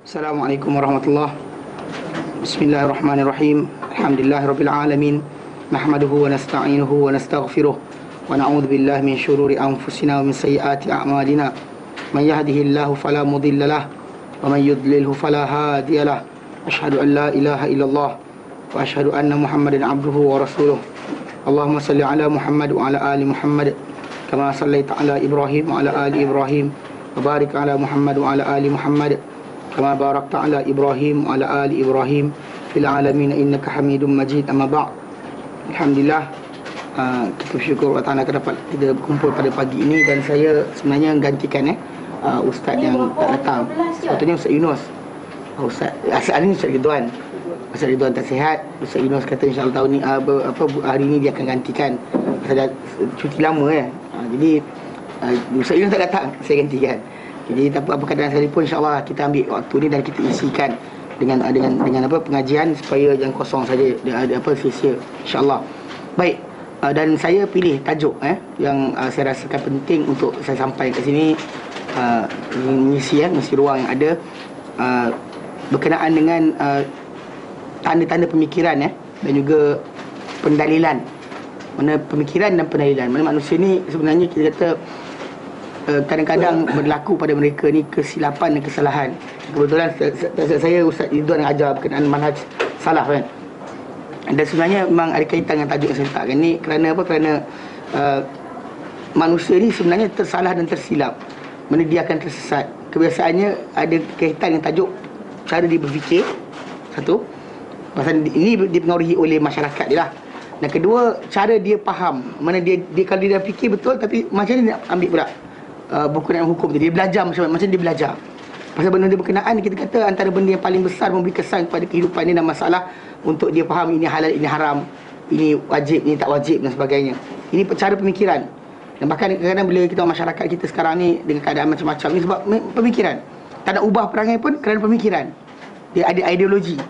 Assalamualaikum warahmatullahi. Bismillahirrahmanirrahim. Alhamdulillahirabbil alamin. Nahmaduhu wa nasta'inuhu wa nastaghfiruh wa na'udzu billahi min syururi anfusina wa min sayyiati a'malina. Man yahdihillahu fala mudilla lahu wa man yudlilhu fala hadiya lahu. Asyhadu an la ilaha illallah wa asyhadu anna Muhammadan 'abduhu wa rasuluh. Allahumma salli ala Muhammad wa ala ali Muhammad kama sallaita ala Ibrahim wa ala ali Ibrahim wa barik ala Muhammad wa ala ali Muhammad kama barakta ala Ibrahim wa ala ali Ibrahim fil alamin innaka Hamidum Majid. Amma ba'd. Alhamdulillah, kita bersyukur Allah Ta'ala dapat kita berkumpul pada pagi ini. Dan saya sebenarnya menggantikan ustaz yang tak datang. Contohnya Ustaz Yunus. Ustaz asal ni Ustaz Ridwan. Ustaz Ridwan tak sihat. Ustaz Yunus kata insya-Allah tahun ni hari ni dia akan gantikan. Pasal dah cuti lama jadi Ustaz Yunus tak datang, saya gantikan. Jadi apa keadaan sekalipun, insya-Allah kita ambil waktu ni dan kita isikan dengan pengajian supaya jangan kosong saja, ada sia-sia, insya-Allah. Baik, dan saya pilih tajuk yang saya rasakan penting untuk saya sampaikan kat sini, mengisi ruang yang ada berkenaan dengan tanda-tanda pemikiran dan juga pendalilan. Mana pemikiran dan pendalilan, mana manusia ni sebenarnya kita kata kadang-kadang berlaku pada mereka ni kesilapan dan kesalahan. Kebetulan saya Ustaz Ridwan yang ajar berkenaan manhaj salaf kan. Dan sebenarnya memang ada kaitan dengan tajuk yang saya letakkan ni. Kerana apa? Kerana manusia ni sebenarnya tersalah dan tersilap. Mana dia akan tersesat. Kebiasaannya ada kaitan dengan tajuk cara dia berfikir. Satu, pasal ini dipengaruhi oleh masyarakat dia lah. Dan kedua, cara dia faham. Mana dia kalau dia dah fikir betul, tapi macam ni nak ambil pula buku dan hukum dia belajar macam dia belajar. Pasal benda dia berkenaan, kita kata antara benda yang paling besar memberi kesan kepada kehidupan ni dan masalah untuk dia faham ini halal, ini haram, ini wajib, ini tak wajib dan sebagainya. Ini cara pemikiran. Dan bahkan kadang-kadang bila kita masyarakat kita sekarang ni dengan keadaan macam-macam ni sebab pemikiran. Tak nak ubah perangai pun kerana pemikiran. Dia ada ideologi.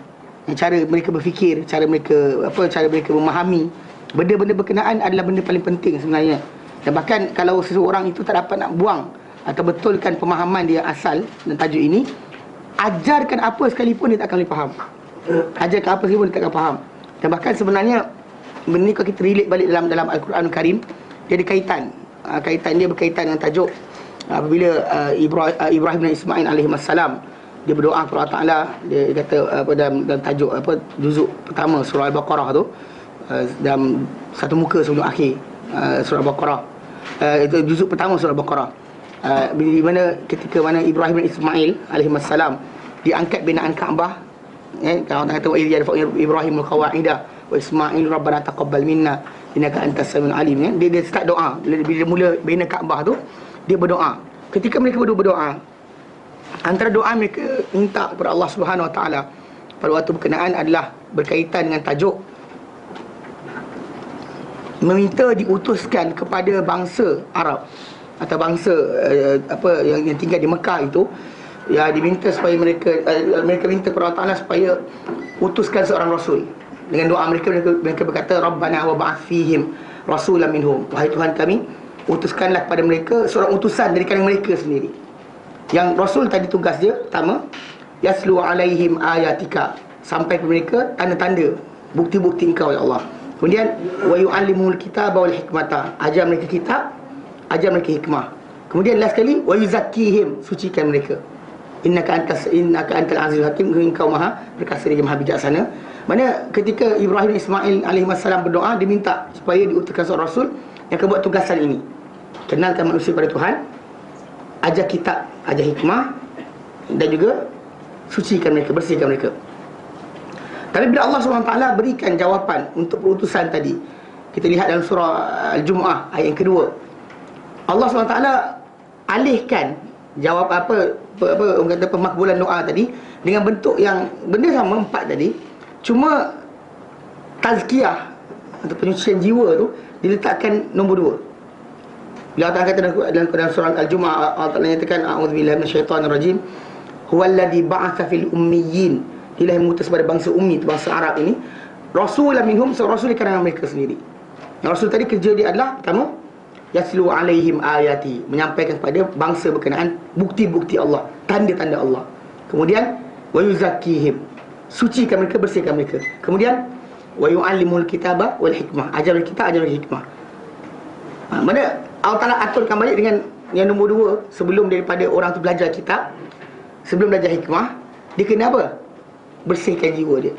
Cara mereka berfikir, cara mereka memahami benda-benda berkenaan adalah benda paling penting sebenarnya. Dan bahkan kalau seseorang itu tak dapat nak buang atau betulkan pemahaman dia asal dan tajuk ini, ajarkan apa sekalipun dia tak akan boleh faham. Ajarkan apa sekalipun dia tak akan faham. Dan bahkan sebenarnya benda ni kalau kita relate balik dalam Al-Quran Al-Karim, dia ada kaitan dia berkaitan dengan tajuk apabila Ibrahim dan Ismail alaihissalam dia berdoa kepada Allah Ta'ala. Dia kata dalam tajuk juzuk pertama surah Al-Baqarah tu, dalam satu muka sebelum akhir surah Al-Baqarah, itu juzuk pertama surah Al-Baqarah, di mana ketika mana Ibrahim dan Ismail alaihissalam diangkat binaan Kaabah. Kalau orang kata wa idh yarfa'u Ibrahim al-qawa'ida wa Ismail rabbana taqabbal minna innaka antas samiul alim. Dia start doa bila mula bina Kaabah tu, dia berdoa. Ketika mereka berdoa, antara doa mereka minta kepada Allah Subhanahu Wa Taala pada waktu berkenaan adalah berkaitan dengan tajuk meminta diutuskan kepada bangsa Arab atau bangsa yang tinggal di Mekah itu, ya, diminta supaya mereka minta kepada Allah Taala supaya utuskan seorang rasul. Dengan doa mereka berkata Rabbana wa ba'ath fihim rasulan minhum, wahai Tuhan kami, utuskanlah kepada mereka seorang utusan dari kalangan mereka sendiri. Yang rasul tadi tugas dia pertama, yaslu alaihim ayatika, sampai kepada mereka tanda-tanda bukti-bukti engkau ya Allah. Kemudian wa yu'allimul kitaba wal hikmata, ajar mereka kitab, ajar mereka hikmah. Kemudian last sekali wa yuzakkihim, sucikan mereka. Innaka antal azizul hakim, engkau maha perkasa lagi maha bijaksana. Mana ketika Ibrahim Ismail alaihissalam berdoa, dia minta supaya diutuskan seorang rasul yang akan buat tugasan ini, kenalkan manusia pada Tuhan, ajar kitab, ajar hikmah, dan juga sucikan mereka, bersihkan mereka. Tapi bila Allah SWT berikan jawapan untuk perutusan tadi, kita lihat dalam surah Al-Jumu'ah ayat yang kedua, Allah SWT alihkan jawab orang kata pemakbulan doa tadi dengan bentuk yang benda sama empat tadi, cuma tazkiyah atau penyucian jiwa tu diletakkan nombor dua. Bila Allah kata dalam surah Al-Jumu'ah, Allah Ta'ala nyatakan a'udzubillahi minasyaitonirrajim, huwallazi ba'atsa fil ummiyin, dialah yang mengutus pada bangsa ummi, bangsa Arab ini, rasulan minhum, seorang rasul di kalangan mereka sendiri. Yang rasul tadi kerja dia adalah pertama, yaslu alaihim ayati, menyampaikan kepada bangsa berkenaan bukti-bukti Allah, tanda-tanda Allah. Kemudian wa yuzakkihim, sucikan mereka, bersihkan mereka. Kemudian wa yu'allimul kitaba wal hikmah, ajar kita, ajar hikmah. Mana Allah Ta'ala aturkan balik dengan yang nombor 2, sebelum daripada orang tu belajar kitab, sebelum belajar hikmah, dia kena apa? Bersihkan jiwa dia.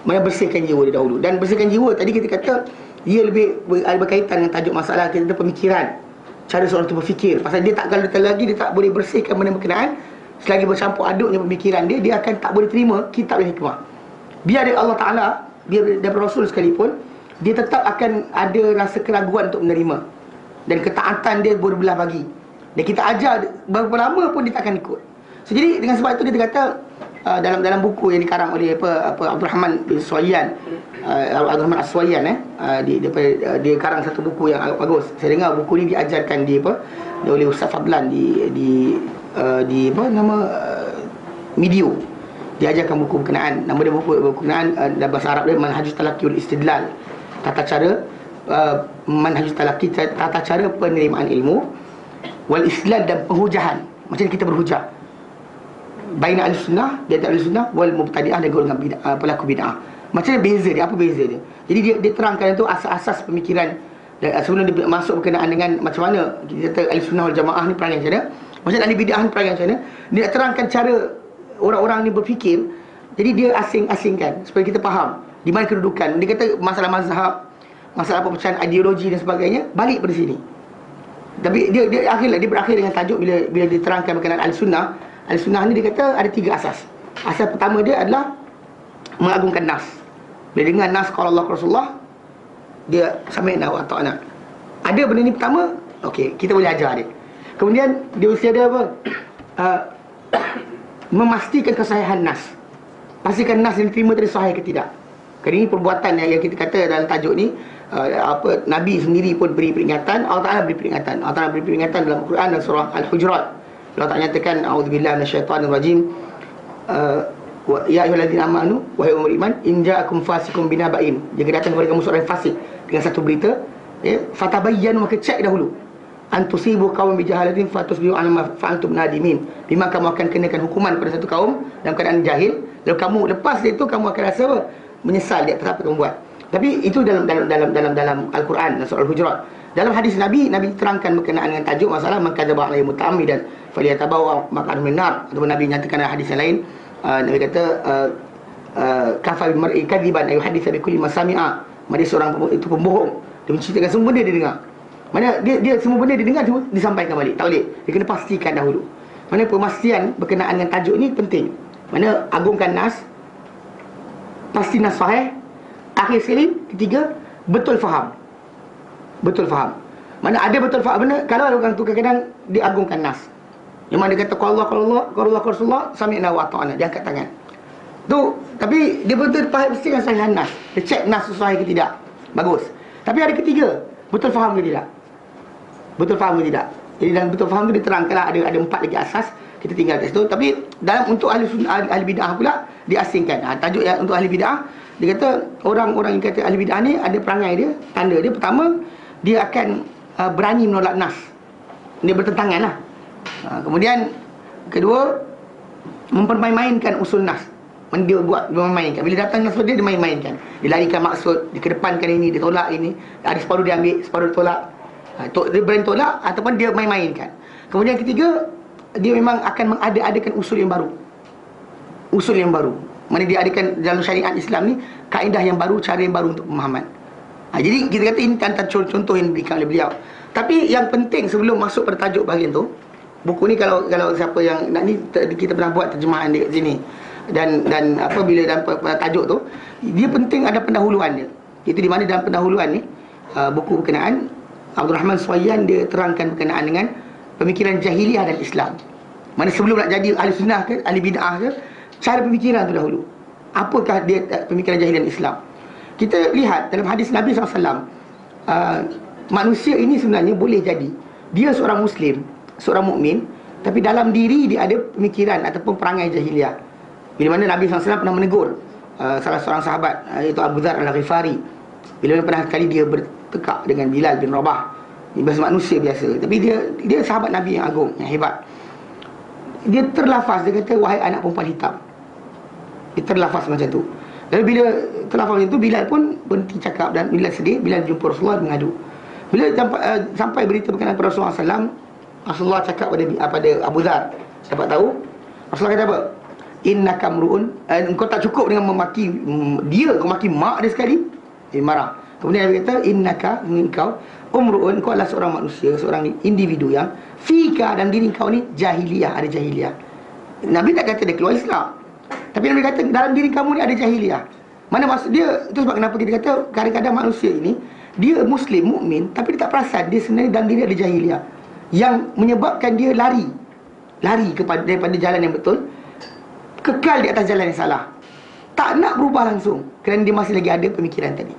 Mana bersihkan jiwa dia dahulu. Dan bersihkan jiwa tadi kita kata dia lebih berkaitan dengan tajuk masalah kita, pemikiran, cara seorang tu berfikir. Pasal dia tak, kalau lagi dia tak boleh bersihkan benda berkenaan, selagi bercampur aduknya pemikiran dia, dia akan tak boleh terima kitab dan hikmah. Biar dia Allah Ta'ala, biar daripada Rasul sekalipun, dia tetap akan ada rasa keraguan untuk menerima, dan ketaatan dia berbelah bagi. Dan kita ajar berapa lama pun dia tak akan ikut. So jadi dengan sebab itu kita kata dalam buku yang dikarang oleh Abdul Rahman bin Suwayyan, Abdul Rahman As-Suwayyan, dia karang satu buku yang agak bagus. Saya dengar buku ni diajarkan oleh Ustaz Fadlan di Medio. Dia ajarkan buku berkenaan, nama dia buku berkenaan dalam bahasa Arab dia Manhajut Talaqi wal Istidlal, tata cara Manhajut Talaqi, tata cara penerimaan ilmu, wal istidlal, dan penghujahan, macam kita berhujah baina al-sunnah, di antara al-sunnah wal mubtadi'ah, dan golongan pelaku bid'ah. Macam mana beza dia, apa beza dia? Jadi dia terangkan itu asas-asas pemikiran. Dan sebelum dia masuk berkenaan dengan macam mana kita kata al-sunnah wal jamaah ni perangai macam mana, macam ahli bid'ah ni perangai macam mana, dia nak terangkan cara orang-orang ni berfikir. Jadi dia asing-asingkan supaya kita faham di mana kedudukan. Dia kata masalah mazhab, masalah perpecahan ideologi dan sebagainya, balik pada sini. Tapi dia berakhir dengan tajuk bila diterangkan berkenaan al-sunnah. Al-sunnah ni dia kata ada 3 asas. Asas pertama dia adalah mengagungkan nas. Bila dengar nas qala Allah Rasulullah, dia sami'na wa ata'na. Ada benda ni pertama, okey, kita boleh ajar dia. Kemudian dia mesti ada apa? Memastikan kesahihan nas. Pastikan nas yang diterima tadi sahih ke tidak. Kerana ini perbuatan yang kita kata dalam tajuk ni, Nabi sendiri pun beri peringatan, Allah Ta'ala beri peringatan. Allah Ta'ala beri peringatan dalam Al-Quran dan surah Al-Hujurat. Allah Ta'ala nyatakan a'udzubillahi minasyaitanir rajim, ya ayyuhallazina amanu, wahai umat iman, in ja'akum fasiqun binaba'in, jika datang kepada kamu seorang fasik dengan satu berita, fatabayyanu, maka cek dahulu, antusibu qauman bijahalatin fatusbihu ala ma fa'altum nadimin, bima kamu akan kenakan hukuman pada satu kaum dalam keadaan jahil, lalu kamu lepas itu kamu akan rasa apa? Menyesal di atas apa kamu buat. Tapi itu dalam Al-Quran dan surah Al-Hujurat. Dalam hadis Nabi terangkan berkenaan dengan tajuk masalah man kadzaba alaihi muta'ammidan falyatabawa maq'adahu minan nar. Ataupun Nabi nyatakan dalam hadis yang lain, Nabi kata kafa bil mar'i kadziban ay yuhaddithu bi kulli ma sami'a. Mana seorang itu pembohong, dia menceritakan semua benda dia dengar. Mana dia semua benda dia dengar semua disampaikan balik. Tak boleh. Dia kena pastikan dahulu. Mana pemastian berkenaan dengan tajuk ni penting. Mana agungkan nas, pasti nas sahih. Akhir sekali, ketiga, betul faham. Betul faham. Mana ada betul faham benar, kalau ada orang tu kadang-kadang dia agungkan nas. Yang mana dia kata qala Allah Rasulullah sami'na wa ata'na, dia angkat tangan. Tu, tapi dia betul faham mesti kan sahih nas. Dia cek nas sahih ke tidak. Bagus. Tapi ada ketiga, betul faham ke tidak? Betul faham ke tidak? Jadi dalam betul faham tu diterangkanlah ada 4 lagi asas. Kita tinggal kat situ. Tapi dalam untuk ahli sunnah, ahli bid'ah pula diasingkan. Tajuk yang untuk ahli bid'ah, dia kata orang-orang yang kata ahli bid'ah ni ada perangai dia, tanda dia. Pertama, dia akan berani menolak nas. Dia bertentangan lah. Kemudian kedua, mempermain-mainkan usul nas. Dia memainkan. Bila datang nas dia main-mainkan. Dia larikan maksud, dia kedepankan ini, dia tolak ini. Ada separuh dia ambil, separuh dia tolak. Dia berani tolak ataupun dia main-mainkan. Kemudian ketiga, dia memang akan mengada-adakan usul yang baru. Usul yang baru. Mana dia adakan dalam syariat Islam ni kaedah yang baru, cara yang baru untuk pemahaman. Jadi kita kata ini antara contoh yang diberikan oleh beliau. Tapi yang penting sebelum masuk pada tajuk bahagian tu, buku ni kalau siapa yang nak ni, kita pernah buat terjemahan di sini. Dan apabila dalam tajuk tu, dia penting ada pendahuluan dia. Itu di mana dalam pendahuluan ni, buku berkenaan Abdul Rahman Suwayyan dia terangkan berkenaan dengan pemikiran jahiliah dan Islam. Mana sebelum nak jadi ahli sunnah ke, ahli bid'ah ke, cara pemikiran tu dahulu. Apakah dia pemikiran jahiliah dan Islam? Kita lihat dalam hadis Nabi SAW, manusia ini sebenarnya boleh jadi dia seorang Muslim, seorang mukmin, tapi dalam diri dia ada pemikiran ataupun perangai jahiliah. Bila mana Nabi SAW pernah menegur salah seorang sahabat, iaitu Abu Dzar Al-Ghifari. Bila mana pernah kali dia bertekak dengan Bilal bin Rabah. Dia manusia biasa, tapi dia sahabat Nabi yang agung, yang hebat. Dia terlafaz, dia kata, wahai anak perempuan hitam. Dia terlafaz macam tu. Lalu bila terlafaz macam tu, Bilal pun berhenti cakap dan Bilal sedih. Bilal jumpa Rasulullah mengadu. Bila sampai berita berkenaan kepada Rasulullah SAW, Rasulullah cakap pada Abu Dhar, dapat tahu Rasulullah kata apa? Innaka mru'un, engkau tak cukup dengan memaki dia, kau maki mak dia sekali. Dia marah. Kemudian Nabi kata, innaka, engkau umru'un, kau adalah seorang manusia, seorang individu yang fika, dan diri kau ni jahiliyah, ada jahiliyah. Nabi tak kata dia keluar Islam, tapi Nabi kata dalam diri kamu ni ada jahiliyah. Mana maksud dia? Itu sebab kenapa kita kata kadang-kadang manusia ini dia Muslim, mukmin, tapi dia tak perasan dia sebenarnya dalam diri ada jahiliyah, yang menyebabkan dia lari daripada jalan yang betul, kekal di atas jalan yang salah, tak nak berubah langsung kerana dia masih lagi ada pemikiran tadi.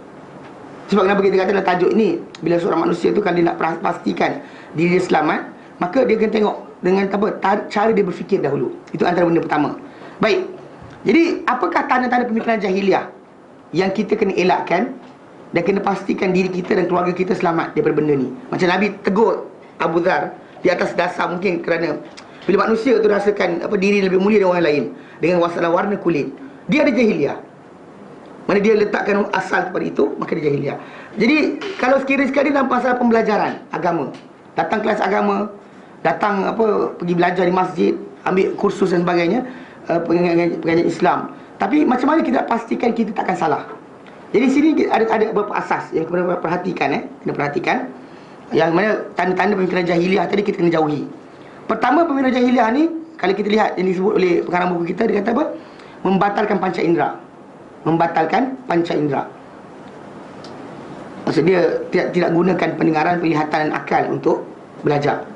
Sebab kenapa kita kata dalam tajuk ini, bila seorang manusia tu, kalau dia nak pastikan diri dia selamat, maka dia kena tengok dengan cara dia berfikir dahulu. Itu antara benda pertama. Baik, jadi apakah tanda-tanda pemikiran jahiliah yang kita kena elakkan dan kena pastikan diri kita dan keluarga kita selamat daripada benda ni? Macam Nabi tegur Abu Dhar di atas dasar mungkin kerana bila manusia tu rasakan diri lebih mulia dari orang lain dengan masalah warna kulit, dia ada jahiliah. Mana dia letakkan asal kepada itu, maka dia jahiliah. Jadi kalau sekali-sekali dalam masalah pembelajaran agama, datang kelas agama, datang pergi belajar di masjid, ambil kursus dan sebagainya, pengajian Islam, tapi macam mana kita pastikan kita takkan salah? Jadi sini ada beberapa asas yang kena perhatikan, yang mana tanda-tanda pemikiran jahiliah tadi kita kena jauhi. Pertama, pemikiran jahiliah ni, kalau kita lihat yang disebut oleh pengarang buku kita, dia kata apa? Membatalkan panca indera. Maksud dia tidak gunakan pendengaran, penglihatan dan akal untuk belajar.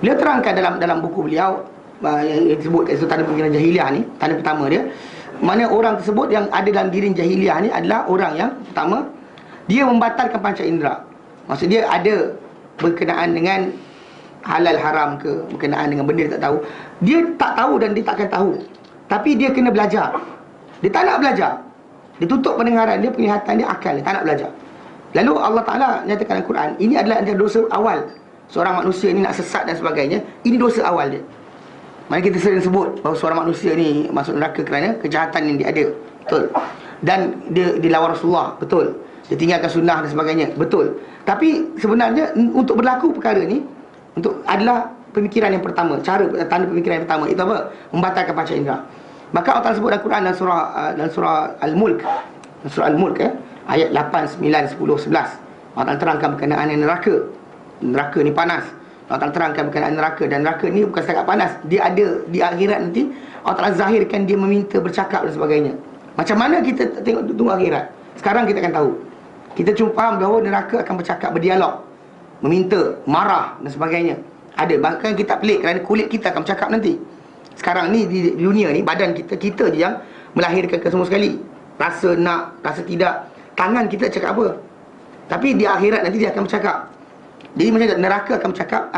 Beliau terangkan dalam buku beliau yang disebut tanda pemikiran jahiliah ni, tanda pertama dia, mana orang tersebut yang ada dalam diri jahiliah ni adalah orang yang pertama, dia membatalkan panca indera. Maksud dia ada berkenaan dengan halal haram ke, berkenaan dengan benda dia tak tahu. Dia tak tahu dan dia takkan tahu, tapi dia kena belajar. Dia tak nak belajar. Dia tutup pendengaran dia, penglihatan dia, akal dia, tak nak belajar. Lalu Allah Ta'ala nyatakan dalam Quran, ini adalah antara dosa awal seorang manusia ni nak sesat dan sebagainya. Ini dosa awal dia. Mana kita sering sebut bahawa seorang manusia ni masuk neraka kerana kejahatan yang dia ada. Betul. Dan dia lawan Rasulullah. Betul. Dia tinggalkan sunnah dan sebagainya. Betul. Tapi sebenarnya untuk berlaku perkara ni, adalah pemikiran yang pertama, tanda pemikiran yang pertama itu apa? Membatalkan panca indera. Maka Allah sebut dalam Quran dalam surah Al-Mulk, ayat 8, 9, 10, 11. Allah terangkan berkenaan neraka. Neraka ni panas. Allah terangkan berkenaan neraka, dan neraka ni bukan setakat panas, dia ada di akhirat nanti. Allah zahirkan dia meminta, bercakap dan sebagainya. Macam mana kita tunggu akhirat? Sekarang kita akan tahu. Kita cuma faham bahawa neraka akan bercakap, berdialog, meminta, marah dan sebagainya. Ada, bahkan kita pelik kerana kulit kita akan bercakap nanti. Sekarang ni di dunia ni, badan kita je yang melahirkan ke semua sekali. Rasa nak, rasa tidak. Tangan kita cakap apa? Tapi di akhirat nanti dia akan bercakap. Jadi macam neraka akan bercakap.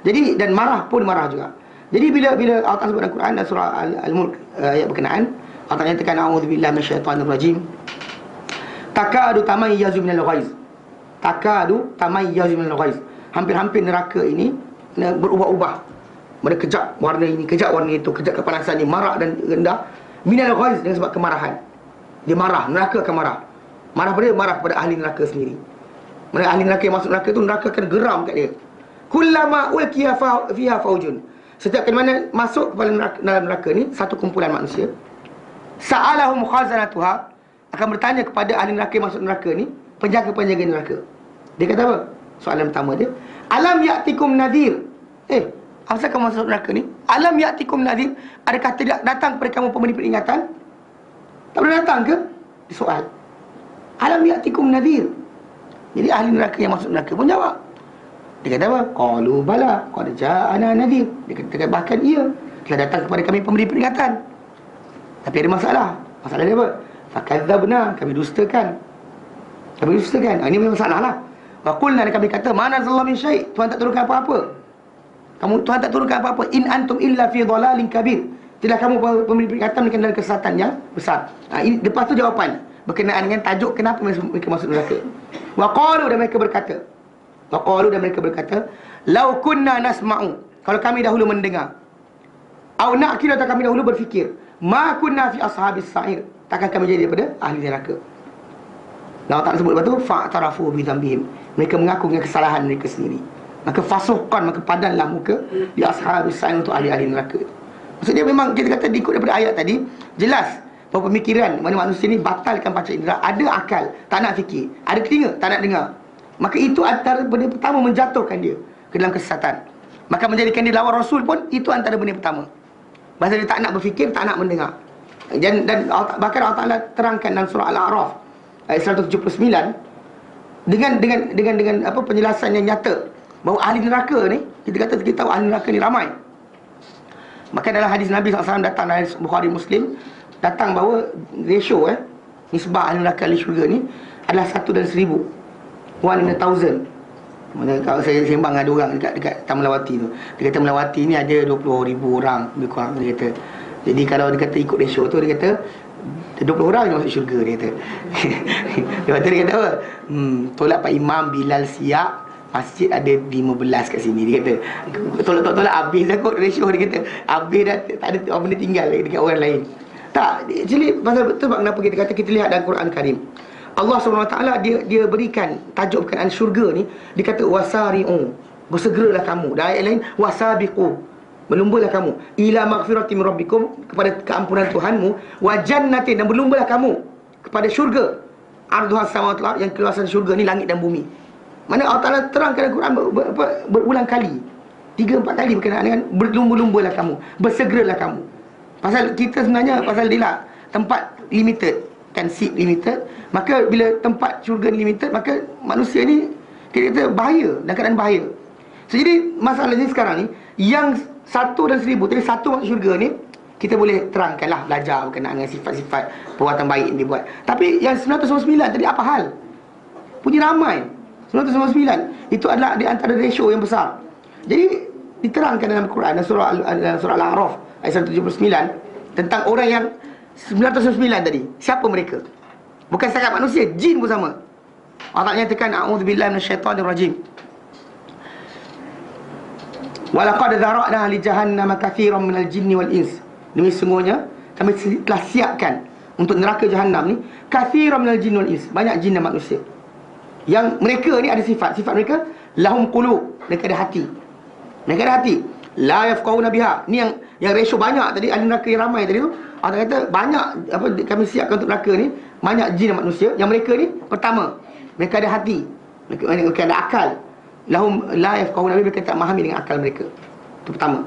Jadi dan marah pun marah juga. Jadi bila Allah sebut dalam Quran dan surah Al-Mulk ayat berkenaan, Allah nyatakan a'udzubillahi minasyaitanir rajim. Takadu tamayyazu minal ghaiz. Hampir-hampir neraka ini berubah-ubah. Mereka kejap warna ini, kejap warna itu, kejap kepanasan ini, marah dan rendah. Minal ghaiz, dengan sebab kemarahan. Dia marah, neraka akan marah. Marah kepada ahli neraka sendiri. Mereka ahli neraka yang masuk neraka tu, neraka akan geram kat dia. Kullama ulqiya fiha faujun. Setiap kali mana masuk kepada dalam neraka ni satu kumpulan manusia, sa'alahum khazanatuha, akan bertanya kepada ahli neraka yang masuk neraka ni, penjaga-penjaga neraka. Dia kata apa? Soalan pertama dia, alam ya'tikum nadhir. Apasal kamu masuk neraka ni? Alam ya'tikum nadhir, adakah tidak datang kepada kamu pemberi peringatan? Tak pernah datang ke? Dia soal. Alam ya'tikum nadhir. Jadi ahli neraka yang masuk neraka pun jawab. Dia kata apa? Qalu bala qad ja'ana nadhir. Dia kata bahkan ia telah datang kepada kami pemberi peringatan. Tapi ada masalah. Masalah dia apa? Fakadzabna, kami dustakan. Ini memang masalah lah. Wa qulna, kami kata mana zallam min syai', Tuhan tak turunkan apa-apa. Tuhan tak turunkan apa-apa. In antum illa fi dhalalin kabir. Tidak kamu pemberi peringatan dalam kesesatan yang besar. Ini lepas tu jawapan berkenaan dengan tajuk kenapa mereka masuk neraka. Wa qalu, dan mereka berkata, lau kunna nasma'u, kalau kami dahulu mendengar, au na'qilu, atau kami dahulu berfikir, ma kunna fi ashabis sa'ir, takkan kami jadi daripada ahli neraka. Allah Ta'ala sebut lepas tu fa'tarafu bi dzambihim, mereka mengaku dengan kesalahan mereka sendiri. Maka fasuqan, maka padanlah muka di ashabis sa'ir, untuk ahli-ahli neraka. Maksudnya memang kita kata diikut daripada ayat tadi, jelas bahawa pemikiran mana manusia ni batalkan panca indera. Ada akal, tak nak fikir, ada telinga, tak nak dengar, maka itu antara benda pertama menjatuhkan dia ke dalam kesesatan. Maka menjadikan dia lawan Rasul pun itu antara benda pertama. Pasal dia tak nak berfikir, tak nak mendengar. Dan bahkan Allah Ta'ala terangkan dalam surah Al-A'raf ayat 179 dengan apa penjelasan yang nyata bahawa ahli neraka ni, kita tahu ahli neraka ni ramai. Maka dalam hadis Nabi SAW datang dari Bukhari Muslim, datang bahawa ratio nisbah ahli neraka ahli syurga ni adalah 1 dan 1000, 1 in 1000. Mana kalau saya sembang ada orang dekat Tamalawati tu, dia kata Melawati ni ada 20,000 orang lebih kurang, dia kata. Jadi kalau dia kata ikut ratio tu, dia kata 20 orang yang masuk syurga, dia kata. Lepas tu dia kata apa? Tolak Pak Imam Bilal siap, masjid ada 15 kat sini, dia kata. Tolak habis dah kot ratio, dia kata. Habis dah, tak ada orang benda tinggal dekat orang lain. Tak, actually pasal betul kenapa kita kata, kita lihat dalam Quran Karim. Allah SWT dia berikan tajuk berkenaan syurga ni, dia kata wasari'u, bersegeralah kamu. Dan ayat lain wasabiqu, berlumbalah kamu ila maghfirati min rabbikum, kepada keampunan Tuhanmu, wa jannatin, dan berlumbalah kamu kepada syurga, arduha samawati wal ardh, yang keluasan syurga ni langit dan bumi. Mana Allah Ta'ala terangkan dalam Quran berulang kali, 3-4 kali berkenaan dengan berlumba-lumbalah kamu, bersegeralah kamu. Pasal kita sebenarnya, pasal dia lah tempat limited kan, seat limited, maka bila tempat syurga ni limited, maka manusia ni kita kata bahaya, dalam keadaan bahaya. So, jadi masalahnya sekarang ni, yang 1 dan 1000, tadi 1 masuk syurga ni, kita boleh terangkanlah, belajar berkenaan dengan sifat-sifat perbuatan baik yang dia buat. Tapi yang 999 tadi apa hal? Punya ramai 999, itu adalah di antara ratio yang besar. Jadi diterangkan dalam Quran, dalam surah Al-A'raf ayat 179, tentang orang yang 999 tadi. Siapa mereka? Bukan setakat manusia, jin pun sama. Allah nyatakan a'udzubillahi minasyaitonir rajim. Wa laqad dzara'na li jahannama katsiran minal jinni wal ins. Demi sungguhnya kami telah siapkan untuk neraka jahanam ni katsiran minal jinni wal ins, banyak jin dan manusia. Yang mereka ni ada sifat mereka, lahum qulub, mereka ada hati. Mereka ada hati. La yafqahuna biha. Ni yang ratio banyak tadi, ahli neraka yang ramai tadi tu. Allah kata banyak apa kami siapkan untuk neraka ni, banyak jin dan manusia. Yang mereka ni, pertama, mereka ada hati, mereka ada akal. Lahum la yafqahuna biha, mereka tak memahami dengan akal mereka. Itu pertama.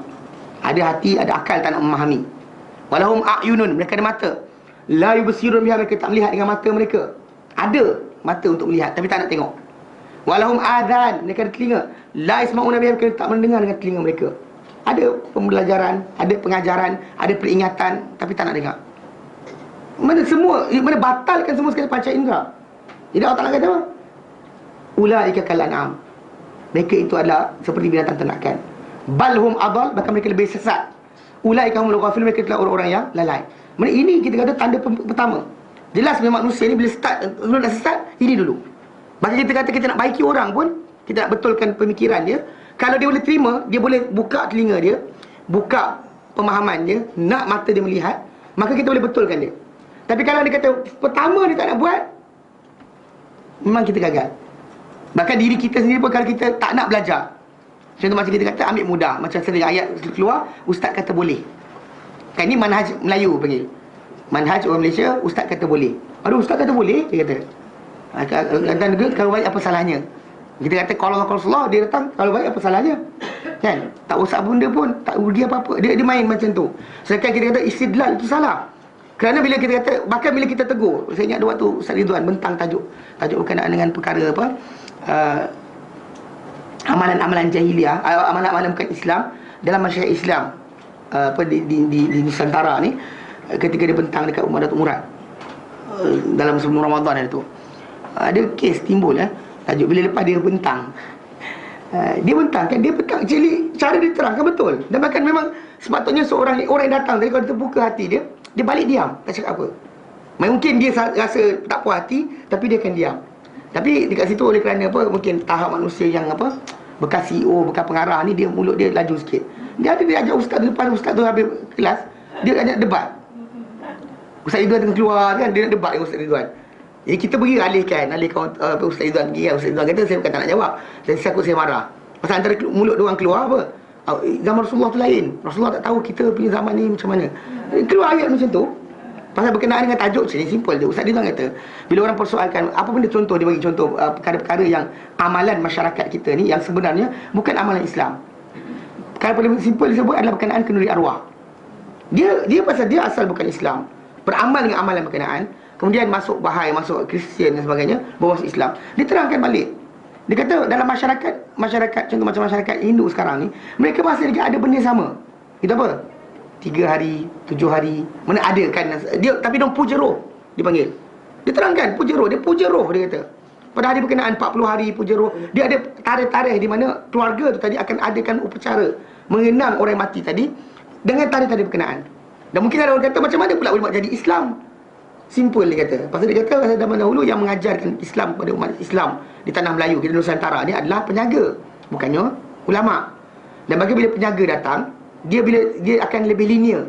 Ada hati, ada akal, tak nak memahami. Walahum a'yunun, mereka ada mata. La yubsirun biha, mereka tak melihat dengan mata mereka. Ada mata untuk melihat tapi tak nak tengok. Walahum adhan, mereka ada telinga. La yasma'una biha, mereka tak mendengar dengan telinga mereka. Ada pembelajaran, ada pengajaran, ada peringatan, tapi tak nak dengar. Mana batalkan semua sekali panca indera. Jadi Allah Ta'ala kata apa? Ulaika kal an'am, mereka itu adalah seperti binatang ternakan. Balhum adal, bahkan mereka lebih sesat. Ulaika humul ghafilun, mereka adalah orang-orang yang lalai. Mana ini kita kata tanda pertama. Jelas memang manusia ni bila sebelum nak sesat, ini dulu. Bahkan kita kata kita nak baiki orang pun, kita nak betulkan pemikiran dia. Kalau dia boleh terima, dia boleh buka telinga dia, buka pemahaman dia, nak mata dia melihat, maka kita boleh betulkan dia. Tapi kalau dia kata pertama dia tak nak buat, memang kita gagal. Bahkan diri kita sendiri pun kalau kita tak nak belajar, contoh macam kita kata ambil mudah, macam sering ayat keluar, ustaz kata boleh. Kan ni manhaj Melayu panggil, manhaj orang Malaysia, ustaz kata boleh. Aduh, ustaz kata boleh, dia kata. Kalau baik apa salahnya? Kita kata kalau Rasulullah, dia datang, kalau baik apa salahnya? Kan? Tak usah benda pun, tak rugi apa-apa. Dia main macam tu. Sedangkan kita kata istidlal itu salah. Kerana bila kita kata, bahkan bila kita tegur, saya ingat ada waktu Ustaz Ridwan bentang tajuk berkenaan dengan perkara apa? Amalan-amalan jahiliah, amalan-amalan bukan Islam dalam masyarakat Islam di Nusantara ni, ketika dia bentang dekat rumah Datuk Murad dalam sebelum Ramadan itu. Ada kes timbul tajuk bila lepas dia bentang. Dia bentang kan, dia bentang actually cara dia terangkan betul. Dan bahkan memang sepatutnya orang yang datang tadi, kalau dia terbuka hati dia balik diam, tak cakap apa. Mungkin dia rasa tak puas hati, tapi dia akan diam. Tapi dekat situ oleh kerana apa, mungkin tahap manusia yang apa, bekas CEO, bekas pengarah ni, dia mulut dia laju sikit. Dia ajak ustaz tu, depan ustaz tu habis kelas, dia ajak debat. Ustaz Ridwan tengah keluar kan, dia nak debat dengan Ustaz Ridwan. Jadi kita pergi alihkan Ustaz Ridwan pergi kan. Ustaz Ridwan kata saya bukan tak nak jawab. Saya takut saya marah. Pasal antara mulut dia orang keluar apa? Zaman Rasulullah tu lain. Rasulullah tak tahu kita punya zaman ni macam mana. Keluar ayat macam tu. Pasal berkenaan dengan tajuk sini simple je. Ustaz Ridwan kata, bila orang persoalkan apa benda contoh, dia bagi contoh perkara-perkara yang amalan masyarakat kita ni yang sebenarnya bukan amalan Islam. Perkara paling simple disebut adalah berkenaan kenduri arwah. Dia pasal dia asal bukan Islam, beramal dengan amalan berkenaan, kemudian masuk Bahai, masuk Kristian dan sebagainya, bawa masuk Islam. Dia terangkan balik. Dia kata dalam masyarakat contoh macam masyarakat Hindu sekarang ni, mereka masih lagi ada benda sama. Itu apa? 3 hari, 7 hari, mana ada kan dia, tapi dia puja roh dipanggil. Dia terangkan puja roh, dia puja roh, dia kata. Pada hari berkenaan 40 hari puja roh, dia ada tarikh-tarikh di mana keluarga tu tadi akan adakan upacara mengenang orang mati tadi dengan tarikh-tarikh berkenaan. Dan mungkin ada orang kata macam mana pula boleh buat jadi Islam? Simple dia kata. Pasal dia kata zaman dahulu yang mengajarkan Islam kepada umat Islam di tanah Melayu, kita Nusantara ni adalah penjaga, bukannya ulama. Dan bagi bila penjaga datang, dia akan lebih linear.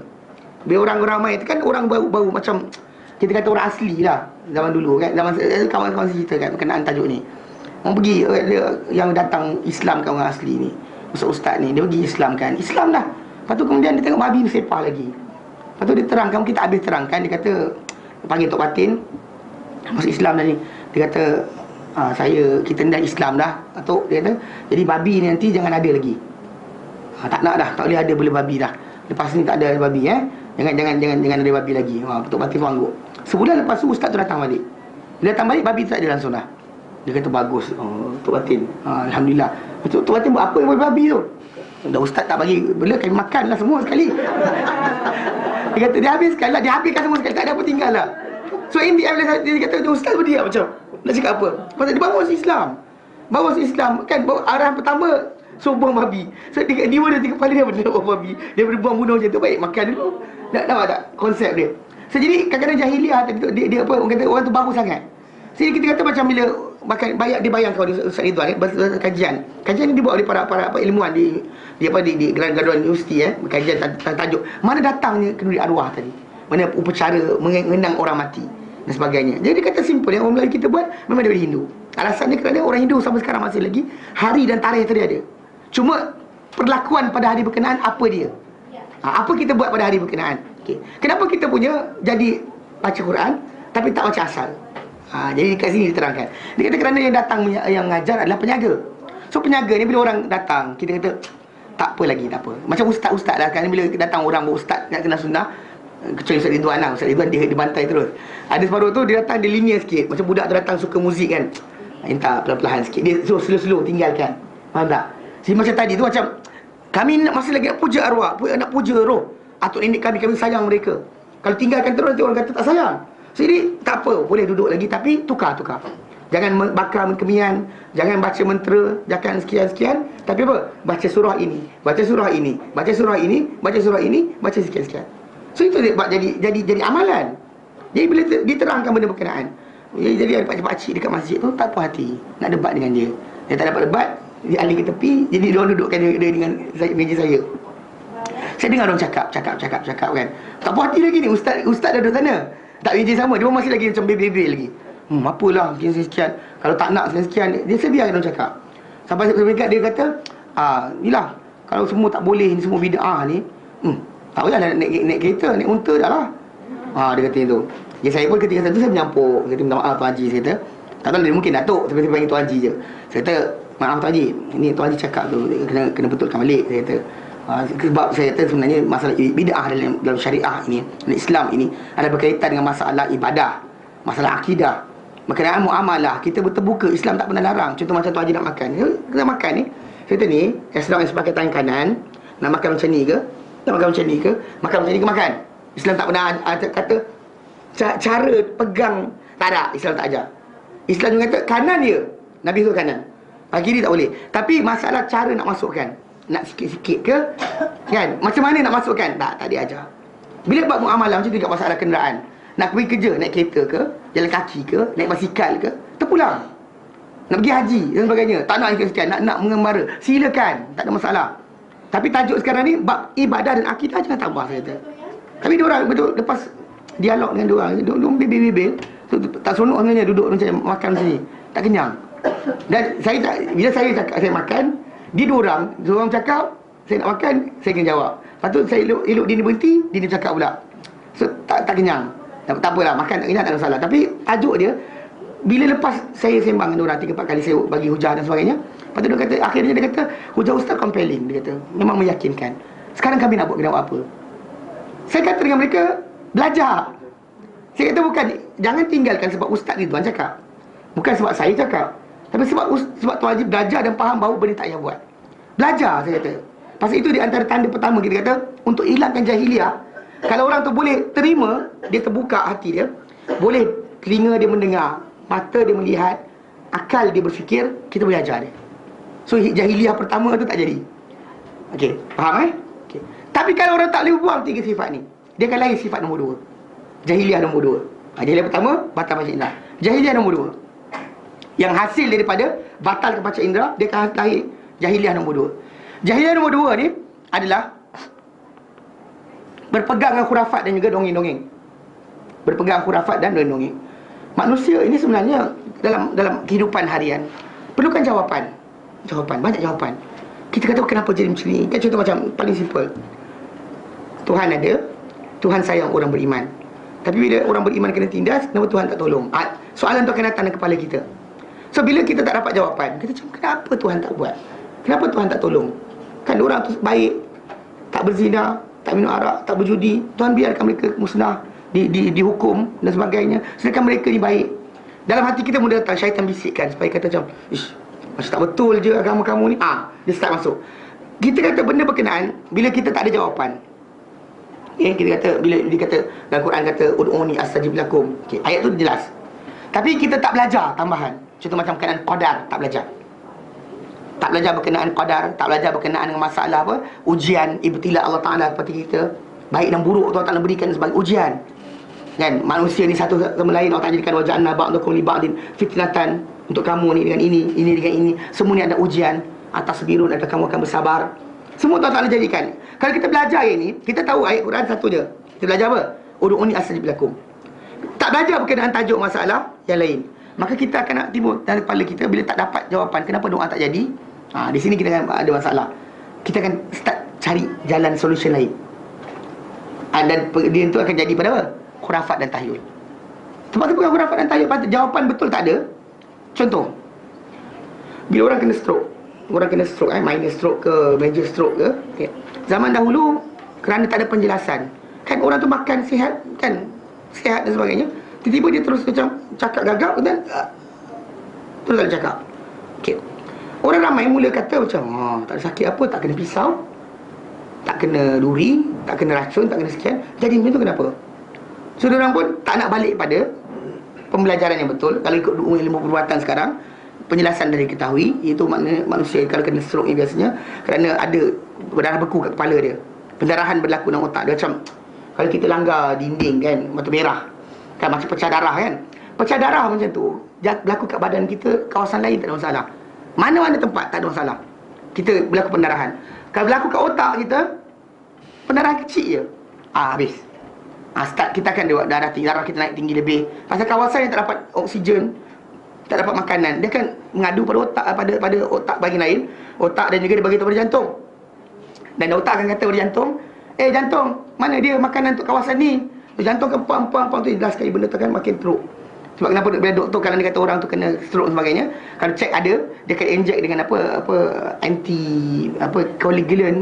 Bila orang ramai itu kan orang baru macam kita kata orang asli lah zaman dulu kan, zaman kawan-kawan cerita kan berkenaan tajuk ni. Orang pergi yang datang Islam kan orang asli ni, ustaz-ustaz ni, dia pergi Islam kan, Islam dah. Lepas tu kemudian dia tengok babi bersepah lagi. Lepas tu dia terangkan, kita habis terangkan, dia kata panggil Tok Batin masuk Islam dah ni. Dia kata kita dah Islam dah Tok, dia kata jadi babi ni nanti jangan ada lagi. Tak nak dah, tak boleh ada boleh babi dah. Lepas ni tak ada babi Jangan ada babi lagi. Tok Batin pun angguk. Sebulan lepas tu ustaz tu datang balik. Dia datang balik, babi tu tak ada langsung dah. Dia kata bagus Tok Batin, alhamdulillah. Tok Batin buat apa dengan babi tu? Dah ustaz tak bagi, bila kami makan lah semua sekali. Dia kata dia habiskan lah, dia habiskan semua sekali, tak ada apa tinggal lah. So in the end dia kata ustaz berdiam macam nak cakap apa? Pasal dia bawa masuk Islam. Bawa masuk Islam kan, bawa arahan pertama so buang babi. So dia ada 3 kepala dia benda buang babi. Dia buang bunuh macam tu, baik makan dulu. Nampak tak konsep dia? So jadi kadang-kadang jahiliah dia apa, orang kata orang tu baru sangat. Jadi kita kata macam bila makan dia bayangkan Ustaz Ridwan kajian ni dibuat oleh para ilmuwan di graduan universiti kajian tajuk mana datangnya kenduri arwah tadi, mana upacara mengenang orang mati dan sebagainya. Jadi dia kata simple, yang orang Melayu kita buat memang daripada Hindu. Alasannya kerana orang Hindu sampai sekarang masih lagi hari dan tarikh tadi ada. Cuma perlakuan pada hari berkenaan apa dia? Apa kita buat pada hari berkenaan? Okay. Kenapa kita punya jadi baca Quran tapi tak baca asal? Jadi kat sini diterangkan. Dia kata kerana yang datang yang mengajar adalah penjaga. So penjaga ni bila orang datang, kita kata tak apa lagi, tak apa. Macam ustaz-ustaz lah kan, bila datang orang berustaz nak kenal sunnah, kecuali Ustaz Ridwan lah. Ustaz Ridwan dia bantai terus. Ada separuh tu dia datang, dia linear sikit. Macam budak tu datang suka muzik kan, minta perlahan-lahan sikit, dia slow-slow tinggalkan. Faham tak? Jadi macam tadi tu macam kami masih lagi nak puja arwah, nak puja roh atuk nenek kami sayang mereka. Kalau tinggalkan terus nanti orang kata tak sayang. Jadi tak apa, boleh duduk lagi tapi tukar. Jangan bakar kemian, jangan baca mentera, jangan sekian-sekian, tapi apa? Baca surah ini, baca surah ini, baca surah ini, baca surah ini, baca sekian-sekian. So itu dia buat jadi amalan. Jadi bila diterangkan benda berkenaan, jadi ada pakcik-pakcik dekat masjid tu tak puas hati nak debat dengan dia. Dia tak dapat debat, dia alih ke tepi, jadi dia dudukkan dia dengan meja saya. Saya dengar orang cakap kan. Tak puas hati lagi ni, ustaz dah duduk sana. Tak meja sama, dia pun masih lagi macam bebel lagi. Apalah sekian-sekian. Kalau tak nak sekian-sekian, dia biarkan orang cakap. Sampai dekat dia kata, inilah kalau semua tak boleh ni, semua bid'ah ni, tak payahlah naik kereta, naik unta dah lah. Dia kata tu. Jadi saya pun ketika tu saya menyampuk, kata minta maaf Tuan Haji, saya kata. Tak tahu dia mungkin Datuk, tapi saya panggil Tuan Haji je. Saya kata, maaf Tuan Haji, ini Tuan Haji cakap tu, kena betulkan balik, saya kata. Sebab saya kata sebenarnya masalah bid'ah dalam syariah ini, dalam Islam ini ada berkaitan dengan masalah ibadah, masalah akidah, berkenaan muamalah. Kita berterbuka, Islam tak pernah larang. Contoh macam Tuan Haji nak makan, kita makan ni, saya kata ni, yang sedang sepakai tangan kanan, nak makan macam ni ke? Nak makan macam ni ke? Makan macam ni ke makan? Islam tak pernah kata cara pegang, tak ada, Islam tak ajar. Islam juga kata kanan dia, Nabi suruh kanan, kiri tak boleh. Tapi masalah cara nak masukkan, nak sikit-sikit ke, kan? Macam mana nak masukkan? Tak diajar. Bila buat muamalah macam tu dekat masalah kenderaan, nak pergi kerja, naik kereta ke, jalan kaki ke, naik basikal ke, terpulang. Nak pergi haji dan sebagainya, tak nak sekian, nak mengembara, silakan, tak ada masalah. Tapi tajuk sekarang ni bab ibadah dan akidah, jangan tambah, saya kata. Tapi dia orang betul lepas dialog dengan dia orang. Duduk bebel-bebel. Tak seronok sebenarnya duduk macam makan macam ni. Tak kenyang. Dan saya tak, bila saya cakap saya makan, dia dua orang cakap, saya nak makan, saya kena jawab. Lepas tu saya elok dia ni berhenti, dia ni cakap pula. So tak kenyang. Tak apalah, makan tak kenyang tak ada masalah. Tapi tajuk dia, bila lepas saya sembang dengan orang 3-4 kali, saya bagi hujah dan sebagainya. Lepas tu dia kata, akhirnya dia kata, hujah ustaz compelling. Dia kata, memang meyakinkan. Sekarang kami nak buat apa? Saya kata dengan mereka, belajar. Saya kata bukan, jangan tinggalkan sebab ustaz Ridwan cakap. Bukan sebab saya cakap. Tapi sebab Tuan Haji belajar dan faham bahawa benda tak payah buat. Belajar, saya kata. Pasal itu di antara tanda pertama kita kata, untuk hilangkan jahiliah, kalau orang tu boleh terima, dia terbuka hati dia, boleh telinga dia mendengar, mata dia melihat, akal dia berfikir, kita boleh ajar dia. So jahiliah pertama tu tak jadi. Okey, faham Okey. Tapi kalau orang tak boleh buang 3 sifat ni, dia akan lahir sifat nombor 2. Jahiliah nombor 2. Jahiliah pertama, batal panca indera. Jahiliah nombor 2. Yang hasil daripada batal panca indera, dia akan lahir jahiliah nombor 2. Jahiliah nombor 2 ni adalah berpegang dengan khurafat dan juga dongeng-dongeng. Berpegang khurafat dan dongeng-dongeng. Manusia ini sebenarnya dalam kehidupan harian perlukan jawapan. Banyak jawapan. Kita kata kenapa jadi macam ni? Kan contoh macam paling simple. Tuhan ada, Tuhan sayang orang beriman. Tapi bila orang beriman kena tindas, kenapa Tuhan tak tolong? Soalan tu akan datang dalam kepala kita. So bila kita tak dapat jawapan, kita cakap kenapa Tuhan tak buat? Kenapa Tuhan tak tolong? Kan orang tu baik, tak berzina, tak minum arak, tak berjudi. Tuhan biarkan mereka musnah, dihukum dan sebagainya. Sedangkan mereka ni baik. Dalam hati kita mula datang syaitan bisikkan supaya kata macam, ish, macam tak betul je agama kamu ni. Dia start masuk. Kita kata benda berkenaan bila kita tak ada jawapan. Kita kata, bila dia kata dalam Quran kata ud'uni astajib lakum. Ayat tu jelas. Tapi kita tak belajar tambahan. Contoh macam berkenaan qadar, tak belajar. Tak belajar berkenaan qadar, tak belajar berkenaan dengan masalah apa? Ujian, ibtila Allah Ta'ala kepada kita. Baik dan buruk Allah Ta'ala berikan sebagai ujian. Kan? Manusia ni satu sama lain Allah Ta'ala jadikan waja'alna ba'dakum li ba'din fitnatan. Untuk kamu ni dengan ini dengan ini. Semua ni ada ujian. Atas birun, adakah kamu akan bersabar. Semua Allah Ta'ala jadikan. Kalau kita belajar ayat ni, kita tahu ayat Quran satu je. Kita belajar apa? Ud'uni astajib lakum. Tak belajar berkenaan tajuk masalah yang lain, maka kita akan nak timbul dalam kepala kita bila tak dapat jawapan kenapa doa tak jadi. Di sini kita akan ada masalah. Kita akan start cari jalan solution lain. Dan dia itu akan jadi pada apa? Khurafat dan tahyul. Sebab tu bukan khurafat dan tahyul, jawapan betul tak ada. Contoh, bila orang kena stroke, minor stroke ke major stroke ke, okay. Zaman dahulu kerana tak ada penjelasan, kan orang tu makan sihat, kan sihat dan sebagainya, tiba-tiba dia terus macam cakap gagap dan terus tak cakap. Okay. Orang ramai mula kata macam tak ada sakit apa, tak kena pisau, tak kena duri, tak kena racun, tak kena sekian. Jadi macam tu kenapa? So orang pun tak nak balik pada pembelajaran yang betul. Kalau ikut ilmu perubatan sekarang, penjelasan dah diketahui, iaitu makna manusia kalau kena stroke ni biasanya kerana ada berdarah beku kat kepala dia. Pendarahan berlaku dalam otak dia. Macam kalau kita langgar dinding kan, mata merah kan, macam pecah darah kan. Pecah darah macam tu berlaku kat badan kita, kawasan lain tak ada masalah. Mana-mana tempat tak ada masalah. Kita berlaku pendarahan. Kalau berlaku kat otak kita, pendarahan kecil je, habis. Start kita akan darah kita naik tinggi lebih. Pasal kawasan yang tak dapat oksigen, tak dapat makanan, dia akan mengadu pada otak, pada otak bahagian lain. Otak dan juga dia bagi tahu pada jantung. Dan otak akan kata pada jantung, jantung, mana dia makanan untuk kawasan ni? Jantung kan pam tu jelas sekali benda tu kan makin teruk. Sebab kenapa bila doktor kalau dia kata orang tu kena stroke dan sebagainya, kalau cek ada, dia akan inject dengan anti coagulant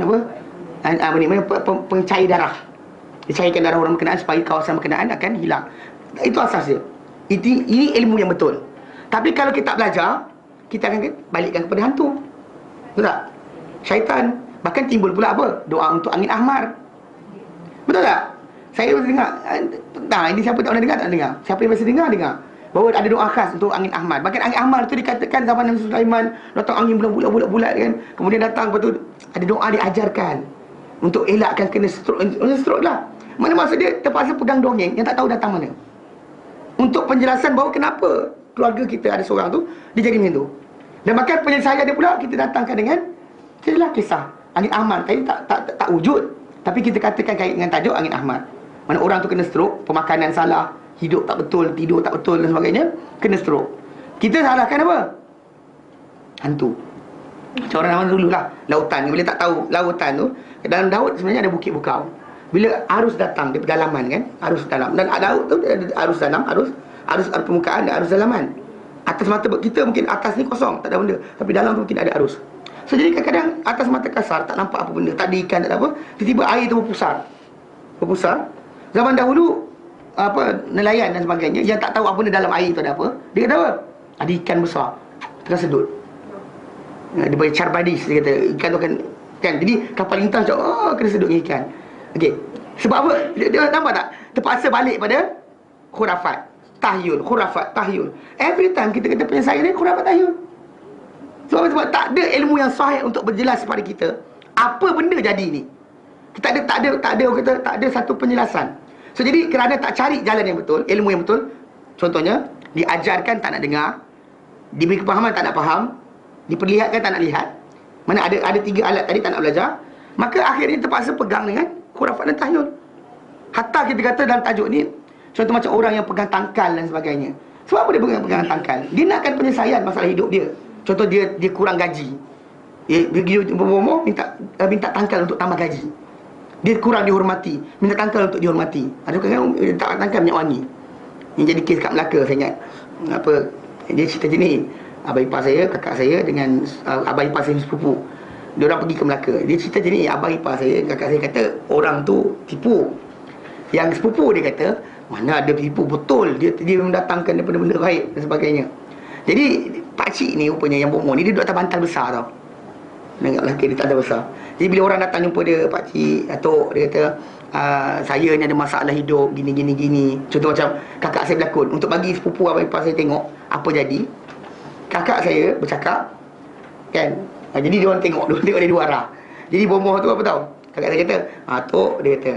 pencair darah. Dia cairkan darah orang berkenaan supaya kawasan berkenaan akan hilang. Itu asas dia. Ini ilmu yang betul. Tapi kalau kita tak belajar, kita akan balikkan kepada hantu. Betul tak? Syaitan. Bahkan timbul pula apa? Doa untuk angin ahmar. Betul tak? Saya dengar. Ini siapa tak pernah dengar, tak dengar. Siapa yang biasa dengar, dengar. Bahawa ada doa khas untuk angin ahmar. Bahkan angin ahmar tu dikatakan zaman Nabi Sulaiman, datang angin bulat-bulat kan. Kemudian datang, lepas tu ada doa diajarkan untuk elakkan kena stroke lah. Mana maksud dia terpaksa pegang dongeng yang tak tahu datang mana. Untuk penjelasan bahawa kenapa keluarga kita ada seorang tu dia jadi macam tu. Dan bahkan penyelesaian dia pula kita datangkan dengan itulah kisah angin ahmar. Tadi tak wujud, tapi kita katakan kait dengan tajuk angin ahmar. Mana orang tu kena stroke, pemakanan salah, hidup tak betul, tidur tak betul dan sebagainya, kena stroke. Kita salahkan apa? Hantu. Macam orang zaman dulu lah, lautan. Bila tak tahu lautan tu, dalam laut sebenarnya ada bukit bukau. Bila arus datang, dia pedalaman kan, arus dalam. Dan laut tu ada arus dalam, arus permukaan dan arus dalaman. Atas mata kita mungkin atas ni kosong, tak ada benda, tapi dalam tu tidak ada arus. So jadi kadang-kadang atas mata kasar tak nampak apa benda, tak ada ikan, tak ada apa, tiba-tiba air tu berpusar. Zaman dahulu nelayan dan sebagainya yang tak tahu apa benda dalam air tu ada apa, dia kata apa? Ada ikan besar tengah sedut. Dia panggil charbadis, dia kata ikan tu kan, jadi kapal lintas cakap, oh kena sedut dengan ikan. Okey. Sebab apa? Dia nampak tak? Terpaksa balik pada khurafat, tahyul. Every time kita kata penyelesaian ni khurafat, tahyul. Sebab tak ada ilmu yang sahih untuk berjelas kepada kita apa benda jadi ni. Kita tak ada satu penjelasan. So jadi kerana tak cari jalan yang betul, ilmu yang betul, contohnya diajarkan tak nak dengar, diberi kepahaman tak nak faham, diperlihatkan tak nak lihat. Mana ada 3 alat tadi tak nak belajar, maka akhirnya terpaksa pegang dengan khurafat dan tahyul. Hatta kita kata dalam tajuk ni, contoh macam orang yang pegang tangkal dan sebagainya. Sebab apa dia pegang tangkal? Dia nakkan penyelesaian masalah hidup dia. Contoh dia kurang gaji, dia pergi berbomoh minta tangkal untuk tambah gaji. Dia kurang dihormati, minta tangkal untuk dihormati. Ada kan tak tangkal minyak wangi. Yang jadi kes kat Melaka, saya ingat. Dia cerita macam ni. Abang ipar saya, kakak saya dengan abang ipar saya sepupu, dia orang pergi ke Melaka. Dia cerita macam ni, abang ipar saya, kakak saya kata orang tu tipu. Yang sepupu dia kata, mana ada tipu, betul dia mendatangkan daripada benda baik dan sebagainya. Jadi pakcik ni rupanya yang bomoh ni, dia duduk atas bantal besar tau. Dengan lelaki dia tak ada besar. Jadi bila orang datang jumpa dia, pakcik, Datuk, dia kata, saya ni ada masalah hidup, gini. Contoh macam kakak saya berlakon. Untuk bagi sepupu abang ipar saya tengok apa jadi, kakak saya bercakap kan, jadi dia orang tengok dari dua arah. Jadi bomoh tu apa tahu? Kakak saya kata, Tok, dia kata,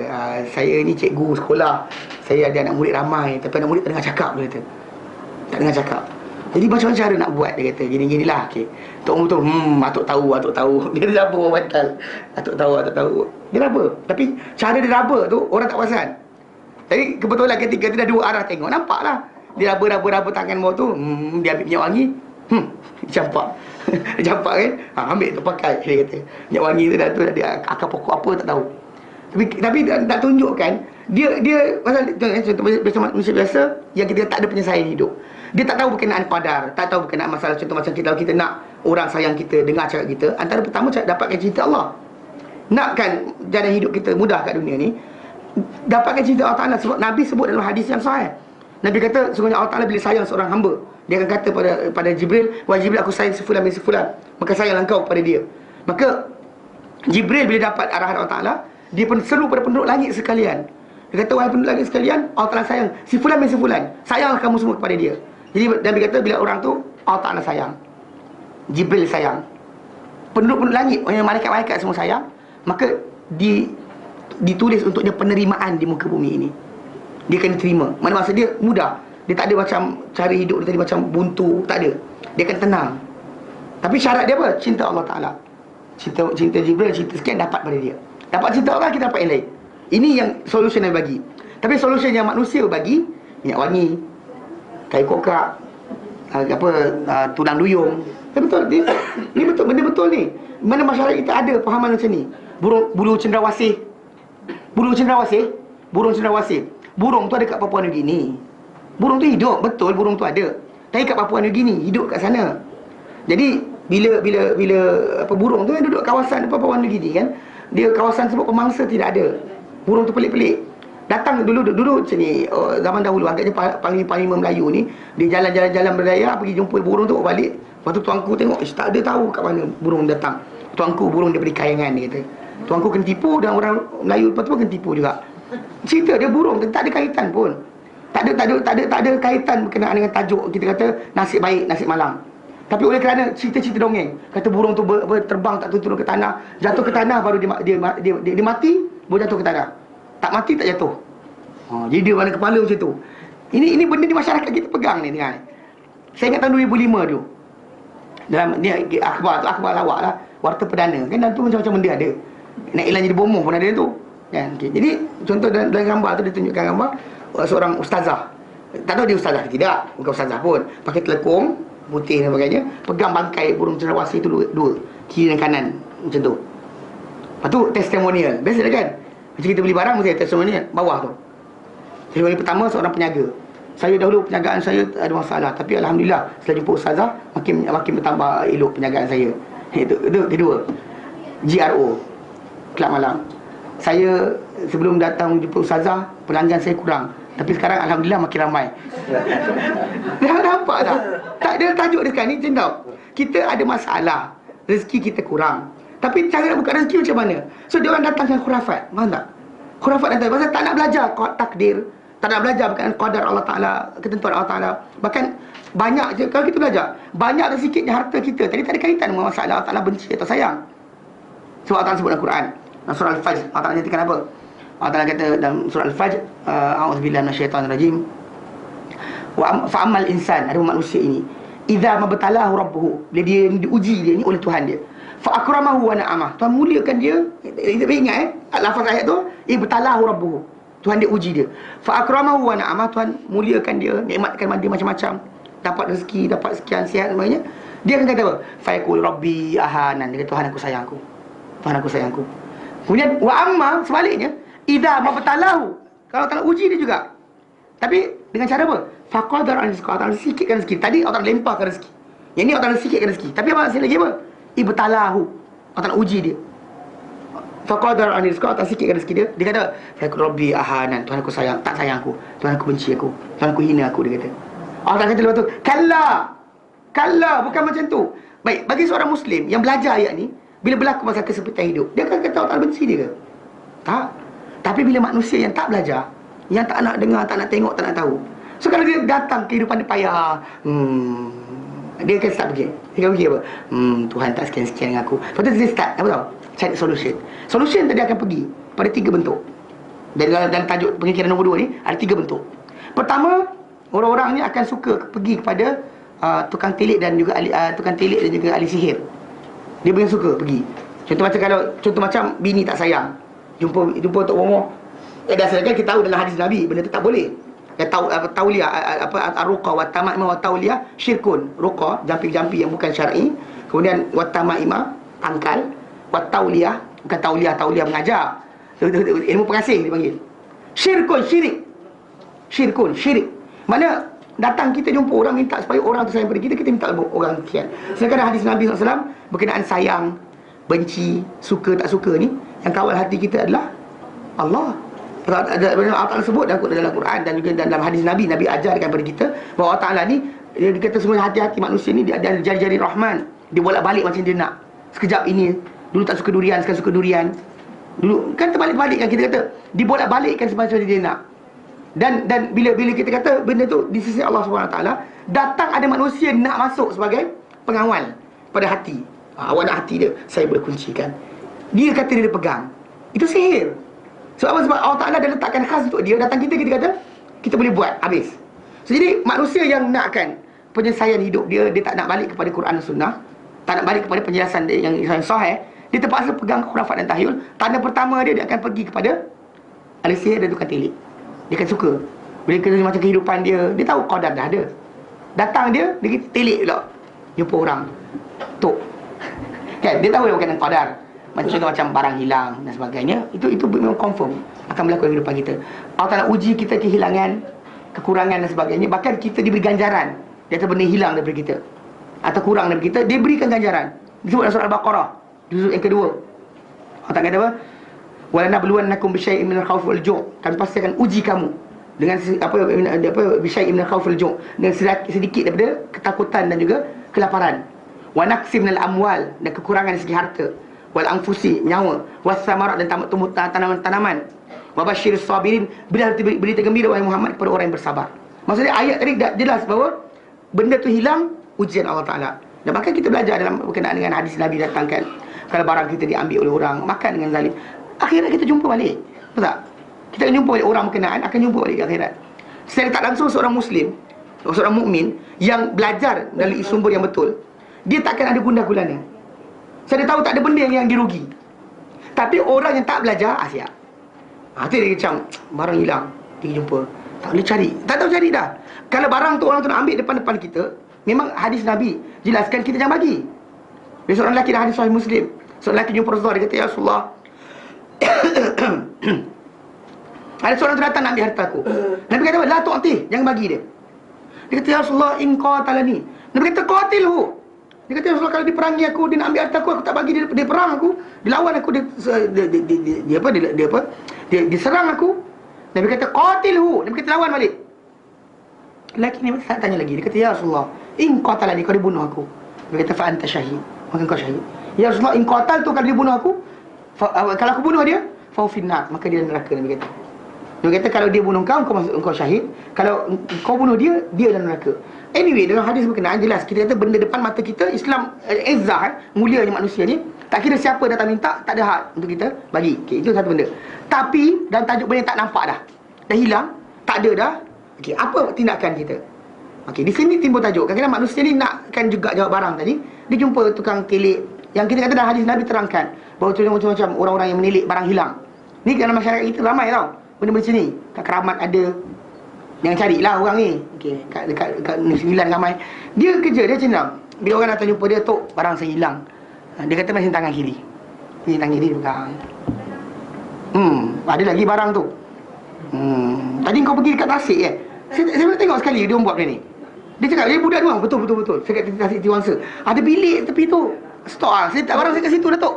saya ni cikgu sekolah, saya ada anak murid ramai, tapi anak murid tak dengar cakap, dia kata. Tak dengar cakap. Jadi macam mana cara nak buat, dia kata, gini-ginilah. Okey. Tok Mu tu, Atuk tahu. Dia kata apa orang bantal. Atuk tahu. Dia raba. Tapi cara dia raba tu orang tak perasan. Tapi kebetulan ketika dia dah dua arah tengok, nampaklah. Dia raba tangan bawah tu, dia ambil minyak wangi, campak. Campak kan? Ambil tu pakai, dia kata. Minyak wangi tu dah dia akar pokok apa tak tahu. Tapi nak tunjukkan dia pasal contoh manusia biasa yang kita tak ada penyelesaian hidup. Dia tak tahu berkenaan qadar, tak tahu berkenaan masalah. Contoh macam kita nak orang sayang kita, dengar cakap kita, antara pertama dapatkan cinta Allah. Nakkan jalan hidup kita mudah kat dunia ni, dapatkan cinta Allah Ta'ala. Sebab Nabi sebut dalam hadis yang sahih, Nabi kata sesungguhnya Allah Ta'ala bila sayang seorang hamba, dia akan kata pada Jibril, wahai Jibril, aku sayang sefulan bin sefulan, maka sayanglah engkau kepada dia. Maka Jibril bila dapat arahan Allah Ta'ala, dia pun seru pada penduduk langit sekalian. Dia kata, wahai penduduk langit sekalian, Allah Ta'ala sayang sefulan bin sefulan, sayanglah kamu semua kepada dia. Jadi Nabi kata bila orang tu Allah Ta'ala sayang, Jibril sayang, penduduk langit, malaikat-malaikat semua sayang, maka ditulis untuk dia penerimaan di muka bumi ini. Dia kena terima. Mana masa dia mudah. Dia tak ada macam cara hidup dia tadi macam buntu, tak ada. Dia akan tenang. Tapi syarat dia apa? Cinta Allah Ta'ala. Cinta Jibril, cinta sekian dapat pada dia. Dapat cinta Allah, kita dapat yang lain. Ini yang solution yang bagi. Tapi solution yang manusia bagi, minyak wangi, kayu kokak, tulang duyung. Betul. Ni betul, benda betul ni. Mana masyarakat kita ada fahaman macam ni. Burung cendrawasih. Burung tu ada kat Papua New Guinea. Burung tu hidup, betul burung tu ada. Tapi kat Papua New Guinea, hidup kat sana. Jadi bila burung tu yang duduk kawasan Papua New Guinea kan, dia kawasan sebut pemangsa tidak ada. Burung tu pelik-pelik. Datang dulu macam ni, zaman dahulu agaknya Panglima Melayu ni, dia jalan-jalan berdaya, pergi jumpa burung tu balik. Lepas tu tuanku tengok, tak ada tahu kat mana burung datang. Tuanku burung daripada Kayangan, dia kata. Tuanku kena tipu dan orang Melayu lepas tu pun kena tipu juga. Cerita dia burung, tak ada kaitan pun. Tak ada kaitan berkenaan dengan tajuk kita kata nasib baik, nasib malang. Tapi oleh kerana cerita-cerita dongeng, kata burung tu terbang tak turun ke tanah, jatuh ke tanah baru dia mati, baru jatuh ke tanah. Tak mati tak jatuh. Jadi dia mana kepala macam tu. Ini benda di masyarakat kita pegang ni dengan. Saya ingat tahun 2005 dulu. Dalam dia akhbar lawak lah, Warta Perdana. Kan dalam tu macam-macam benda ada. Nak Ilan jadi bomoh pun ada tu. Kan? Okay. Jadi contoh dalam gambar tu ditunjukkan gambar seorang ustazah. Tak tahu dia ustazah ke tidak, bukan ustazah pun. Pakai telekom putih dan sebagainya, pegang bangkai burung cendrawasih itu dua, kiri dan kanan macam tu. Lepas tu testimonial. Biasa kan? Macam kita beli barang mesti ada testimonial bawah tu. Testimonial pertama seorang peniaga. Saya dahulu perniagaan saya ada masalah, tapi alhamdulillah setelah jumpa ustazah makin bertambah elok perniagaan saya. Itu kedua. GRO, kelab malam. Saya sebelum datang jumpa ustazah, pelanggan saya kurang. Tapi sekarang alhamdulillah makin ramai. Dah nampak tak? Tak ada tajuk dia sekarang ni macam tau. Kita ada masalah, rezeki kita kurang. Tapi cara nak buka rezeki macam mana? So dia orang datang dengan khurafat. Faham tak? Khurafat datang pasal tak nak belajar takdir, tak nak belajar berkaitan qadar Allah Taala, ketentuan Allah Taala. Bahkan banyak je kalau kita belajar, banyak dan sikitnya harta kita tadi tak ada kaitan dengan masalah Allah Taala benci atau sayang. Sebab Allah Taala sebut dalam Quran, surah Al-Fajr, Allah Taala nyatakan apa? Allah Taala kata dalam surah Al-Fajr, a'udzubillahi minasyaitonirrajim. Wa fa'amal insan, ada manusia ini, idza mabtalahu rabbuhu, bila dia diuji dia ni oleh Tuhan dia, fa akramahu wa na'amah, Tuhan muliakan dia. Ingat lafaz ayat tu, ibtalahu rabbuhu, Tuhan dia uji dia. Fa akramahu wa na'amah, Tuhan muliakan dia, nikmatkan dia macam-macam, dapat rezeki, dapat sekian sihat semuanya. Dia akan kata apa? Fa yaqul rabbi ahanan, dia kata Tuhan aku sayang aku, Tuhan aku sayang aku. Kemudian wa amma, sebaliknya, idza mabtalahu, kalau tak uji dia juga, tapi dengan cara apa? Faqadar an rizqah, Allah sikitkan rezeki. Tadi Allah lemparkan rezeki, yang ni Allah sikitkan rezeki. Tapi apa hasil lagi apa? Ibtalahu, Allah uji dia. Faqadar an rizqah, Allah sikitkan rezeki dia. Dia kata rabbi ahanan, Tuhan aku sayang, tak sayang aku, Tuhan aku benci aku, Tuhan aku hina aku, dia kata. Allah kata lepas tu, kalla, bukan macam tu. Baik, bagi seorang Muslim yang belajar ayat ni, bila berlaku masalah kesepitan hidup, dia akan kata Allah benci dia ke? Tak. Tapi bila manusia yang tak belajar, yang tak nak dengar, tak nak tengok, tak nak tahu, so kalau dia datang kehidupan dia payah, dia akan start pergi. Dia akan pergi apa? Tuhan tak sekian-sekian dengan aku. Lepas tu dia start, apa tahu? Cari solution. Solution tadi akan pergi pada 3 bentuk. Dan dalam tajuk pengikiran nombor 2 ni, ada 3 bentuk. Pertama, orang-orang ni akan suka pergi kepada tukang telik dan juga ahli sihir. Dia paling suka pergi. Contoh macam bini tak sayang, jumpa Tok Momo. Dasarnya kita tahu dalam hadis Nabi benda tu tak boleh. Tauliah ar-ruqa wa tamaimah wa tauliah syirkun. Ruqa, jampi-jampi yang bukan syar'i. Kemudian wa tamaimah, tangkal. Wa tauliah, bukan tauliah mengajar. Ilmu pengasih dipanggil. Syirkun, syirik. Mana datang kita jumpa orang minta supaya orang tu sayang pada kita, kita minta orang sekian. Sedangkan hadis Nabi SAW berkenaan sayang, benci, suka tak suka ni, yang kawal hati kita adalah Allah. Allah Ta'ala sebut dalam Quran dan juga dalam hadis Nabi ajarkan kepada kita bahawa Allah Ta'ala ni, dia kata semua hati-hati manusia ni dia ada jari-jari Rahman, dia bolak-balik macam dia nak. Sekejap ini dulu tak suka durian, sekarang suka durian. Dulu kan terbalik-balik kan, kita kata dibolak-balikkan semacam dia nak. Dan bila kita kata benda tu di sisi Allah SWT, datang ada manusia nak masuk sebagai pengawal pada hati. Awak nak hati dia, saya boleh kuncikan. Dia kata dia pegang. Itu sihir. Sebab apa? Sebab Allah Ta'ala dah letakkan khas untuk dia. Datang kita kata kita boleh buat habis. So, jadi manusia yang nakkan penyelesaian hidup dia tak nak balik kepada Quran dan Sunnah, tak nak balik kepada penjelasan dia yang sahih, dia terpaksa pegang khurafat dan tahyul. Tanda pertama dia akan pergi kepada ahli sihir dan tukang telik. Dia akan suka. Bila kena macam kehidupan dia tahu qadar dah ada. Datang dia telik pula, jumpa orang tok kan, dia tahu dia berkaitan qadar. Macam barang hilang dan sebagainya, itu memang confirm akan berlaku dalam kehidupan kita. Allah Ta'ala uji kita kehilangan, kekurangan dan sebagainya. Bahkan kita diberi ganjaran di atas benda hilang daripada kita atau kurang daripada kita, dia berikan ganjaran. Disebut dalam surah Al-Baqarah juzuk yang kedua. Allah Ta'ala kata apa? Walanabluwannakum bisyai'in minal khawfi wal ju', kami pasti akan uji kamu dengan bisyai'in minal khawfi wal ju', dengan sedikit daripada ketakutan dan juga kelaparan. Wa naqsim minal amwal, dan kekurangan dari segi harta, wal anfusi, nyawa, was samarat, dan tumbuh tanaman-tanaman, wa basyiris sabirin, berita gembira wahai Muhammad kepada orang yang bersabar. Maksudnya ayat tadi dah jelas bahawa benda tu hilang, ujian Allah Ta'ala. Dan bahkan kita belajar dalam berkenaan dengan hadis Nabi datangkan, kalau barang kita diambil oleh orang, makan dengan zalim, akhirat kita jumpa balik. Betul tak? Kita akan jumpa balik orang berkenaan, akan jumpa balik di akhirat. Secara tak langsung seorang Muslim, seorang mukmin yang belajar dari sumber yang betul, dia takkan ada gundah gulana. Saya tahu tak ada benda yang dirugi. Tapi orang yang tak belajar, siap. Tu dia macam barang hilang, dia jumpa. Tak boleh cari. Tak tahu cari dah. Kalau barang tu orang tu nak ambil depan-depan kita, memang hadis Nabi jelaskan kita jangan bagi. Dia seorang lelaki dah hadis Sahih Muslim. Seorang lelaki jumpa Rasulullah, dia kata, "Ya Rasulullah, ada seorang tu datang nak ambil harta aku." Nabi kata, "La tu'tih, jangan bagi dia." Dia kata, "Ya Rasulullah, in qatalani." Nabi kata, "Qatilhu." Dia kata, "Ya Rasulullah, kalau dia perangi aku, dia nak ambil harta aku tak bagi dia perang aku, dia lawan aku, dia diserang aku." Nabi kata, "Qatilhu." Nabi kata, "Lawan balik." Lelaki ni tak tanya lagi. Dia kata, "Ya Rasulullah, in qatalani, kalau dia bunuh aku." Nabi kata, "Fa anta syahid." Maka kau syahid. "Ya Rasulullah, in qatal tu, kalau dia bunuh aku, kalau aku bunuh dia, fa finnar." Maka dia neraka. Nabi kata. Nabi kata, kalau dia bunuh engkau syahid. Kalau kau bunuh dia dalam neraka. Anyway, dalam hadis berkenaan jelas kita kata benda depan mata kita, Islam izzah, mulianya manusia ni, tak kira siapa datang minta, tak ada hak untuk kita bagi. Okey, itu satu benda. Tapi dalam tajuk benda tak nampak dah. Dah hilang, tak ada dah. Okey, apa tindakan kita? Okey, di sini timbul tajuk. Kadang-kadang manusia ni nakkan juga jawab barang tadi, dia jumpa tukang telik. Yang kita kata dalam hadis Nabi terangkan bahawa macam-macam orang-orang yang menilik barang hilang. Ni dalam masyarakat kita ramai tau. Benda-benda macam ni. Kat keramat ada. Yang carilah orang ni. Okey, kat Negeri Sembilan ramai. Dia kerja, dia macam bila orang datang jumpa dia, "Tok, barang saya hilang." Dia kata, "Masih tangan kiri." Ni tangan kiri pegang. Ada lagi barang tu. Tadi kau pergi dekat tasik Saya boleh tengok sekali dia buat benda ni. Dia cakap, dia budak ni, betul. Saya kat tasik Tiwangsa. Ada bilik tepi tu. Stok saya tak barang saya kat situ, Datuk.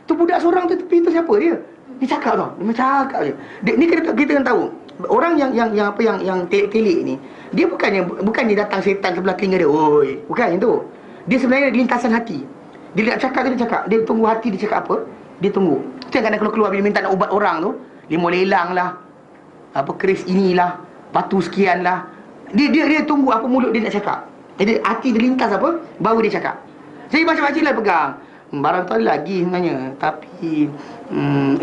Tu budak seorang tu tepi tu siapa dia? Dia cakap tau. Dia cakap je. Ni kita kan tahu. Orang yang telik-telik ni, dia bukannya datang setan sebelah telinga dia. Oi, bukan itu. Dia sebenarnya lintasan hati. Dia nak cakap dia cakap. Dia tunggu hati dia cakap apa? Dia tunggu. Tu yang kadang keluar bila minta nak ubat orang tu, limau lelang lah, apa keris inilah, batu sekian lah. Dia tunggu apa mulut dia nak cakap. Jadi hati dia lintas apa, baru dia cakap. Jadi macam-macam lah pegang. Barang tu ada lagi sebenarnya. Tapi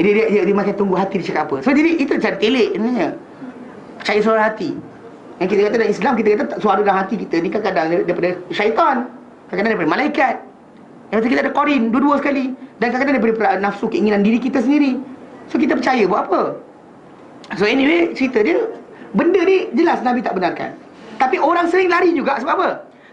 dia macam tunggu hati dia cakap apa. So jadi itu cara telik sebenarnya. Percaya suara hati. Yang kita kata dalam Islam, kita kata suara dalam hati kita ni kadang-kadang daripada syaitan, kadang-kadang daripada malaikat. Yang kita ada qarin, dua-dua sekali. Dan kadang-kadang daripada nafsu, keinginan diri kita sendiri. So kita percaya buat apa? So anyway, cerita dia, benda ni jelas Nabi tak benarkan. Tapi orang sering lari juga. Sebab apa?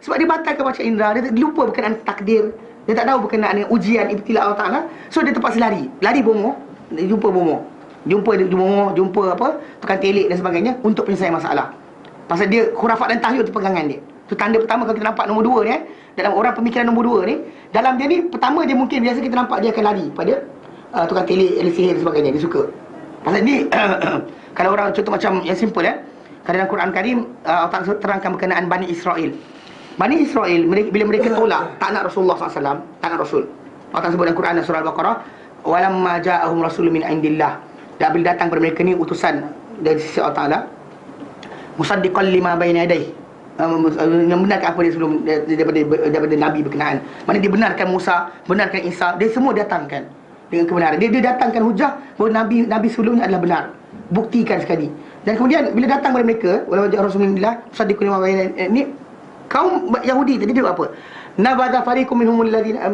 Sebab dia batalkan baca indera. Dia lupa berkenaan takdir. Dia tak tahu berkenaan dengan ujian ibtila Allah Ta'ala. So dia terpaksa lari. Lari bomoh. Dia jumpa bomoh. Jumpa apa, tukang telik dan sebagainya untuk penyelesaian masalah. Pasal dia khurafat dan tahyul tu pegangan dia. Tu tanda pertama kalau kita nampak nombor dua ni dalam orang pemikiran nombor dua ni, dalam dia ni, pertama dia mungkin biasa kita nampak dia akan lari pada tukang telik, ahli sihir dan sebagainya. Dia suka. Pasal ni kalau orang contoh macam yang simple dalam Quran Karim Allah Ta'ala terangkan berkenaan Bani Israel. Bani Israel bila mereka tolak tak nak Rasulullah SAW, tak nak Rasul. Allah Ta'ala sebut dalam Quran surah Al-Baqarah, walamma ja'ahum rasulun min indillah. Dan bila datang kepada mereka ni utusan dari sisi Allah Ta'ala, musaddiqan lima bayna yadayhi, membenarkan apa dia sebelum daripada Nabi berkenaan. Mana dia benarkan Musa, benarkan Isa, dia semua datangkan dengan kebenaran. Dia datangkan hujah bahawa Nabi sebelumnya adalah benar. Buktikan sekali. Dan kemudian bila datang kepada mereka, walau Rasulullah musaddiqan lima bayna yadayhi, kaum Yahudi tadi dia buat apa? Nabadha fariqum minhum alladhina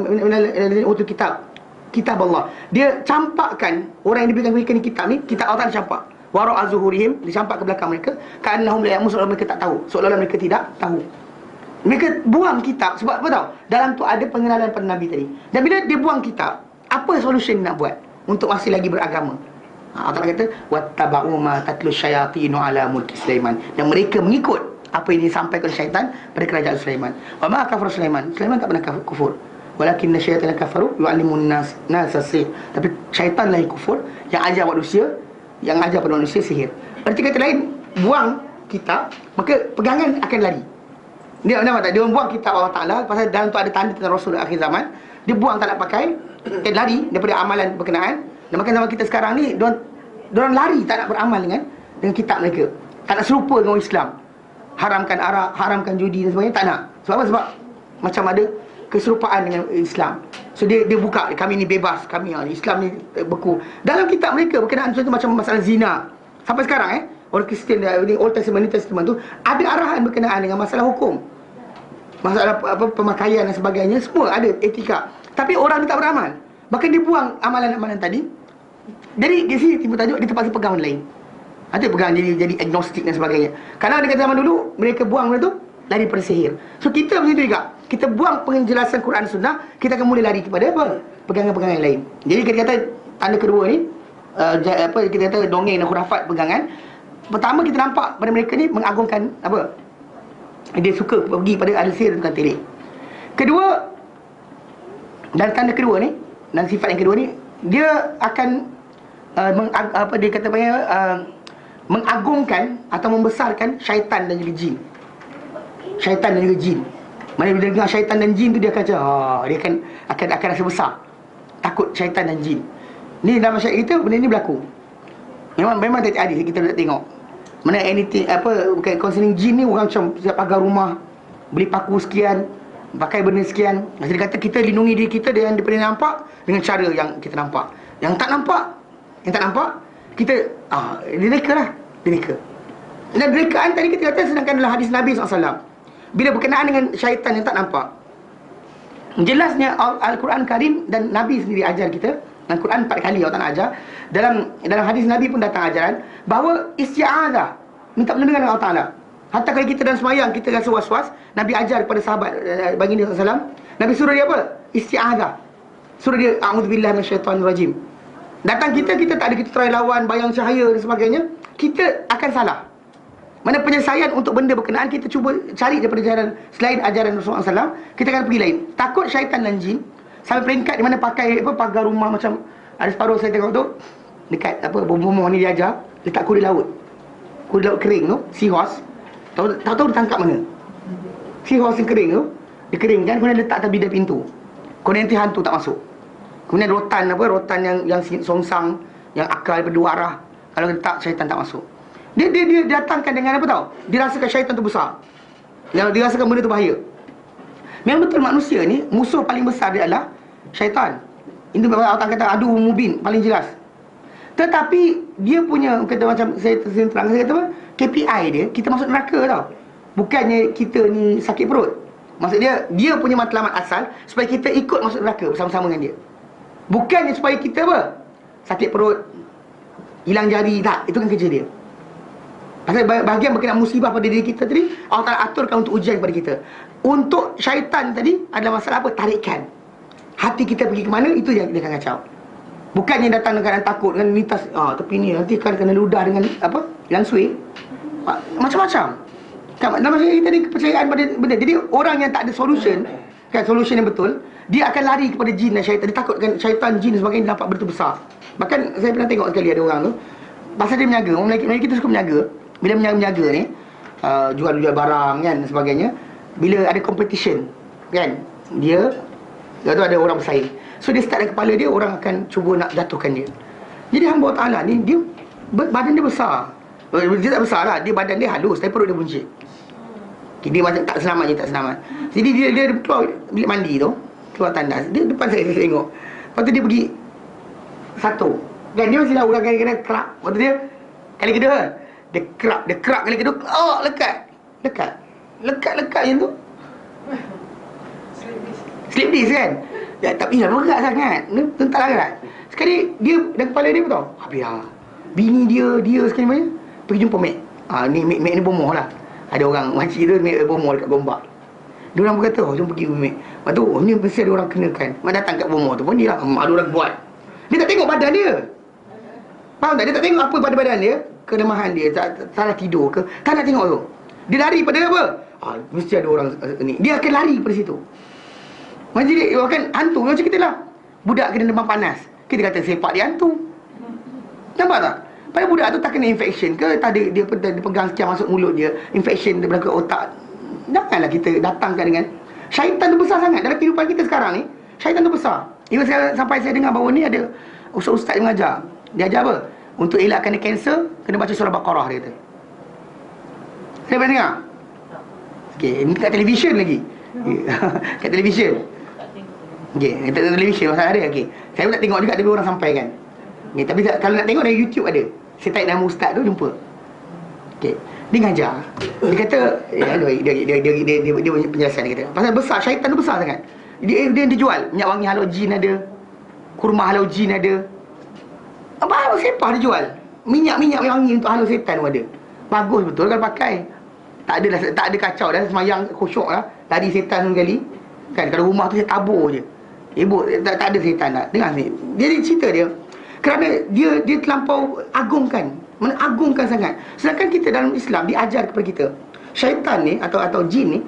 utul kitab Allah. Dia campakkan orang yang diberikan mereka ni kitab ni, kitab Allah campak. Wara azhurihim, dicampak ke belakang mereka, ka'annahum la ya'lamun, seolah mereka tak tahu, seolah mereka tidak tahu. Mereka buang kitab sebab apa tahu? Dalam tu ada pengenalan pada Nabi tadi. Dan bila dia buang kitab, apa solution nak buat untuk masih lagi beragama? Allah kata wattaba'u ma tatlu syayatinu ala mulki Sulaiman. Dan mereka mengikut apa yang disampaikan oleh syaitan pada kerajaan Sulaiman. Wa ma kafara Sulaiman. Sulaiman tak pernah kufur. Walakinna syaitana kafaru yu'allimun nas as-sihr. Tapi syaitan lah yang kufur, yang ajar pada manusia sihir. Berarti kata lain, buang kitab, maka pegangan akan lari. Dia nampak tak? Dia buang kitab Allah Ta'ala pasal dalam tu ada tanda tentang Rasul akhir zaman. Dia buang tak nak pakai, dia lari daripada amalan berkenaan. Dan makan zaman kita sekarang ni, diorang lari tak nak beramal dengan kitab mereka. Tak nak serupa dengan Islam. Haramkan arak, haramkan judi dan sebagainya, tak nak. Sebab apa? Sebab macam ada keserupaan dengan Islam. So dia buka, kami ni bebas, kami Islam ni beku. Dalam kitab mereka berkenaan contoh macam masalah zina. Sampai sekarang orang Kristian di Old Testament, New Testament tu ada arahan berkenaan dengan masalah hukum. Masalah apa pemakaian dan sebagainya, semua ada etika. Tapi orang ni tak beramal. Bahkan dia buang amalan-amalan tadi. Jadi di sini timbul tajuk dia terpaksa pegang benda lain. Ada pegang jadi agnostik dan sebagainya. Karena dekat zaman dulu mereka buang benda tu lari pada sihir. So kita macam tu juga. Kita buang penjelasan Quran Sunnah, kita akan mula lari kepada apa? Pegangan-pegangan lain. Jadi kita kata tanda kedua ni kita kata dongeng dan khurafat pegangan. Pertama kita nampak pada mereka ni mengagungkan apa? Dia suka pergi pada ahli sihir dan tukang telik. Kedua, dan tanda kedua ni, dan sifat yang kedua ni, dia akan dia kata mengagungkan atau membesarkan syaitan dan juga jin. Syaitan dan juga jin. Mana bila dengar syaitan dan jin tu dia akan dia akan rasa besar. Takut syaitan dan jin. Ni dalam masyarakat kita benda ni berlaku. Memang tak adil kita nak tengok. Mana anything bukan concerning jin ni, orang macam siap pagar rumah, beli paku sekian, pakai benda sekian. Maksud dia kata kita lindungi diri kita daripada nampak dengan cara yang kita nampak. Yang tak nampak kita dia reka lah. Dia reka. Dan rekaan tadi kita kata sedangkan dalam hadis Nabi SAW, bila berkenaan dengan syaitan yang tak nampak, jelasnya Al-Quran Karim dan Nabi sendiri ajar kita. Dan Quran 4 kali Allah Ta'ala ajar. Dalam hadis Nabi pun datang ajaran bahawa isti'adzah, minta perlindungan dengan Allah Ta'ala. Hatta kalau kita dalam semayang kita rasa was-was, Nabi ajar kepada sahabat baginda SAW, Nabi suruh dia apa? Isti'adzah. Suruh dia a'udzubillahi minasyaitanir rajim. Datang kita tak ada, kita try lawan bayang cahaya dan sebagainya, kita akan salah. Mana penyelesaian untuk benda berkenaan kita cuba cari daripada jalan selain ajaran Rasulullah SAW, kita akan pergi lain. Takut syaitan dan jin sampai peringkat di mana pakai pagar rumah macam ada separuh saya tengok tu dekat bomoh ni dia ajar letak kuda laut kering tu, seahorse. Tahu ditangkap mana? Seahorse yang kering tu dikeringkan, kemudian letak atas bidang pintu. Kemudian nanti hantu tak masuk. Kemudian rotan yang songsang, yang akal daripada dua arah. Kalau letak syaitan tak masuk. Dia datangkan dengan apa tahu? Dia rasakan syaitan tu besar. Yang dia rasakan benda tu bahaya. Memang betul manusia ni musuh paling besar dia adalah syaitan. Itu Allah kata adu mubin, paling jelas. Tetapi dia punya kata macam saya terang saya kata apa? KPI dia kita masuk neraka tau. Bukannya kita ni sakit perut. Maksud dia punya matlamat asal supaya kita ikut masuk neraka bersama-sama dengan dia. Bukannya supaya kita sakit perut, hilang jari, tak. Itu kan kerja dia. Pasal bahagian berkenaan musibah pada diri kita tadi, Allah Ta'ala aturkan untuk ujian kepada kita. Untuk syaitan tadi adalah masalah apa? Tarikan. Hati kita pergi ke mana, itu yang dia akan kacau. Bukannya datang dengan keadaan takut, dengan lintas, tepi ni nanti akan kena ludah dengan langsui. Macam-macam. Dalam masyarakat kita ni kepercayaan pada benda. Jadi orang yang tak ada solution, kan, solution yang betul, dia akan lari kepada jin dan syaitan. Dia takutkan syaitan, jin dan sebagainya, dia nampak benda tu besar. Bahkan saya pernah tengok sekali ada orang tu, pasal dia menjaga, orang Melayu kita suka menjaga. Bila menjaga ni, jual-jual barang kan dan sebagainya, bila ada competition kan, dia tu ada orang bersaing. So dia start dari kepala dia, orang akan cuba nak jatuhkan dia. Jadi hamba Allah Ta'ala ni, dia badan dia besar. Dia tak besar lah, dia badan dia halus, tapi perut dia buncit. Okay, dia macam tak selamat je, tak selamat. Jadi dia keluar bilik mandi tu, keluar tandas, dia depan saya tengok. Lepas tu dia pergi satu kan, dia masih lalu kadang-kadang kerak. Lepas tu dia kali kedua dia kerak kali kedua, lekat macam tu. Slip disc kan. Ya, tapi dah berat sangat. Ni tentak larat. Sekali dia dan kepala dia tahu. Habis bini dia sekali mana pergi jumpa Mek. Ni Mek ni bomoh lah. Ada orang makcik tu Mek bomoh dekat Gombak. Dia orang berkata, jom pergi Mek. Lepas tu, ni mesti ada orang kenakan. Mak datang kat bomoh tu pun dia lah, ada orang buat. Dia tak tengok badan dia. Faham tak? Dia tak tengok apa pada badan dia. Kelemahan dia, salah tidur ke. Tak nak tengok tu. Dia lari pada apa? Mesti ada orang ni. Dia akan lari pada situ. Macam dia akan hantu. Macam kita lah. Budak kena demam panas. Kita kata sepak dia hantu. Nampak tak? Pada budak tu tak kena infection ke, tak ada dia pegang sekian masuk mulut dia, infection dia berlaku otak. Janganlah kita datangkan dengan syaitan tu besar sangat dalam kehidupan kita sekarang ni. Syaitan tu besar. Even sampai saya dengar bahawa ni ada ustaz-ustaz yang mengajar. Dia ajar apa? Untuk elakkan kanser, kena baca surah Baqarah, dia kata. Saya pernah dengar? Okey, ini kat televisyen lagi. Kat televisyen. Okey, kat televisyen masalah ada. Okey. Saya pun tak tengok juga, tapi orang sampaikan. Okey, tapi kalau nak tengok dari YouTube ada. Saya type nama ustaz tu jumpa. Okey. Dia ngajar. Dia kata, dia punya penjelasan dia kata. Pasal besar, syaitan tu besar sangat. Dia jual minyak wangi halogen ada, kurma halogen ada. Apa sepah dia jual. Minyak-minyak wangi untuk halus setan pun ada. Bagus betul kalau pakai. Tak ada kacau dah, semayang khusyuk lah. Lari setan sekali. Kan kalau rumah tu saya tabur je. Ibu tak ada setan tak. Dengar ni. Jadi cerita dia kerana dia terlampau agungkan, menagungkan sangat. Sedangkan kita dalam Islam diajar kepada kita, syaitan ni atau jin ni,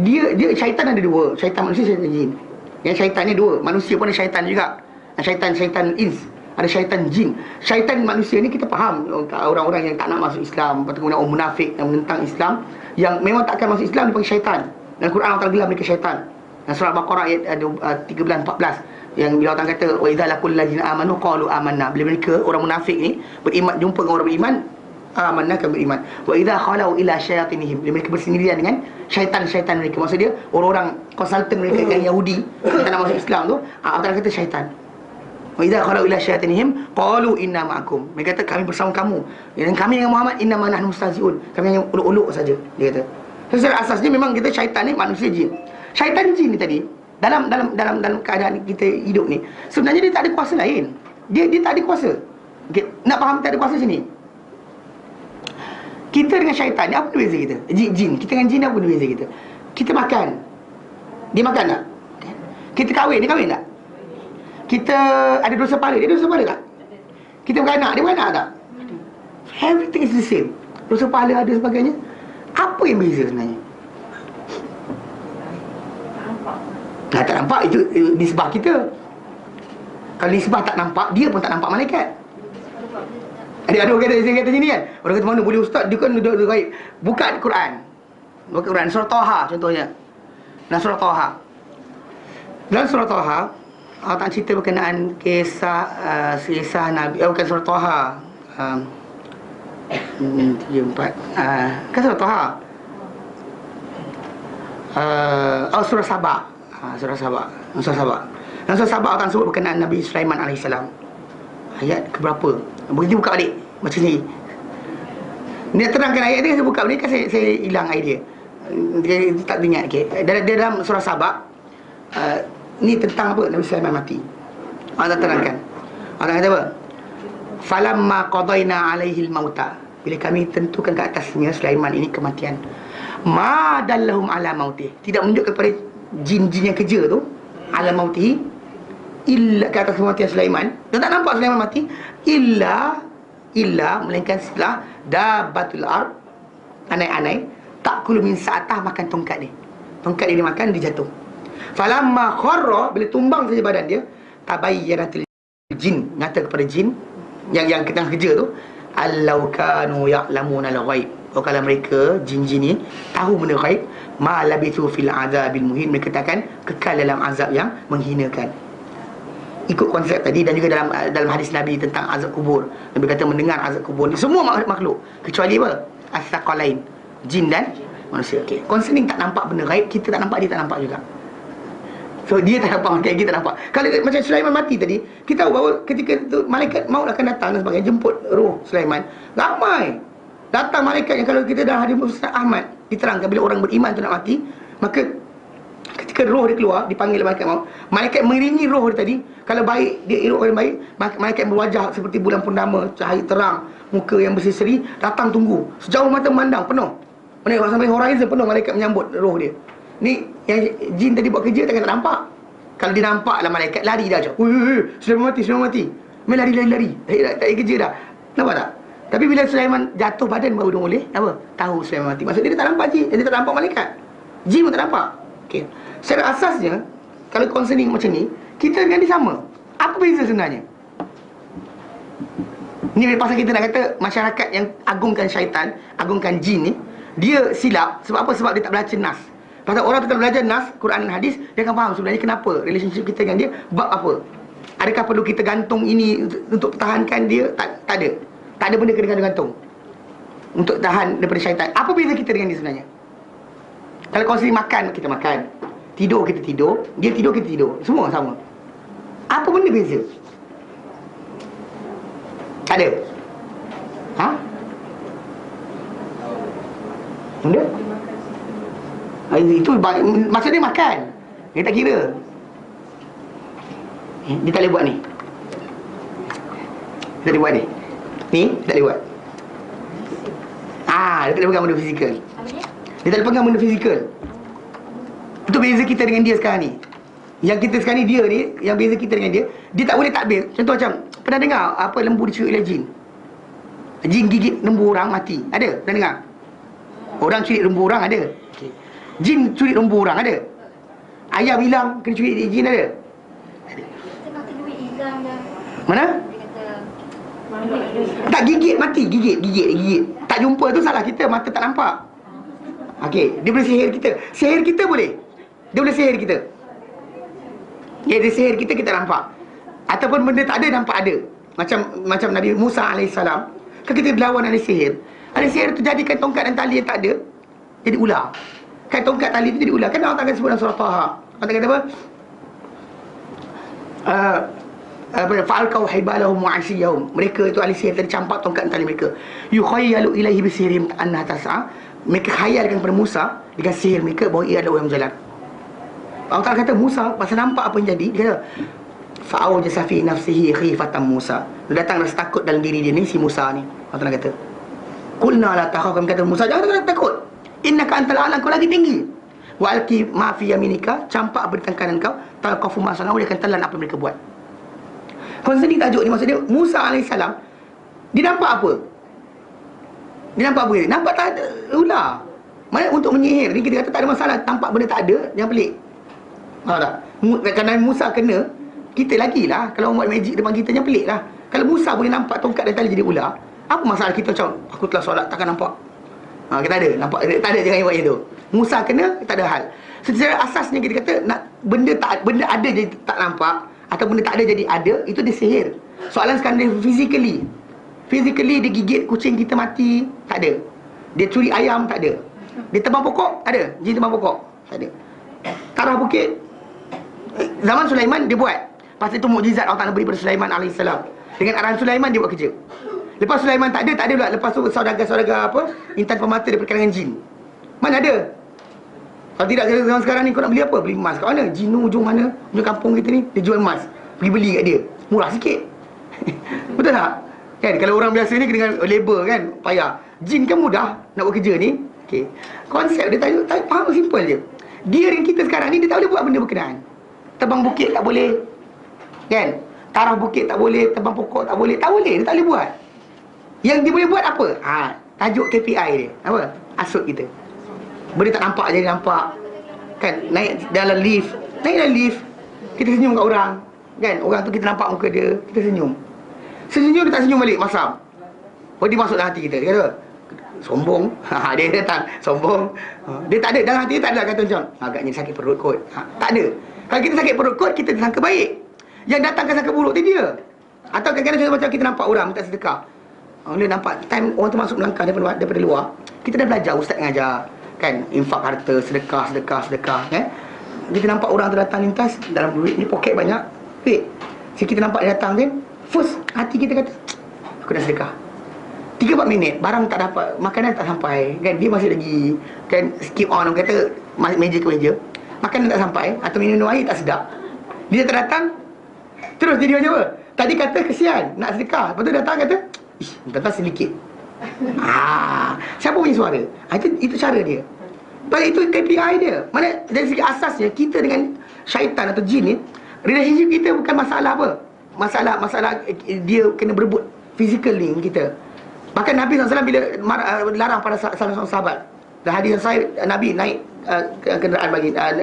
dia syaitan ada dua, syaitan manusia, syaitan jin. Yang syaitan ni dua, manusia pun ada syaitan juga. Syaitan ins, ada syaitan jin. Syaitan manusia ni kita faham, orang-orang yang tak nak masuk Islam, atau kemudian orang munafik yang menentang Islam, yang memang tak akan masuk Islam, dipanggil syaitan. Dan Quran Allah gelar mereka syaitan. Dan surah Al-Baqarah ayat 13-14 yang bila Allah kata wa idza laqul ladzina amanu qalu amanna, bila mereka orang munafik ni beriman, jumpa dengan orang beriman, amanna, kami beriman. Wa idza khalau ila syayatinihim, bila mereka bersendirian dengan syaitan-syaitan mereka, maksud dia orang-orang konsultan mereka yang Yahudi yang tak nak masuk Islam tu, Allah kata syaitan. Wa idza khalau ila syayatinihim qalu inna ma'akum, mereka kata kami bersama kamu, dan kami dengan Muhammad inna ma nahnu mustahzi'un, kami hanya uluk-uluk saja, dia kata. Secara asasnya memang kita syaitan ni manusia jin. Syaitan jin ni tadi dalam keadaan kita hidup ni, sebenarnya dia tak ada kuasa lain. Dia tak ada kuasa. Okay. Nak faham tak ada kuasa sini? Kita dengan syaitan ni apa beza kita? Jin. Kita dengan jin apa beza kita? Kita makan, dia makan tak? Kita kahwin, dia kahwin tak? Kita ada dosa pahala, dia dosa pahala tak? Kita beranak, dia beranak tak? Everything is the same. Dosa pahala ada sebagainya. Apa yang beza sebenarnya? Tak nampak, itu nisbah kita. Kalau nisbah tak nampak, dia pun tak nampak malaikat. Ada orang kata macam ni kan, orang kata mana boleh ustaz, dia kan duduk gaib. Buka Quran, buka Quran surah Taha contohnya. Dalam surah Taha, Allah tak cerita berkenaan kisah Nabi, bukan surah Taha, 3-4, kan surah Taha, surah Sabah. Surah Sabah. Dalam surah Sabah akan sebut berkenaan Nabi Sulaiman AS. Ayat keberapa? Begitu buka balik, macam ni. Dia terangkan ayat dia, saya buka balik kan saya hilang idea. Dia tak ingat. Okay. Dalam surah Sabah, ni tentang apa? Nabi Sulaiman mati. Allah terangkan. Allah kata apa? Falamma qadaina alaihil mauta, bila kami tentukan ke atasnya Sulaiman ini kematian, ma dallahum ala mautih, tidak menunjuk kepada jin-jin yang kerja tu ala mautih, illa, ke atas kematian Sulaiman. Dia tak nampak Sulaiman mati, illa melainkan setelah dabatul ard, anai-anai takulu min sa'atah, makan tongkat dia. Tongkat dia dimakan, dia jatuh. Falamma kharra, bila tumbang saja badan dia, tabayyanatil jin, nyata kepada jin yang kita kerja tu, allau kanu ya'lamuna al-ghaib, kalau mereka jin-jin ni tahu benda ghaib, ma labithu fil azabil muhin, mereka takkan kekal dalam azab yang menghinakan. Ikut konsep tadi, dan juga dalam hadis Nabi tentang azab kubur, Nabi kata mendengar azab kubur ni semua makhluk kecuali apa? As-saqalain, jin dan manusia. Okey, concerning tak nampak benda ghaib, kita tak nampak, dia tak nampak juga. So dia tak nampak, kita tak nampak. Kalau macam Sulaiman mati tadi, kita tahu bahawa ketika itu malaikat maut akan datang dan sebagainya, jemput roh Sulaiman. Ramai datang malaikat yang, kalau kita dah hadir Ustaz Ahmad diterangkan, bila orang beriman tu nak mati, maka ketika roh dia keluar, dipanggil malaikat maut, malaikat mengiringi roh dia tadi. Kalau baik, dia elok yang baik, malaikat berwajah seperti bulan purnama, cahaya terang, muka yang berseri-seri, datang tunggu sejauh mata memandang, penuh sampai horizon penuh, malaikat menyambut roh dia. Ni yang jin tadi buat kerja takkan tak nampak. Kalau dia nampak lah malaikat, lari dah je. Sulaiman mati. Main lari. Tak ada kerja dah. Nampak tak? Tapi bila Sulaiman jatuh badan, baru dia boleh apa? Tahu Sulaiman mati. Maksud dia tak nampak jin, dia tak nampak malaikat. Jin pun tak nampak. Okey. Secara asasnya, kalau concerning macam ni, kita dengan dia sama. Apa beza sebenarnya? Ni pasal kita nak kata masyarakat yang agungkan syaitan, agungkan jin ni, dia silap. Sebab apa? Sebab dia tak baca nas. Pasal orang tetap belajar nas, Quran dan hadis, dia akan faham sebenarnya kenapa relationship kita dengan dia, bab apa. Adakah perlu kita gantung ini untuk pertahankan dia? Tak ada. Tak ada benda kena gantung untuk tahan daripada syaitan. Apa beza kita dengan dia sebenarnya? Kalau kau sendiri makan, kita makan. Tidur, kita tidur. Dia tidur, kita tidur. Semua sama. Apa benda beza? Tak ada. Ha? Benda? Itu maksud dia makan. Dia tak kira. Dia tak boleh buat ni. Tak boleh buat ni. Ni tak boleh buat. Dia tak boleh pegang benda fizikal. Dia tak boleh pegang benda fizikal. Itu beza kita dengan dia sekarang ni. Yang kita sekarang ni, dia ni, yang beza kita dengan dia, dia tak boleh takbir. Contoh macam, pernah dengar apa lembu dicuri oleh jin? Jin gigit lembu orang mati. Ada? Pernah dengar? Orang curi lembu orang ada. Okay. Jin curi lembu orang ada. Ayam hilang kena curi jin ada. Mana? Tak gigit mati, gigit. Tak jumpa tu salah kita, mata tak nampak. Okey, dia boleh sihir kita. Sihir kita boleh. Dia boleh sihir kita. Ya, dia sihir kita, kita nampak. Ataupun benda tak ada, nampak ada. Macam Nabi Musa AS. Kan kita berlawan ahli sihir. Ahli sihir tu jadikan tongkat dan tali yang tak ada jadi ular. Kan tongkat tali tu jadi ular. Kan Allah akan sebut dalam surah Taha. Allah kata apa? Fa'alqaw hibalahum wa 'asiyahum. Mereka itu ahli sihir tadi campak tongkat dan tali mereka. Yukhayyalu ilaihi bisihrim annaha tas'a. Mereka khayalkan kepada Musa dengan sihir mereka bahawa ia adalah orang berjalan. Allah Ta'ala kata Musa, pasal nampak apa yang jadi, dia kata fa'awjasa fi nafsihi khifatan Musa. Dia datang rasa takut dalam diri dia ni, si Musa ni. Allah Ta'ala kata, qulna la takhaf, kami kata Musa, jangan takut. Innaka antal a'la, kau lagi tinggi. Wa alqi ma fi yaminika, campak apa di tangan kau, talqafu ma sanau, dia akan telan apa mereka buat. Konsep ni tajuk ni maksudnya Musa AS, dia nampak apa? Dia nampak apa? Nampak tak ada ular. Mana untuk menyihir ni kita kata tak ada masalah, tampak benda tak ada, yang pelik. Faham tak? Kerana Musa kena, kita lagi lah. Kalau orang buat magic depan kita, yang pelik lah. Kalau Musa boleh nampak tongkat dan tali jadi ular, apa masalah kita macam, aku telah solat takkan nampak? Kita ada, nampak, tak ada, jangan buat itu. Musa kena, tak ada hal. Secara asasnya kita kata, benda ada jadi tak nampak, atau benda tak ada jadi ada, itu dia sihir. Soalan sekarang dia physically dia gigit kucing kita mati, tak ada. Dia curi ayam, tak ada. Dia tebang pokok, ada. Jin tebang pokok, tak ada. Tarah bukit, zaman Sulaiman dia buat. Pasal itu mukjizat Allah Ta'ala beri pada Sulaiman AS. Dengan arahan Sulaiman dia buat kerja. Lepas Sulaiman tak ada pula. Lepas tu saudagar-saudagar apa, intan pemata daripada kalangan jin. Mana ada? Kalau tidak, zaman sekarang ni kau nak beli apa? Beli emas kat mana? Jin ujung mana? Ujung kampung kita ni, dia jual emas. Pergi beli kat dia, murah sikit. Betul tak? Kan, kalau orang biasa ni dengan labor kan, payah. Jin kan mudah nak buat kerja ni. Okay. Konsep dia tak faham, simple je. Dia dengan kita sekarang ni, dia tak boleh buat benda berkenaan. Tebang bukit tak boleh, kan? Tarah bukit tak boleh, tebang pokok tak boleh. Tak boleh, dia tak boleh buat. Yang dia boleh buat apa? Tajuk KPI dia, apa? Asut kita. Benda tak nampak jadi nampak. Kan, naik dalam lift, kita senyum kat orang. Kan, orang tu kita nampak muka dia, kita senyum. Senyum dia tak senyum balik, masam. Oh, dia masuk dalam hati kita. Dia kata, sombong. Dia datang sombong. Dia tak ada dalam hati, dia tak ada kata macam agaknya sakit perut kot. Tak ada. Kalau kita sakit perut kot, kita sangka baik. Yang datangkan sangka buruk tu dia. Atau kadang-kadang contoh macam kita nampak orang minta sedekah. Dia nampak time orang tu masuk melangkah daripada luar, kita dah belajar, ustaz ngajar kan, infak harta, sedekah kan. Kita nampak orang tu datang lintas dalam duit ni, poket banyak duit. So kita nampak dia datang kan, first hati kita kata aku dah sedekah. 3-4 minit, barang tak dapat, makanan tak sampai kan, dia masih lagi kan, skip on, orang kata meja ke meja, makanan tak sampai, atau minum air tak sedap. Dia datang terus jadi macam apa? Tadi kata kesian nak sedekah, lepas tu datang kata datang sedikit. Siapa punya suara? Itu cara dia. Pasal itu KPI dia. Mana dari segi asasnya, kita dengan syaitan atau jin ni, relationship kita bukan masalah apa, masalah dia kena berebut physically kita. Bahkan Nabi SAW bila larang pada salah seorang sahabat, dan hadis saya, Nabi naik kenderaan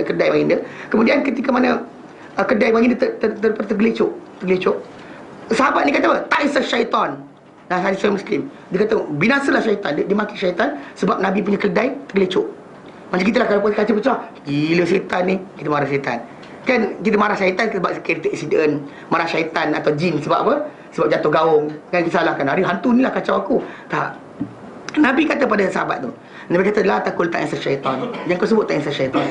kedai baginda. Kemudian ketika mana kedai baginda tergelecok, sahabat ni kata apa? Ta'isa syaitan. Nah, hadis Sahih Muslim. Dia kata binasalah syaitan. Dia maki syaitan sebab Nabi punya kedai tergelecok. Macam kita lah kalau kaca pecah, gila syaitan ni, kita marah syaitan. Kan kita marah syaitan sebab kereta accident, marah syaitan atau jin sebab apa? Sebab jatuh gaung. Kan kita salahkan, hari hantu ni lah kacau aku. Tak. Nabi kata pada sahabat tu, Nabi kata la taqul ta'isa syaitan. Jangan kau sebut ta'isa syaitan.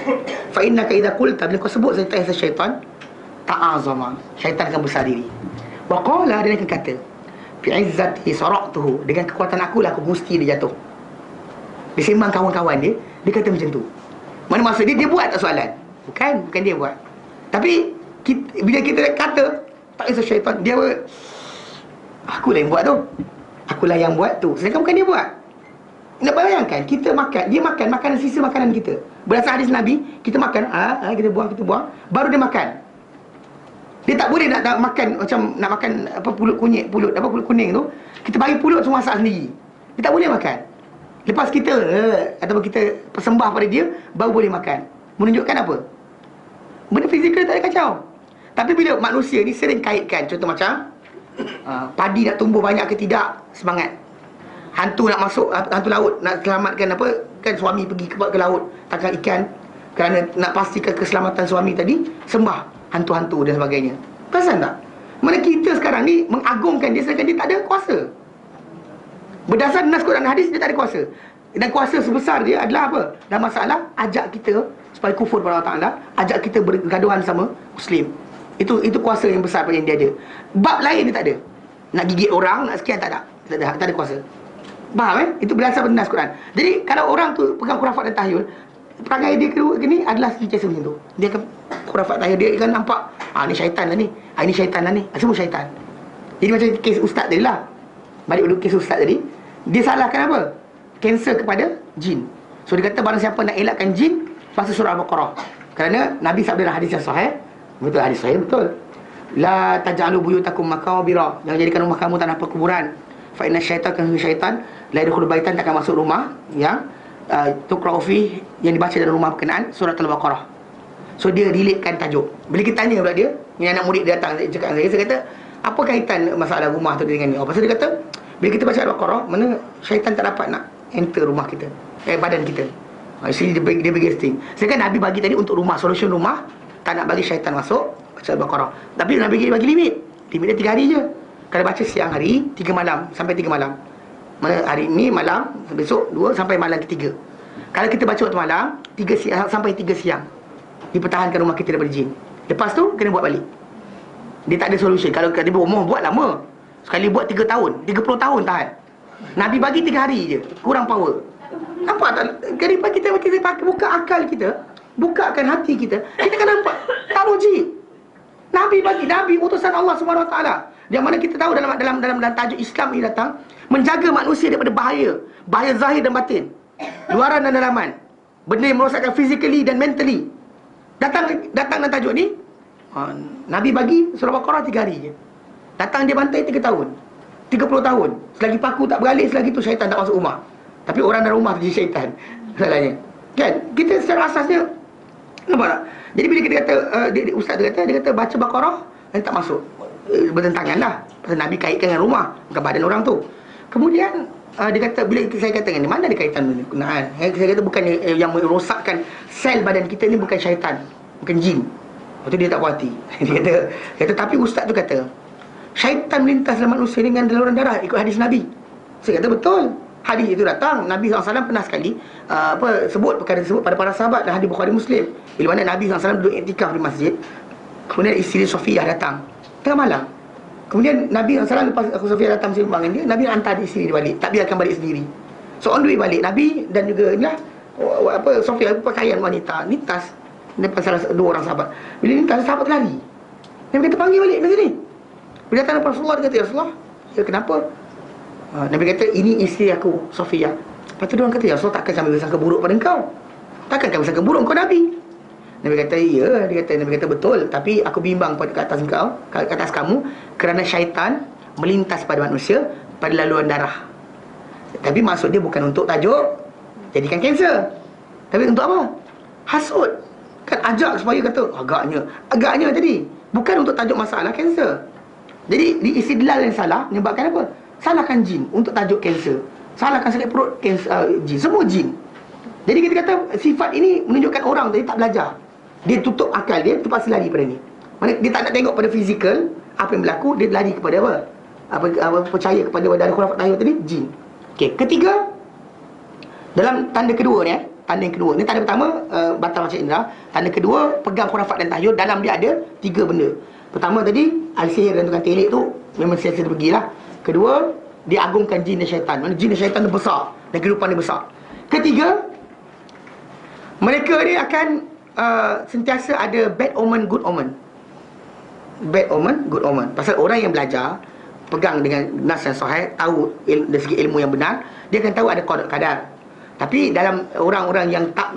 Fa innaka idza qulta, bila kau sebut ta'isa syaitan, ta'azama, syaitan akan besar diri. Wa qala, dia akan kata bi'izzati saraqtuhu, dengan kekuatan aku lah aku mesti dia jatuh. Dia sembang kawan-kawan dia kata macam tu. Mana maksud dia buat tak soalan? Bukan dia buat. Tapi bila kita kata tak kisah syaitan, dia Akulah yang buat tu. Akulah yang buat tu. Sedangkan bukan dia buat. Nak bayangkan, kita makan, dia makan makanan sisa makanan kita. Berdasar hadis Nabi, kita makan, kita buang, baru dia makan. Dia tak boleh nak makan macam nak makan apa pulut kuning tu, kita bagi pulut semua masak sendiri. Dia tak boleh makan. Lepas kita ataupun kita persembah pada dia, baru boleh makan. Menunjukkan apa? Benda fizikal tak ada kacau. Tapi bila manusia ni sering kaitkan, contoh macam padi nak tumbuh banyak ke tidak, semangat. Hantu nak masuk, hantu laut nak selamatkan apa, kan suami pergi ke laut tangkap ikan kerana nak pastikan keselamatan suami tadi, sembah hantu-hantu dan sebagainya. Perasan tak? Mana kita sekarang ni mengagungkan dia sedangkan dia tak ada kuasa. Berdasar nas Quran dan hadis, dia tak ada kuasa. Dan kuasa sebesar dia adalah apa? Dan masalah ajak kita supaya kufur pada Allah Ta'ala, ajak kita bergaduhan sama Muslim. Itu kuasa yang besar yang dia ada. Bab lain dia tak ada. Nak gigit orang, nak sekian tak ada kuasa. Faham Itu berdasar pada nas Quran. Jadi kalau orang tu pegang khurafat dan tahyul, perangai dia ni adalah sentiasa macam tu. Dia akan khurafat tahyul, dia akan nampak ni syaitan lah ni, ini syaitan lah ni, semua syaitan. Jadi macam kes ustaz tadi lah, balik dulu kes ustaz tadi, dia salahkan apa? Kanser kepada jin. So dia kata barang siapa nak elakkan jin, baca surah Al-Baqarah. Kerana Nabi sabda dalam hadis yang sahih, betul hadis sahih, betul, la taj'alu buyutakum maqabira, jangan jadikan rumah kamu tanah perkuburan. Fa inna syaitan kan syaitan la yadkhulu baitan, takkan masuk rumah yang tuqra'u fi, yang dibaca dalam rumah berkenaan surat Al-Baqarah. So dia relatekan tajuk. Bila kita tanya pula dia, ni anak murid dia datang cakap dengan saya kata, apa kaitan masalah rumah tu dengan ni? Pasal dia kata, bila kita baca Al-Baqarah, mana syaitan tak dapat nak enter rumah kita, badan kita. Sini dia bagi setting. Sedangkan Nabi bagi tadi untuk rumah, solution rumah, tak nak bagi syaitan masuk, baca Al-Baqarah. Tapi Nabi bagi limit. Limit dia 3 hari je. Kalau baca siang hari, 3 malam sampai 3 malam. Mana hari ni malam, besok 2 sampai malam ketiga. Kalau kita baca waktu malam, 3 siang sampai 3 siang, dipertahankan rumah kita daripada jin. Lepas tu kena buat balik. Dia tak ada solution. Kalau dia buat lama, sekali buat 3 tahun, 30 tahun tahan. Nabi bagi 3 hari je, kurang power. Nampak tak? Kalau kita buka akal kita, bukakan hati kita, kita akan nampak tak logik. Nabi utusan Allah Subhanahu Wa Taala. Yang mana kita tahu dalam tajuk Islam ini datang menjaga manusia daripada bahaya zahir dan batin, luaran dan dalaman, benda yang merosakkan physically dan mentally. Datang dalam tajuk ni, Nabi bagi surah Baqarah 3 hari je. Datang dia bantai 3 tahun, 30 tahun. Selagi paku tak beralih, selagi tu syaitan tak masuk rumah. Tapi orang dalam rumah tu jadi syaitan. Salahnya kan? Kita secara asasnya, nampak tak? Jadi bila kita kata, ustaz dia kata baca Baqarah, dan tak masuk, bertentangan lah. Pasal Nabi kaitkan dengan rumah, bukan badan orang tu. Kemudian dia kata, bila saya kata dengan mana ada kaitan dengan Quran? Saya kata bukan yang merosakkan sel badan kita ni bukan syaitan, bukan jin. Lepas tu dia tak puas hati. Dia kata tapi ustaz tu kata syaitan melintas dalam manusia dengan saluran darah ikut hadis Nabi. Saya kata betul. Hadis itu datang, Nabi SAW pernah sekali sebut perkara tersebut pada para sahabat dalam hadis Bukhari Muslim. Bila mana Nabi SAW duduk iktikaf di masjid, kemudian isteri Sofiyah datang tengah malam. Kemudian Nabi SAW lepas Sofiyah datang sembang dengan dia, Nabi hantar isteri dia balik, tak biarkan balik sendiri. So on the way balik, Nabi dan juga inilah Sofiyah pakaian wanita, lintas depan salah 2 orang sahabat. Bila lintas, sahabat lari. Nabi kata panggil balik ke sini. Bila datang kepada Rasulullah, dia kata, ya Rasulullah, ya kenapa? Nabi kata, ini isteri aku, Sofiyah. Lepas tu dia orang kata, ya Rasulullah, takkan kami bersangka buruk pada engkau? Takkan kami bersangka buruk engkau Nabi? Nabi kata, ya. Nabi kata, betul. Tapi aku bimbang pada ke atas kamu, kerana syaitan melintas pada manusia pada laluan darah. Tapi maksud dia bukan untuk tajuk jadikan kanser, tapi untuk apa? Hasut. Kan ajak supaya kata, agaknya tadi bukan untuk tajuk masalah kanser. Jadi di istidlal yang salah menyebabkan apa? Salahkan jin untuk tajuk kanser, salahkan sakit perut jin, semua jin. Jadi kita kata sifat ini menunjukkan orang tadi tak belajar. Dia tutup akal dia, terpaksa lari pada ni. Mana dia tak nak tengok pada fizikal apa yang berlaku, dia lari kepada apa percaya kepada dari khurafat tahyul tadi, jin. Okey, ketiga, dalam tanda kedua ni tanda yang kedua ni, tanda pertama batal macam indra, tanda kedua pegang khurafat dan tahyul, dalam dia ada 3 benda. Pertama tadi al-sihir dan tukang telik tu memang sia-sia pergilah. Kedua, dia agungkan jin dan syaitan. Mana jin dan syaitan tu besar dan kehidupan dia besar. Ketiga, mereka ni akan sentiasa ada bad omen, good omen. Bad omen, good omen. Pasal orang yang belajar pegang dengan nas yang sahih, tahu dari segi ilmu yang benar, dia akan tahu ada kadar. Tapi dalam orang-orang yang tak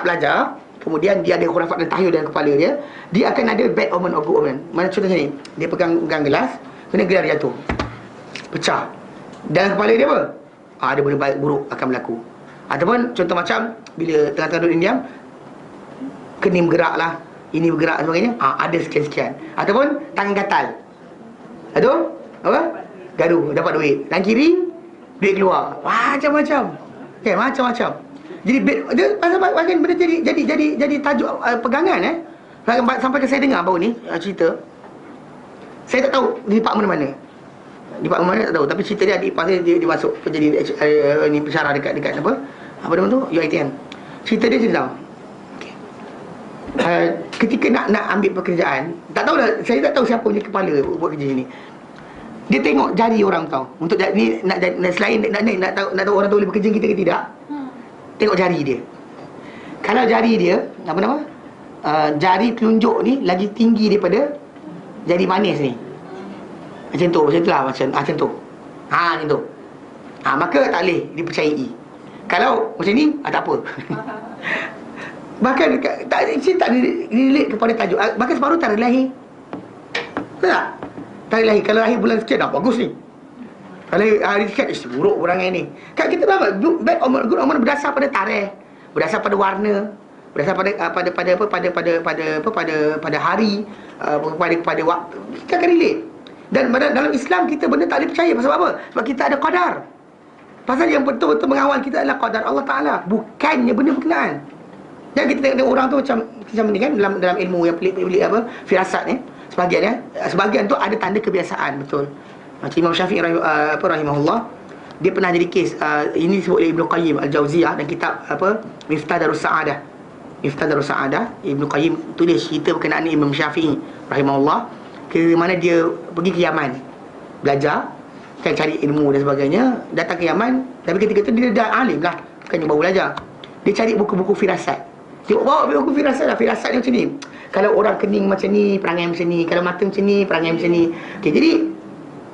belajar, kemudian dia ada khurafat dan tahyul dalam kepala dia, dia akan ada bad omen or good omen. Mana contohnya ni, dia pegang gelas, kena gelas dia jatuh, pecah. Dalam kepala dia apa? Ada benda baik buruk akan berlaku. Ataupun contoh macam bila tengah-tengah duduk diam, kening bergerak lah, ini bergerak dan sebagainya, ada sekian-sekian. Ataupun tangan gatal, aduh, apa? Gaduh, dapat duit. Dan kiri, duit keluar. Macam-macam. Okay, macam-macam. Jadi dia bahkan benda jadi tajuk pegangan sampai ke saya dengar baru ni cerita. Saya tak tahu di department mana. Department mana tak tahu, tapi cerita dia adik ipar dia masuk jadi ni pensyarah dekat apa nama tu? UiTM. Cerita dia macam ketika nak ambil pekerjaan, tak tahulah, saya tak tahu siapa punya kepala buat kerja ni. Dia tengok jari orang tau. Untuk ni nak selain nak tahu orang tu boleh bekerja kita ke tidak. Tengok jari dia. Kalau jari dia apa nama? Jari telunjuk ni lagi tinggi daripada jari manis ni. Macam tu lah, macam tu. Macam tu. Maka tak boleh dipercayai. Kalau macam ni, tak apa. Bahkan tak relate kepada tajuk. Bahkan separuh tak ada lahir. Betul tak? Tak ada lahir. Kalau lahir bulan sekian, bagus ni. Kalau hari sekian, buruk perangai ni. Kan kita tahu, bad omen, good omen berdasar pada tarikh, berdasar pada warna, berdasar pada hari, pada waktu. Kita akan relate. Dan dalam Islam kita benda tak boleh percaya. Pasal apa? Sebab kita ada qadar. Pasal yang betul-betul mengawal kita adalah qadar Allah Ta'ala, bukannya benda berkenaan. Dan kita tengok orang tu macam ni kan, dalam ilmu yang pelik-pelik apa, firasat ni, sebahagian tu ada tanda kebiasaan, betul. Macam Imam Syafi'i rahimahullah, dia pernah jadi kes, ini disebut oleh Ibnu Qayyim Al-Jauziyah dan kitab apa, Miftah Darus Sa'adah. Miftah Darus Sa'adah, Ibnu Qayyim tulis cerita berkenaan Imam Syafi'i rahimahullah, ke mana dia pergi ke Yaman belajar, kan, cari ilmu dan sebagainya, datang ke Yaman. Tapi ketika tu dia dah alim lah, bukannya baru belajar. Dia cari buku-buku firasat. Dia bawa buku firasat lah. Firasat dia macam ni, kalau orang kening macam ni, perangai macam ni. Kalau mata macam ni, perangai macam ni. Okay, jadi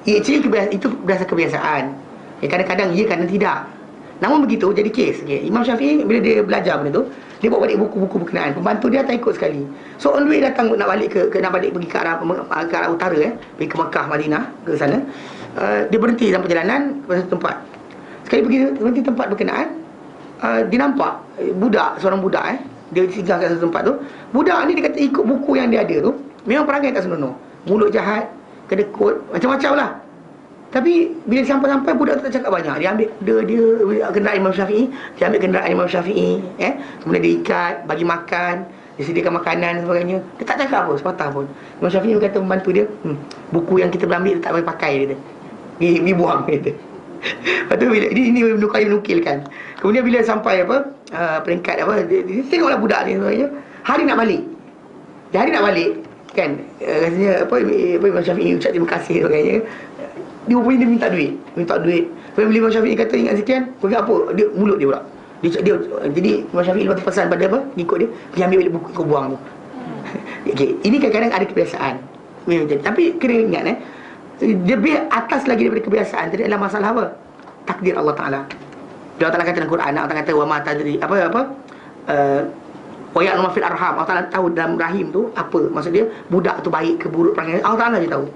itu berdasar kebiasaan. Kadang-kadang ya, kadang tidak. Namun begitu jadi kes. Imam Syafi'i bila dia belajar benda tu, dia bawa balik buku-buku berkenaan. Pembantu dia tak ikut sekali. So on the way datang nak balik pergi ke arah utara, pergi ke Mekah, Madinah, ke sana. Dia berhenti dalam perjalanan ke satu tempat. Sekali berhenti tempat berkenaan, dia nampak seorang budak, dia singgah kat satu tempat tu. Budak ni dia kata ikut buku yang dia ada tu, memang perangai tak senonoh, mulut jahat, kedekut, macam-macam lah. Tapi bila sampai-sampai, budak tu tak cakap banyak. Dia ambil dia kenderaan Imam Syafi'i, dia ambil kenderaan Imam Syafi'i, kemudian dia ikat, bagi makan, dia sediakan makanan dan sebagainya. Dia tak cakap apa, sepatah pun. Imam Syafi'i kata membantu dia, buku yang kita ambil dia tak boleh pakai, dia kata. Ni buang, dia kata. Lepas tu bila ini Ibnu Qayyim nukilkan. Kemudian bila sampai peringkat dia tengoklah budak ni sebagainya. Hari nak balik kan, rasanya Imam Syafi'i ucap terima kasih sebagainya. Dia rupanya dia minta duit. Bila Imam Syafi'i kata ingat sekian, pergi apa? Dia mulut dia pula. Dia jadi Imam Syafi'i lepas tu pesan pada ikut dia, pergi ambil balik buku kau buang tu. Okey, ini kadang-kadang ada kebiasaan. Tapi kena ingat dia lebih atas lagi daripada kebiasaan tadi adalah masalah apa? Takdir Allah Ta'ala. Allah Ta'ala kata dalam Quran, Allah Ta'ala kata wa ma tadri wa ya'lamu fil arham. Allah Ta'ala tahu dalam rahim tu apa. Maksud dia budak tu baik ke buruk perangai, Allah Ta'ala je tahu.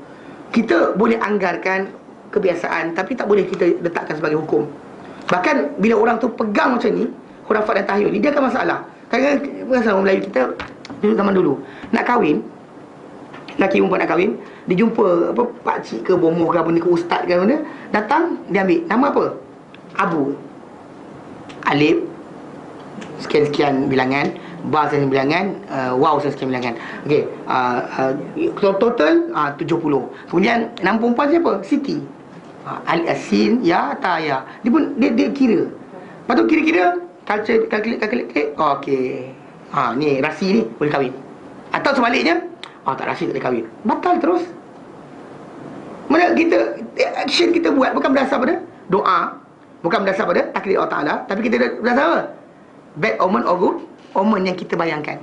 Kita boleh anggarkan kebiasaan, tapi tak boleh kita letakkan sebagai hukum. Bahkan bila orang tu pegang macam ni, khurafat dan tahyul ni, dia akan masalah. Kadang-kadang orang Melayu kita zaman dulu nak kahwin, lelaki perempuan nak kahwin, dia jumpa pakcik ke bomoh ke apa ni, ke ustaz ke mana, datang, dia ambil nama apa? Abu, alif sekian-sekian bilangan, ba sekian bilangan, waw sekian bilangan. Okey, total 70. Kemudian nama perempuan siapa? Siti. Al-Asin, ya, ta, ya. Dia pun dia kira. Lepas tu kira-kira, kalkulate. Okey. Ni rasi ni boleh kahwin. Atau sebaliknya, tak rasi tak boleh kahwin. Batal terus. Mana action kita buat bukan berdasar pada doa, bukan berdasar pada takdir Allah Ta'ala, tapi kita berdasar apa? Bad omen or good omen yang kita bayangkan.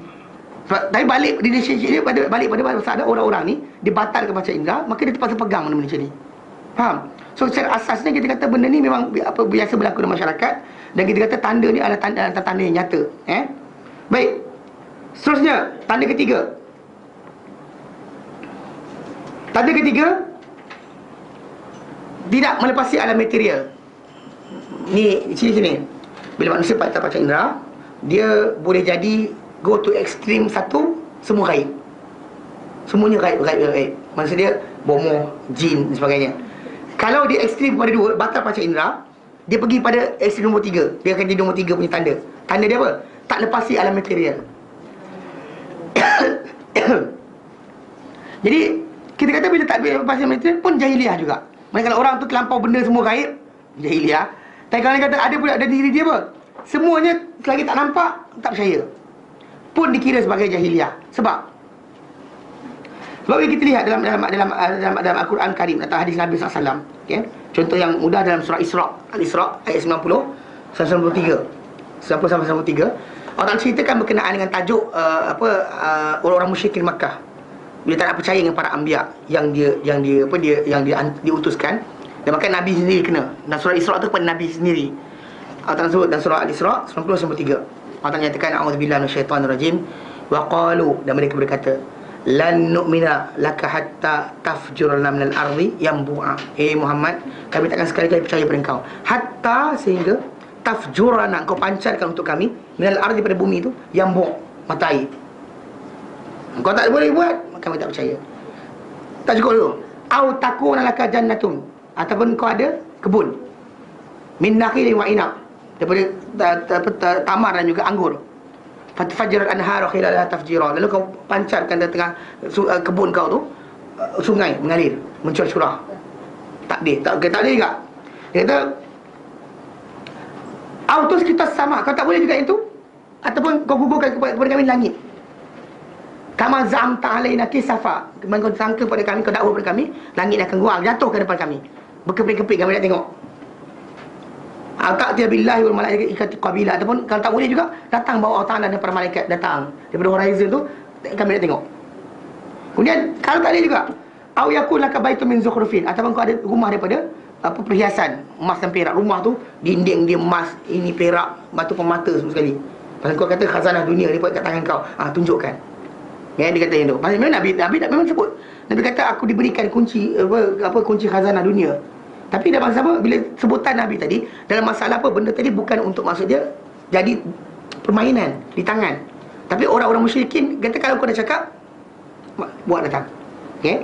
Sebab tapi balik relationship dia balik pada masa ada orang-orang ni dia batalkan macam indra, maka dia terpaksa pegang benda macam ni. Faham? So secara asasnya kita kata benda ni memang apa biasa berlaku dalam masyarakat, dan kita kata tanda ni adalah tanda yang nyata. Baik. Seterusnya, tanda ketiga. Tanda ketiga, tidak melepasi alam material. Ni sini. Bila manusia patah panca indera, dia boleh jadi go to extreme satu, semua gaib. Semuanya gaib. Maksud dia bomoh, jin dan sebagainya. Kalau dia ekstrim pada dua, batal panca indera, dia pergi pada ekstrim nombor tiga. Dia akan jadi nombor tiga punya tanda. Tanda dia apa? Tak lepasi alam material. Jadi kita kata bila tak lepasi alam material pun jahiliah juga. Maksudnya kalau orang tu terlampau benda semua gaib, jahiliah. Tapi kalau dia kata ada pula ada diri dia apa? Semuanya selagi tak nampak, tak percaya, pun dikira sebagai jahiliah. Sebab kita lihat dalam Al-Quran Karim atau hadis Nabi SAW, okay? Contoh yang mudah dalam surah Al-Isra ayat 90 93. Allah Ta'ala ceritakan berkenaan dengan tajuk orang-orang musyrikin Makkah bila tak nak percaya dengan para anbiya yang diutuskan, dan maka Nabi sendiri kena. Dan surah Isra tu kepada Nabi sendiri. Allah Ta'ala sebut dalam surah Al-Isra 90-93. Allah Ta'ala nyatakan a'udzubillahi minasyaitonirrajim wa qalu, dan mereka berkata lan nu'mina laka hatta tafjurna minal ardi yanbu'a. Muhammad, kami takkan sekali-kali percaya pada engkau hatta sehingga tafjurna, engkau pancarkan untuk kami minal ardi, pada bumi itu, yanbu', mata air. Engkau tak boleh buat, maka kami tak percaya. Tak cukup dulu. Au takuna laka jannatun, ataupun kau ada kebun min nakhilin wa inab, daripada tamar dan juga anggur. Fatfajjarat anharu khilalaha tafjira, lalu kau pancarkan di tengah kebun kau tu sungai mengalir, mencurah-curah. Tak ada juga. Dia kata autos kita sama, kau tak boleh juga itu, ataupun kau gugurkan kepada kami langit. Kama zamta alaina kisafa, kau sangka pada kami, kau dakwa pada kami, langit akan guang jatuh ke depan kami, berkeping-keping, kami nak tengok. Tak dia billahi wal malaikati qabila, ataupun kalau tak boleh juga datang bawa Allah Ta'ala dan para malaikat datang daripada horizon tu, kami nak tengok. Kemudian kalau tak ada juga, au yakul laka baitun min zukhrufin, ataupun kau ada rumah daripada perhiasan emas dan perak. Rumah tu dinding dia emas, ini perak, batu permata semua sekali. Pasal kau kata khazanah dunia dia kat tangan kau, tunjukkan. Dia kata yang tu. Pasal memang Nabi memang sebut. Nabi kata aku diberikan kunci kunci khazanah dunia. Tapi dalam sama bila sebutan Nabi tadi dalam masalah apa, benda tadi bukan untuk maksud dia jadi permainan di tangan. Tapi orang-orang musyrikin kata kalau kau dah cakap, buat datang. Okey?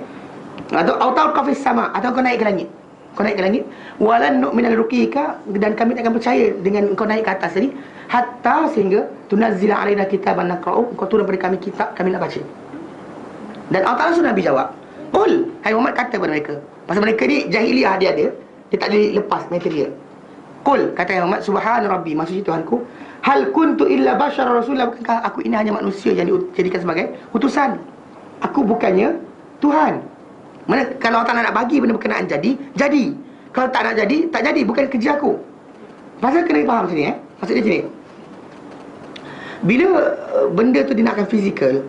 Atau autau kafis sama, atau kau naik ke langit. Kau naik ke langit, walan nu'minal ruqika, dan kami tak akan percaya dengan kau naik ke atas tadi, hatta sehingga tunazzila alaina kitaban naqra'u, kau turun pada kami kitab, kami nak baca. Dan Allah Ta'ala suruh Nabi jawab, qul, hai Muhammad, kata kepada mereka. Pasal mereka ni jahiliah dia tak boleh lepas material. Qul, kata Muhammad, subhana rabbi, maksudnya Tuhanku, hal kuntu illa bashara rasulullah, bukankah aku ini hanya manusia yang dijadikan sebagai utusan? Aku bukannya Tuhan. Mana kalau Allah Ta'ala nak bagi benda berkenaan jadi. Kalau tak nak jadi, tak jadi, bukan kerja aku. Pasal kena faham sini maksud dia sini. Bila benda tu dinakkan fizikal,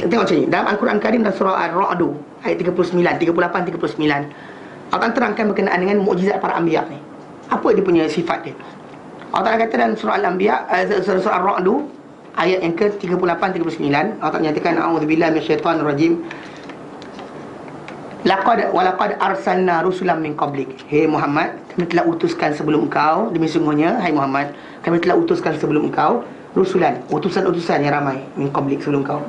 tengok macam ni dalam Al-Quran Karim dan surah Ar-Ra'd ayat 38 39, akan terangkan berkenaan dengan mukjizat para anbiya ni. Apa dia punya sifat dia? Allah Ta'ala kata dalam surah Al-Anbiya, surah Ar-Ra'd ayat yang ke-38 39, Allah Ta'ala nyatakan a'udzubillahi minasyaitonir rajim. Walaqad arsalna rusulan min qablik. Hei Muhammad, kami telah utuskan sebelum engkau, demi sungguhnya hai Muhammad, kami telah utuskan sebelum engkau rusulan, utusan-utusan yang ramai min qablik, sebelum engkau.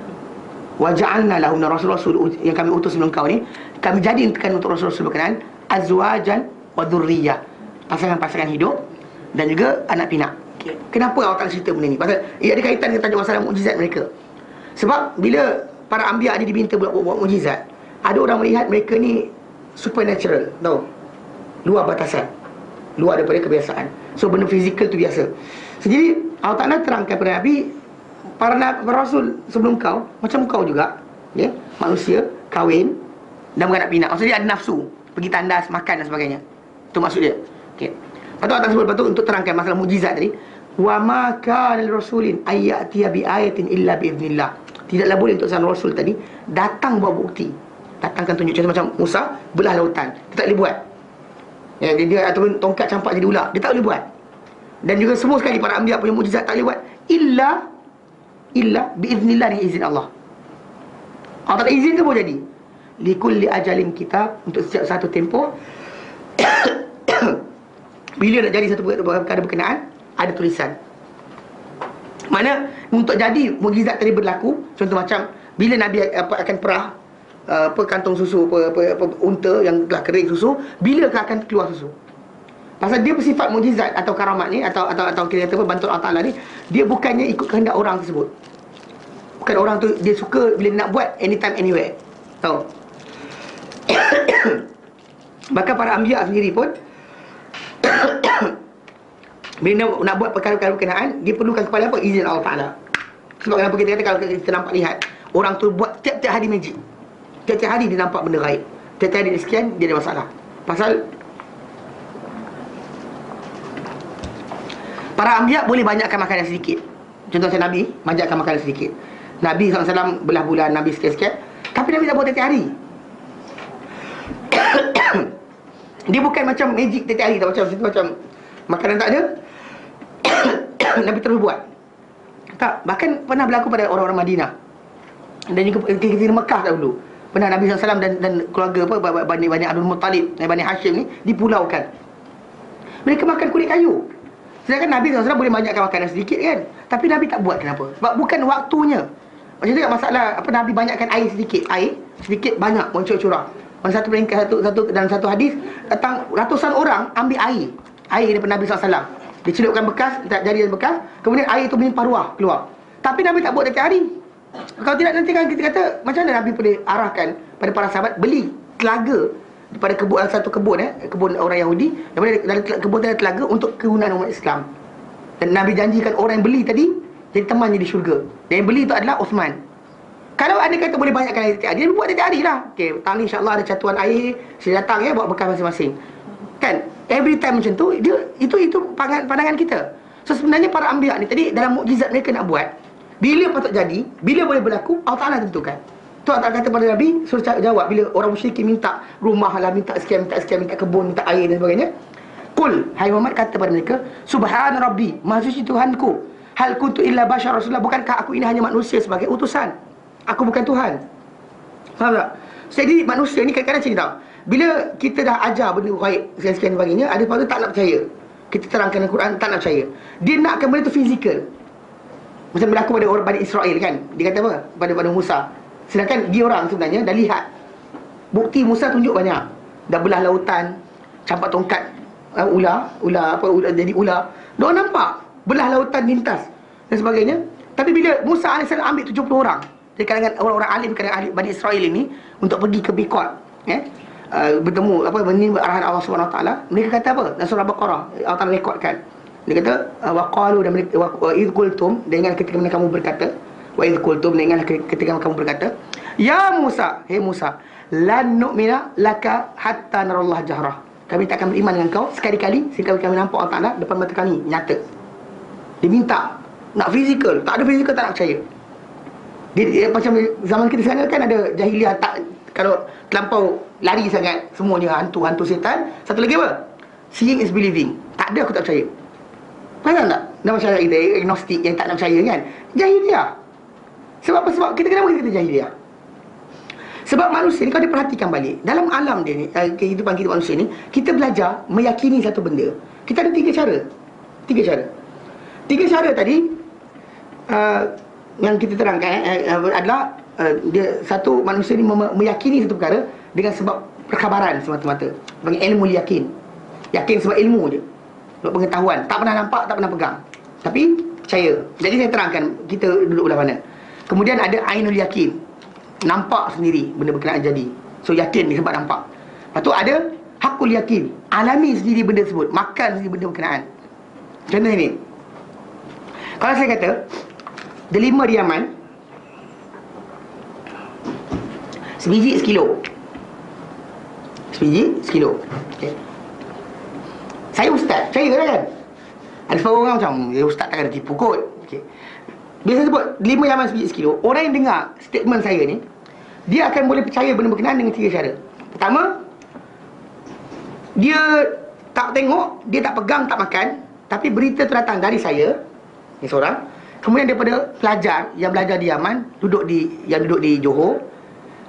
Wa ja'alna lahum rasul-rasul, yang kami utus sebelum engkau ni, kami jadikan untuk rasul-rasul berkenaan azwajan wa dzurriyyah, pasangan-pasangan hidup dan juga anak pinak. Okay. Kenapa Allah Ta'ala cerita benda ni? Pasal ia ada kaitan dengan tajuk masalah mukjizat mereka. Sebab bila para anbiya ni diminta buat mukjizat, ada orang melihat mereka ni supernatural, tahu, luar batasan, luar daripada kebiasaan. So benda fizikal tu biasa. So, jadi Allah Ta'ala terangkan kepada Nabi, para rasul sebelum kau macam kau juga, manusia, kahwin dan beranak pinak. Maksud dia ada nafsu, pergi tandas, makan dan sebagainya. Itu maksud dia. Okey. Lepas tu Allah sebut, lepas tu untuk terangkan masalah mukjizat tadi, wa ma kana lirasulin ayyatiya bi ayatin illa bi idznillah. Tidaklah boleh untuk seorang rasul tadi datang bawa bukti, datangkan tunjuk. Contoh macam Musa belah lautan, dia tak boleh buat. Ya, dia ataupun tongkat campak jadi ular, dia tak boleh buat. Dan juga semua sekali para anbiya punya mukjizat tak boleh buat illa biiznillah, dengan izin Allah. Allah tak izin ke boleh jadi. Likulli ajalin kitab, untuk setiap satu tempoh. Bila nak jadi satu perkara berkenaan, ada tulisan. Mana untuk jadi mukjizat tadi berlaku, contoh macam bila Nabi akan perah kantong susu, unta yang telah kering susu, bila akan keluar susu? Pasal dia bersifat mukjizat atau karamat ni, atau kita kata bantuan Allah Ta'ala ni, dia bukannya ikut kehendak orang tersebut. Bukan orang tu dia suka bila nak buat anytime anywhere. Tahu? Bahkan para anbiya sendiri pun bila nak buat perkara-perkara berkenaan, dia perlukan kepada apa? Izin Allah Ta'ala. Sebab kenapa kita kata, kalau kita nampak lihat orang tu buat tiap-tiap hari magic, tiap-tiap hari dia nampak benda gaib, tiap-tiap hari dia sekian, dia ada masalah. Pasal para anbiya boleh banyakkan makanan sedikit. Contoh saya Nabi banyakkan makanan sedikit. Nabi SAW belah bulan, Nabi sekian-sekian, tapi Nabi tak buat tiap-tiap hari. Dia bukan macam magic tiap-tiap hari, macam makanan tak ada Nabi terus buat. Tak, bahkan pernah berlaku pada orang-orang Madinah dan juga ketika Mekah dahulu. Pernah Nabi SAW dan keluarga Bani Abdul Muttalib dan Bani Hashim ni dipulaukan. Mereka makan kulit kayu. Sedangkan Nabi SAW boleh banyakkan makanan sedikit kan, tapi Nabi tak buat. Kenapa? Sebab bukan waktunya. Macam tu kan masalah Nabi banyakkan air sedikit banyak mencurah-curah. Satu peringkat dalam satu hadis, datang ratusan orang ambil air daripada Nabi SAW. Dicelupkan bekas, jari bekas, kemudian air itu melimpah ruah keluar. Tapi Nabi tak buat setiap hari. Kalau tidak, nanti kan kita kata, macam mana Nabi boleh arahkan pada para sahabat beli telaga daripada satu kebun orang Yahudi, daripada dalam kebun dan telaga untuk kegunaan umat Islam. Dan Nabi janjikan orang yang beli tadi jadi temannya di syurga. Dan yang beli itu adalah Uthman. Kalau anda kata boleh banyakkan air setiap hari, dia buat setiap hari lah. Okey, tahun ni insyaAllah ada catuan air, saya datang ya, bawa bekas masing-masing. Kan? Every time macam tu, itu pandangan kita. So sebenarnya para anbiya ni tadi, dalam mukjizat mereka nak buat, bila patut jadi, bila boleh berlaku, Allah Ta'ala tentukan. Tu Allah kata pada Nabi, suruh jawab bila orang musyrikin minta rumah lah, minta sekian, minta kebun, minta air dan sebagainya. Qul, hai Muhammad, kata pada mereka, Subhan Rabbi, Maha suci Tuhanku, hal kuntu illa bashar Rasulullah, bukankah aku ini hanya manusia sebagai utusan? Aku bukan Tuhan. Faham tak? Jadi manusia ni kadang-kadang macam ni tau, bila kita dah ajar benda gaib sekian-sekian sebagainya, ada orang tak nak percaya. Kita terangkan Al-Quran, tak nak percaya. Dia nakkan benda tu fizikal. Macam berlaku pada orang Bani Israel kan. Dia kata apa? Pada Musa. Sedangkan dia orang sebenarnya dah lihat bukti. Musa tunjuk banyak. Dah belah lautan, campak tongkat ular jadi ular. Diorang nampak belah lautan lintas dan sebagainya. Tapi bila Musa AS ambil 70 orang dari kalangan orang-orang alim, kalangan ahli Bani Israel ini, untuk pergi ke Biqat, bertemu menimba arahan Allah SWT, mereka kata apa? Dalam surah Baqarah, Allah Ta'ala rekodkan. Dia kata waqalu, dan mereka wa idh qultum, dengan ketika kamu berkata, wa idh qultum, dengan ketika kamu berkata, ya Musa, hei Musa, lan nu'mina laka hatta narallah jahrah, kami tak akan beriman dengan kau sekali-kali sehingga kami nampak Allah Ta'ala depan mata kami nyata. Dia minta nak fizikal, tak ada fizikal tak nak percaya. Dia macam zaman kita sekarang kan ada jahiliah, tak, kalau terlampau lari sangat semuanya hantu setan. Satu lagi apa? Seeing is believing. Tak ada, aku tak percaya. Faham tak? Dan masyarakat kita agnostik yang tak nak percaya kan, jahiliah. Sebab apa? Sebab kenapa kita kata jahiliah? Sebab manusia ni, kalau diperhatikan balik dalam alam dia ni, kehidupan kita manusia ni, kita belajar meyakini satu benda. Kita ada tiga cara tadi yang kita terangkan adalah dia satu, manusia ni meyakini satu perkara dengan sebab perkhabaran semata-mata, panggil ilmu yakin sebab ilmu je, sebab pengetahuan, tak pernah nampak, tak pernah pegang, tapi percaya. Jadi saya terangkan kita duduk belah mana. Kemudian ada ainul yakin, nampak sendiri benda berkenaan jadi, so yakin ni sebab nampak. Lepas tu ada hakul yakin, alami sendiri benda tersebut, makan sendiri benda berkenaan. Contoh ini, kalau saya kata delima di Yaman, sebiji sekilo. Okay. Saya ustaz, percaya kan? Ada seorang orang macam, ustaz tak ada tipu kot. Okay. Biasa sebut delima Yaman sebiji sekilo. Orang yang dengar statement saya ni, dia akan boleh percaya benda berkenaan dengan 3 cara. Pertama, dia tak tengok, dia tak pegang, tak makan, tapi berita tu datang dari saya, ni seorang. Kemudian daripada pelajar yang belajar di Yaman, duduk di Johor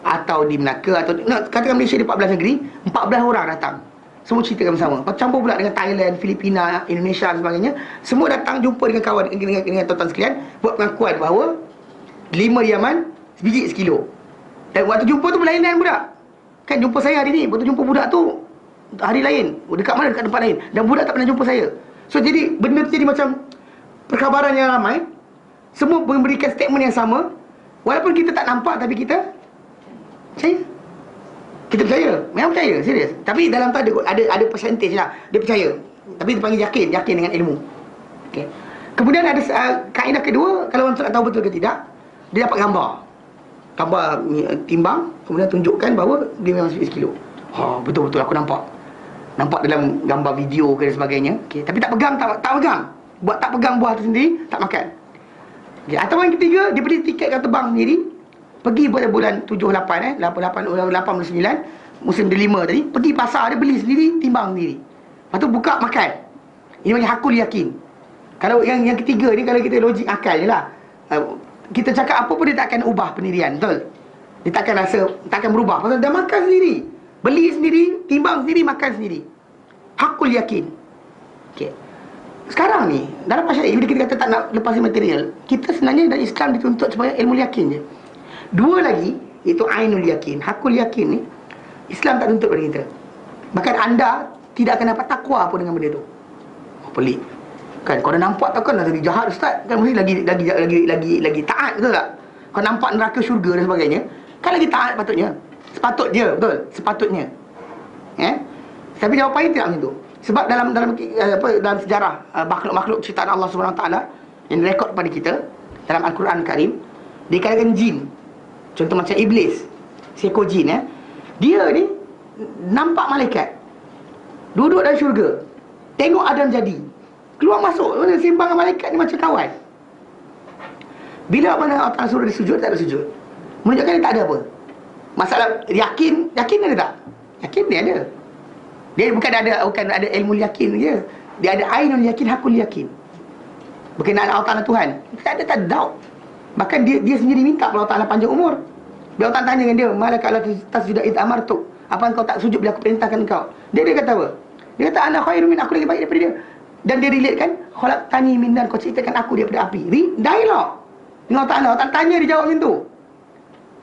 atau di Melaka, atau katakan Malaysia di 14 negeri, 14 orang datang. Semua ceritakan bersama. Campur pula dengan Thailand, Filipina, Indonesia dan sebagainya. Semua datang jumpa dengan kawan, dengan tuan-tuan sekalian, buat pengakuan bahawa 5 Yaman, biji sekilo. Dan waktu jumpa tu berlainan budak. Kan jumpa saya hari ni, waktu jumpa budak tu hari lain. Dekat mana? Dekat tempat lain. Dan budak tak pernah jumpa saya. So jadi benda tu jadi macam perkabaran yang ramai. Semua memberikan statement yang sama. Walaupun kita tak nampak, tapi kita percaya. Kita percaya. Memang percaya, serius. Tapi dalam tu ada percentage lah. Dia percaya. Tapi dia panggil yakin dengan ilmu. Okay. Kemudian ada kaedah kedua, kalau orang tak tahu betul ke tidak, dia dapat gambar timbang, kemudian tunjukkan bahawa dia memang 11 kilo. Betul-betul aku nampak dalam gambar video ke dan sebagainya. Okay. Tapi tak pegang, tak pegang. Tak pegang buah tu sendiri, tak makan. Okay. Atau yang ketiga, dia beli tiket kat terbang sendiri, pergi pada bulan 7-8 8-9 musim delima tadi, pergi pasar, dia beli sendiri, timbang sendiri. Lepas tu buka makan. Ini macam hakul yakin. Kalau yang ketiga ni, kalau kita logik akal je lah, kita cakap apa pun dia tak akan ubah pendirian, betul? Dia tak akan berubah. Pasal dah makan sendiri, beli sendiri, timbang sendiri, makan sendiri. Hakul yakin. Okay. Sekarang ni dalam masyarakat, bila kita kata tak nak lepasin material, kita sebenarnya dalam Islam dituntut supaya ilmu yakin je. Dua lagi, iaitu ainul yakin, hakul yakin ni, Islam tak tuntut pada kita. Bahkan anda tidak akan dapat takwa pun dengan benda tu. Pelik. Kan kau dah nampak tak kan dah jadi jahat ustaz, kan mesti lagi taat, betul tak? Kau nampak neraka syurga dan sebagainya, kan lagi taat patutnya. Sepatutnya, betul? Sepatutnya. Tapi jawapannya tidak macam tu. Sebab dalam sejarah makhluk-makhluk ciptaan Allah Subhanahu Wa Taala yang direkod pada kita dalam Al-Quran Karim, dikatakan jin. Contoh macam iblis, seekor jin, dia ni nampak malaikat duduk dalam syurga, tengok Adam jadi, keluar masuk, sembang dengan malaikat ni macam kawan. Bila mana Allah Ta'ala suruh dia sujud, tak ada sujud, menunjukkan dia tak ada apa. Masalah yakin ada tak? Yakin dia ada. Dia bukan ada ilmu yakin je. Dia ada ainul yakin, hakul yakin. Berkenaan Allah Ta'ala Tuhan, tak ada doubt. Bahkan dia sendiri minta Allah Ta'ala panjang umur. Bila Allah Ta'ala tanya dengan dia, malaka la tasjuda id amartuk, apa engkau tak sujud bila aku perintahkan engkau? Dia kata apa? Dia kata ana khairum min, aku lagi baik daripada dia. Dan dia relate kan, khalaqtani min nar, kau ciptakan aku daripada api. Dialog dengan Allah Ta'ala. Allah Ta'ala tanya, dia jawab macam tu.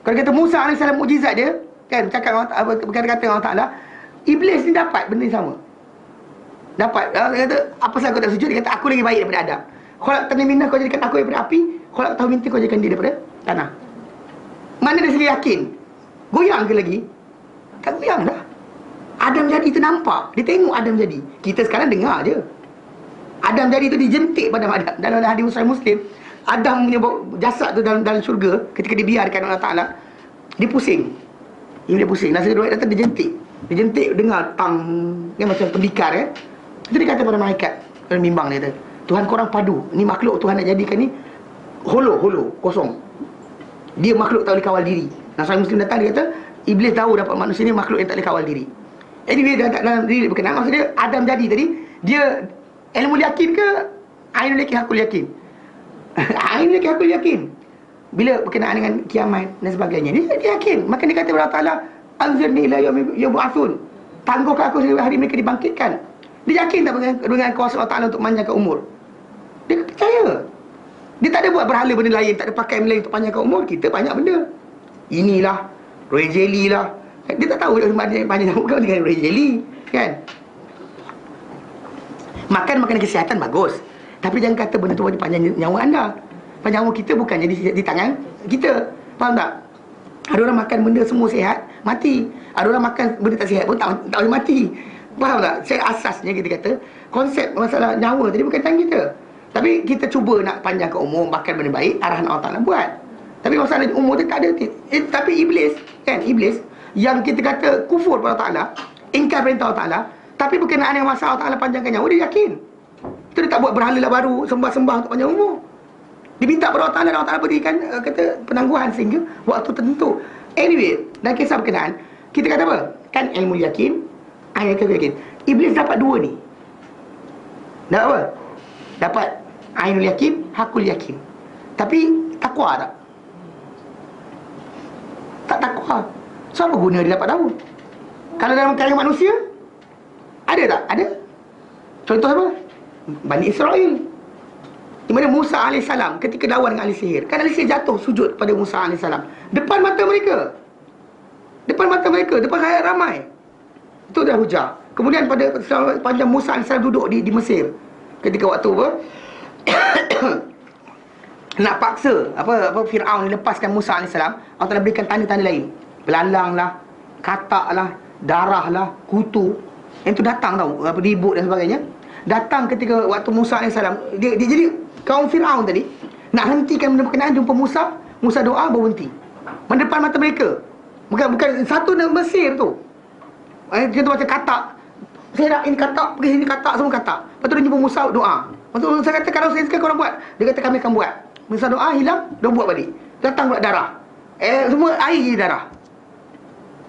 Kalau kata Musa AS mukjizat dia, kan, cakap berkata-kata Allah Ta'ala, iblis ni dapat benda yang sama. Dapat. Dia kata, apa sahaja kau tak sujud? Dia kata, aku lagi baik daripada Adam. Khalaqtani min nar, kau jadikan aku daripada api. Khalaqtahu min tin, kau jadikan dia daripada tanah. Mana dia sendiri yakin? Goyang ke lagi? Tak goyang dah. Adam jadi tu nampak. Dia tengok Adam jadi. Kita sekarang dengar je. Adam jadi tu dijentik pada Adam. Dalam hadis Muslim, Adam punya jasad tu dalam syurga, ketika dibiarkan Allah Ta'ala, dia pusing. Dia pusing. Nasa dia datang, dia jentik. Dia jentik, dengar tang, dia macam tembikar. Itu dia kata pada malaikat dalam bimbang dia kata, Tuhan korang padu. Ni makhluk Tuhan nak jadikan ni holo, kosong. Dia makhluk tak boleh kawal diri. Nasa Muslim datang, dia kata, iblis tahu dapat manusia ni makhluk yang tak boleh kawal diri. Anyway, dalam diri berkenaan, maksud dia Adam jadi tadi, dia ilmu yakin ke ainul yakin, hakul yakin? Ainul yakin, hakul yakin. Bila berkenaan dengan kiamat dan sebagainya, dia yakin. Maka dia kata kepada Allah Ta'ala, anzirni ila yaumi yub'atsun, tangguhkan aku sampai hari mereka dibangkitkan. Dia yakin tak dengan kuasa Allah Ta'ala untuk memanjangkan umur? Dia percaya. Dia tak ada buat berhala benda lain, tak ada pakai benda lain untuk panjangkan umur. Kita banyak benda. Inilah, royal jelly lah. Dia tak tahu panjang umur dengan royal jelly, kan? Makan makanan kesihatan bagus, tapi jangan kata benda tu boleh panjang nyawa anda. Panjang umur kita bukannya di tangan kita. Faham tak? Ada orang makan benda semua sihat, mati. Ada orang makan benda tak sihat pun tak boleh mati. Faham tak? Saya asasnya kita kata konsep masalah nyawa tadi bukan tangan kita. Tapi kita cuba nak panjangkan umur, makan benda baik, arahan Allah Ta'ala buat. Tapi masalah umur tu tak ada. Tapi iblis, kan, iblis yang kita kata kufur pada Allah Ta'ala, ingkar perintah Allah Ta'ala, tapi berkenaan dengan masalah Allah Ta'ala panjangkan nyawa, dia yakin. Itu dia tak buat berhala lah baru, sembah-sembah untuk panjang umur. Dia minta pada Allah Ta'ala, dan Allah Ta'ala berikan kata penangguhan sehingga waktu tertentu. Anyway, dalam kisah berkenaan, kita kata apa? Kan ilmu yakin, ainul yakin. Iblis dapat dua ni. Dapat apa? Dapat ainul yakin, hakul yakin. Tapi takwa tak? Tak takwa. So apa guna dia dapat tahu? Kalau dalam kalangan manusia, ada tak? Ada. Contoh apa? Bani Israel. Di mana Musa AS ketika lawan dengan ahli sihir, kan ahli sihir jatuh sujud pada Musa AS depan mata mereka. Depan mata mereka, depan rakyat ramai. Itu dah hujah. Kemudian pada panjang Musa AS duduk di Mesir, ketika waktu apa nak paksa apa Firaun lepaskan Musa AS, Allah Taala berikan tanda-tanda lain. Belalang lah, katak lah, darah lah, kutu. Yang tu datang tau, ribut dan sebagainya. Datang ketika waktu Musa AS, dia jadi kaum Firaun tadi nak hentikan benda berkenaan, jumpa Musa doa baru henti. Mendepan mata mereka. Bukan satu dalam Mesir tu. Kita macam katak. Saya nak ini katak, pergi sini katak, semua katak. Lepas tu dia jumpa Musa doa. Lepas tu Musa kata, kalau saya sekarang korang buat. Dia kata, kami akan buat. Musa doa hilang, dia buat balik. Datang pula darah. Semua air je darah.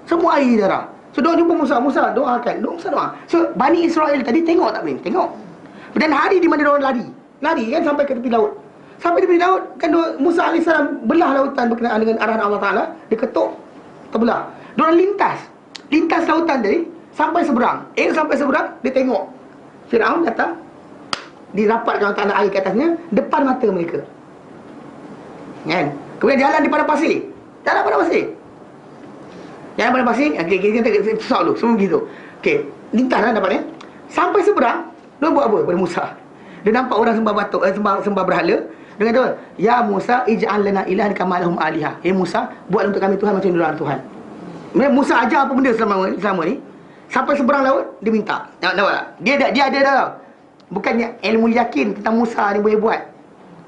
Semua air je darah. So dia jumpa Musa doakan. Musa doa. So Bani Israel tadi tengok tak boleh? Tengok. Dan hari di mana dia orang lari kan sampai ke tepi laut. Sampai tepi laut kan Musa AS belah lautan berkenaan dengan arahan Allah Taala, dia ketuk terbelah. Dia orang lintas lautan tadi sampai seberang. Sampai seberang dia tengok Firaun datang, dirapatkan tanah air ke atasnya depan mata mereka. Kan? Kemudian jalan di padang pasir. Jalan padang pasir. Okey, kita susah dulu, semua begitu. Okey, lintas lah dapatnya. Sampai seberang, dia buat apa pada Musa? Dia nampak orang sembah batuk, sembah berhala. Dia kata, ya Musa, ij'al lana ilahan kama lahum alihah. Musa, buat untuk kami Tuhan macam diorang Tuhan. Musa ajar apa benda selama ni. Sampai seberang laut, dia minta. Nampak tak? Dia ada dah. Bukannya ilmu yakin tentang Musa ni boleh buat.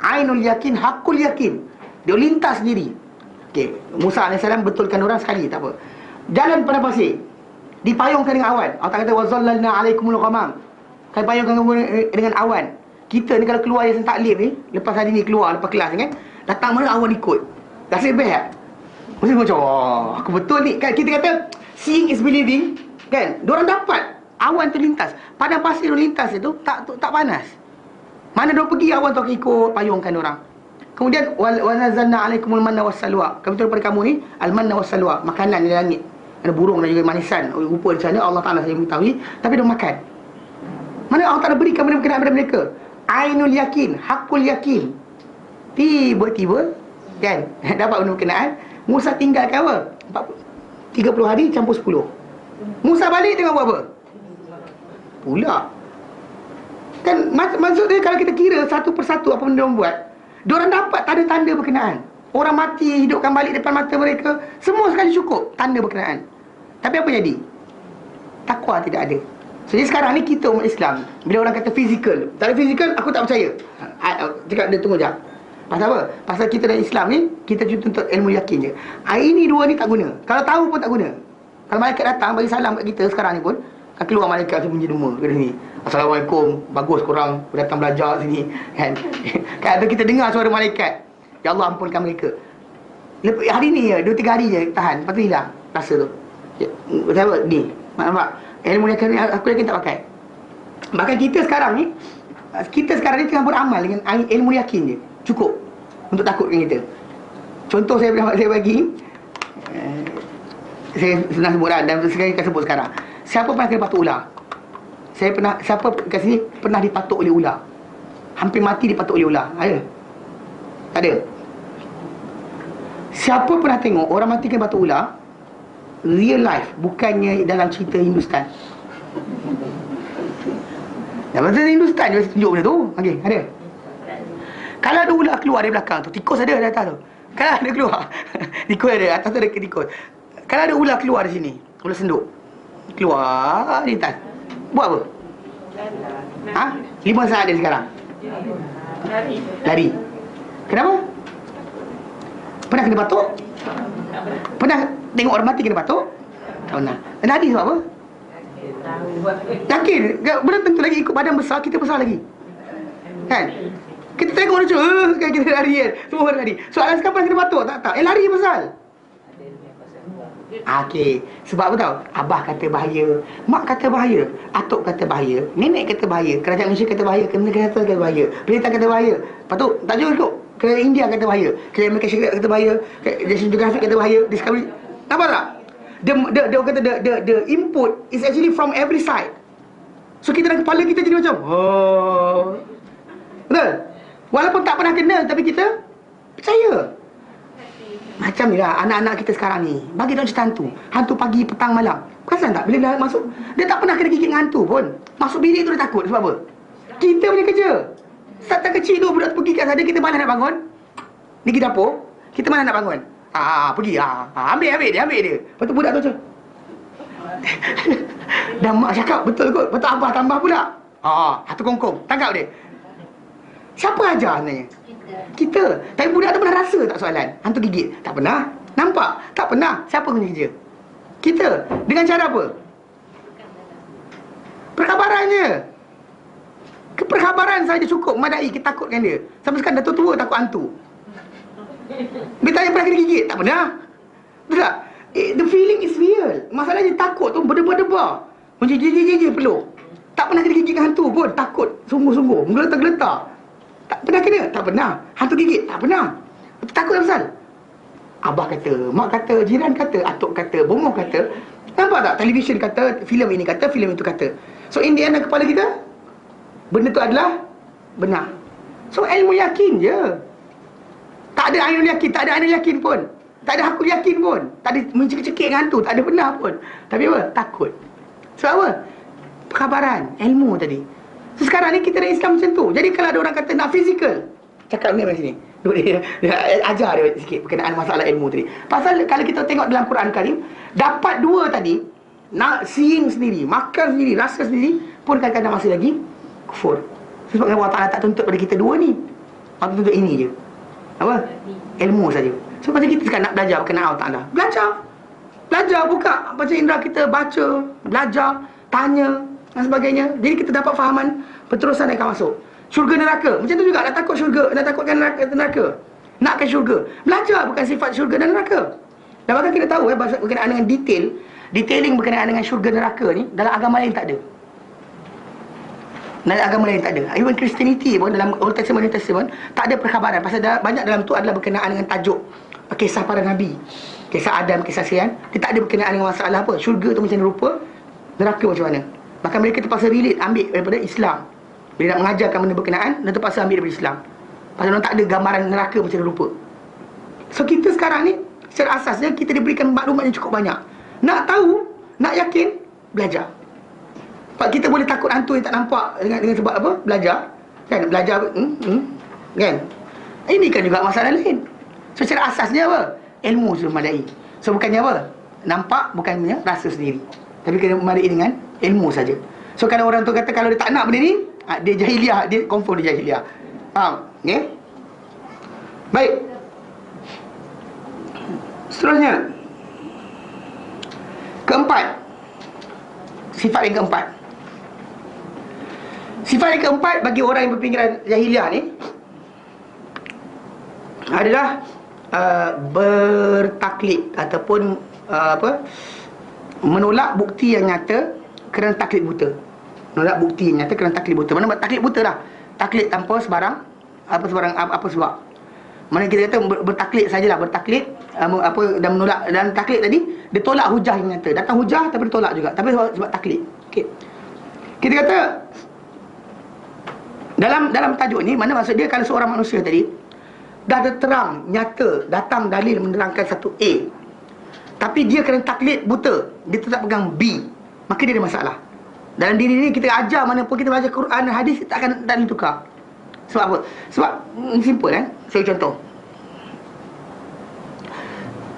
Ainul yakin, hakul yakin. Dia lintas sendiri. Okey, Musa AS betulkan orang sekali, tak apa. Jalan pada pasir, dipayungkan dengan awan. Allah kata, wa zallalna alaikumul ghamam. Kami payungkan dengan awan. Kita ni kalau keluar yang taklim ni, lepas hari ni keluar, lepas kelas ni kan, datang mana awan ikut. Rasa best tak? Mesti macam, aku betul ni. Kan kita kata, seeing is believing. Kan? Diorang dapat awan tu lintas. Padang pasir tu lintas itu tak panas. Mana diorang pergi, awan tu akan ikut, payungkan diorang. Kemudian, wa nazalna alaikumul manna wassalwa. Kami turun pada kamu ni, al-manna wassalwa. Makanan di langit. Ada burung dan juga manisan. Rupa di sana, Allah Ta'ala saja mengetahui. Tapi diorang makan. Mana Allah Ta'ala berikan benda berkenaan pada mereka? Ainul yakin, hakul yakin. Tiba-tiba kan dapat benda berkenaan. Musa tinggalkan apa? 30 hari campur 10. Musa balik tengok buat apa? Pula. Kan maksud dia kalau kita kira satu persatu apa benda diorang buat, diorang dapat tanda-tanda berkenaan. Orang mati hidupkan balik depan mata mereka. Semua sekali cukup tanda berkenaan. Tapi apa jadi? Takwa tidak ada. Jadi sekarang ni kita umat Islam, bila orang kata fizikal, tak ada fizikal, aku tak percaya. Cakap dia tunggu jap. Pasal apa? Pasal kita dalam Islam ni, kita cuma tuntut ilmu yakin je. Ini dua ni tak guna. Kalau tahu pun tak guna. Kalau malaikat datang bagi salam kat kita sekarang ni pun, akan keluar malaikat sembunyi rumah kat sini. Assalamualaikum, bagus korang datang belajar sini. Kan? Kan kita dengar suara malaikat. Ya Allah ampunkan mereka. Hari ni je, 2-3 hari je tahan, lepas tu hilang rasa tu. Apa? Ni, nampak? Ilmu yakin aku yakin tak pakai. Bahkan kita sekarang ni tengah beramal dengan ilmu yakin je. Cukup untuk takutkan kita. Contoh saya bagi, saya senang sebut dah, dan saya akan sebut sekarang. Siapa pernah kena patuk ular? Siapa kat sini pernah dipatuk oleh ular? Hampir mati dipatuk oleh ular? Ada? Ada? Siapa pernah tengok orang mati kena patuk ular real life, bukannya dalam cerita Hindustan? Dalam cerita Hindustan dia tunjuk benda tu. Okey, ada. Kalau ada ular keluar dari belakang tu, tikus ada atas tu. Kalau ada keluar, tikus ada, atas tu ada tikus. Kalau ada ular keluar di sini, ular senduk keluar di atas, buat apa? 5 saat dia sekarang lari. Kenapa? Pernah kena batuk? Pernah tengok orang mati kena batuk? Tak pernah. Lari sebab apa? Yakin? Benda tentu lagi ikut badan besar, kita besar lagi. Kan? Kita tengok dia kan kita lari kan. Semua orang lari. Soalan sekarang pernah kena batuk? Tak. Lari pasal Okey. Sebab apa tahu? Abah kata bahaya, mak kata bahaya, atuk kata bahaya, nenek kata bahaya, kerajaan Malaysia kata bahaya, negara kata bahaya, perintah kata bahaya. Lepas tu tak jauh ikut. Kerajaan India kata bahaya, kerajaan Amerika Syarikat kata bahaya, National Geographic kata bahaya, Discovery. Nampak tak? The input is actually from every side. So kita dalam kepala kita jadi macam, oh. Betul? Walaupun tak pernah kena, tapi kita percaya. Macam ni lah anak-anak kita sekarang ni. Bagi dia cerita hantu. Hantu pagi, petang, malam. Perasan tak? Bila dah masuk, dia tak pernah kena gigit dengan hantu pun. Masuk bilik tu dia takut. Sebab apa? Kita punya kerja. Saat kecil tu budak tu pergi kat sana, kita malas nak bangun. Dia pergi dapur, kita malas nak bangun. Pergi. Ambil dia. Lepas tu budak tu macam dan mak cakap, betul kot. Betul abah tambah pula. Hantu kongkong. Tangkap dia. Siapa ajar sebenarnya? Kita. Tapi budak tu pernah rasa tak soalan? Hantu gigit? Tak pernah. Nampak? Tak pernah. Siapa punya kerja? Kita. Dengan cara apa? Perkhabarannya. Perkhabaran saja cukup memadai kita takutkan dia. Sampai sekarang dah tua takut hantu. Dia tanya pernah kena gigit? Tak pernah. Betul tak? The feeling is real. Masalahnya takut tu berdebar-debar. Macam je peluk. Tak pernah kena gigit hantu pun. Takut. Sungguh-sungguh. Menggeletar-geletar. Tak pernah kena? Tak pernah. Hantu gigit? Tak pernah. Takut apa pasal? Abah kata, mak kata, jiran kata, atuk kata, bomoh kata. Nampak tak? Televisyen kata, filem ini kata, filem itu kata. So in the end dalam kepala kita, benda tu adalah benar. So ilmu yakin je. Tak ada Ainul yakin, tak ada Ainul yakin pun. Tak ada aku yakin pun. Tak ada mencekik-cekik dengan hantu, tak ada benar pun. Tapi apa? Takut. Sebab apa? Perkhabaran, ilmu tadi. So, sekarang ni kita ada Islam macam tu. Jadi kalau ada orang kata nak fizikal, cakap ni dari sini. Dia ajar dia sikit berkenaan masalah ilmu tadi. Pasal kalau kita tengok dalam Quran Karim, dapat dua tadi, nak seeing sendiri, makan sendiri, rasa sendiri, pun kadang-kadang masih lagi kufur. Sebab Allah Ta'ala tak tuntut pada kita dua ni. Allah tuntut ini je. Apa? Ilmu saja. So macam kita sekarang nak belajar berkenaan Allah Ta'ala. Belajar, buka baca indera kita, baca, belajar, tanya dan sebagainya. Jadi kita dapat fahaman penterusan yang akan masuk. Syurga neraka, macam tu juga. Nak takut syurga, nak takutkan neraka. Nakkan syurga. Belajar bukan sifat syurga dan neraka. Dan bahkan kita tahu berkenaan dengan detailing berkenaan dengan syurga neraka ni dalam agama lain tak ada. Dalam agama lain tak ada. Even Christianity pun dalam Old Testament, New Testament tak ada perkhabaran. Pasal banyak dalam tu adalah berkenaan dengan tajuk kisah para nabi, kisah Adam, kisah Sian. Dia tak ada berkenaan dengan masalah apa, syurga tu macam mana rupa, neraka macam mana. Bahkan mereka terpaksa relate, ambil daripada Islam. Bila nak mengajarkan benda berkenaan, dia terpaksa ambil daripada Islam. Pasal orang tak ada gambaran neraka macam mana rupa. So kita sekarang ni secara asasnya kita diberikan maklumat yang cukup banyak. Nak tahu, nak yakin, belajar. Sebab kita boleh takut hantu yang tak nampak dengan sebab apa? Belajar. Kan? Belajar kan? Ini kan juga masalah lain. So secara asasnya apa? Ilmu sudah memadai. So bukannya apa? Nampak, bukannya rasa sendiri. Tapi kena memadai dengan ilmu saja. So kalau orang tu kata kalau dia tak nak benda ni, dia jahiliah, dia confirm dia jahiliah. Faham? Okay? Baik. Seterusnya, keempat, sifat yang keempat. Sifat yang keempat bagi orang yang berfikiran jahiliah ni adalah bertaklid ataupun menolak bukti yang nyata kerana taklid buta. Menolak bukti yang nyata kerana taklid buta. Mana taklid buta lah. Taklid tanpa sebarang apa sebab. Mana kita kata bertaklid sajalah, bertaklid dan menolak. Dan taklid tadi dia tolak hujah yang nyata. Datang hujah tapi dia tolak juga. Tapi sebab taklid. Okey. Kita kata dalam tajuk ni, mana maksud dia kalau seorang manusia tadi dah ada terang, nyata, datang dalil menerangkan satu A, tapi dia kena taklid buta, dia tetap pegang B, maka dia ada masalah. Dalam diri ni kita ajar mana pun kita baca Quran dan hadis, tak akan tukar. Sebab apa? Sebab simple kan. Saya contoh.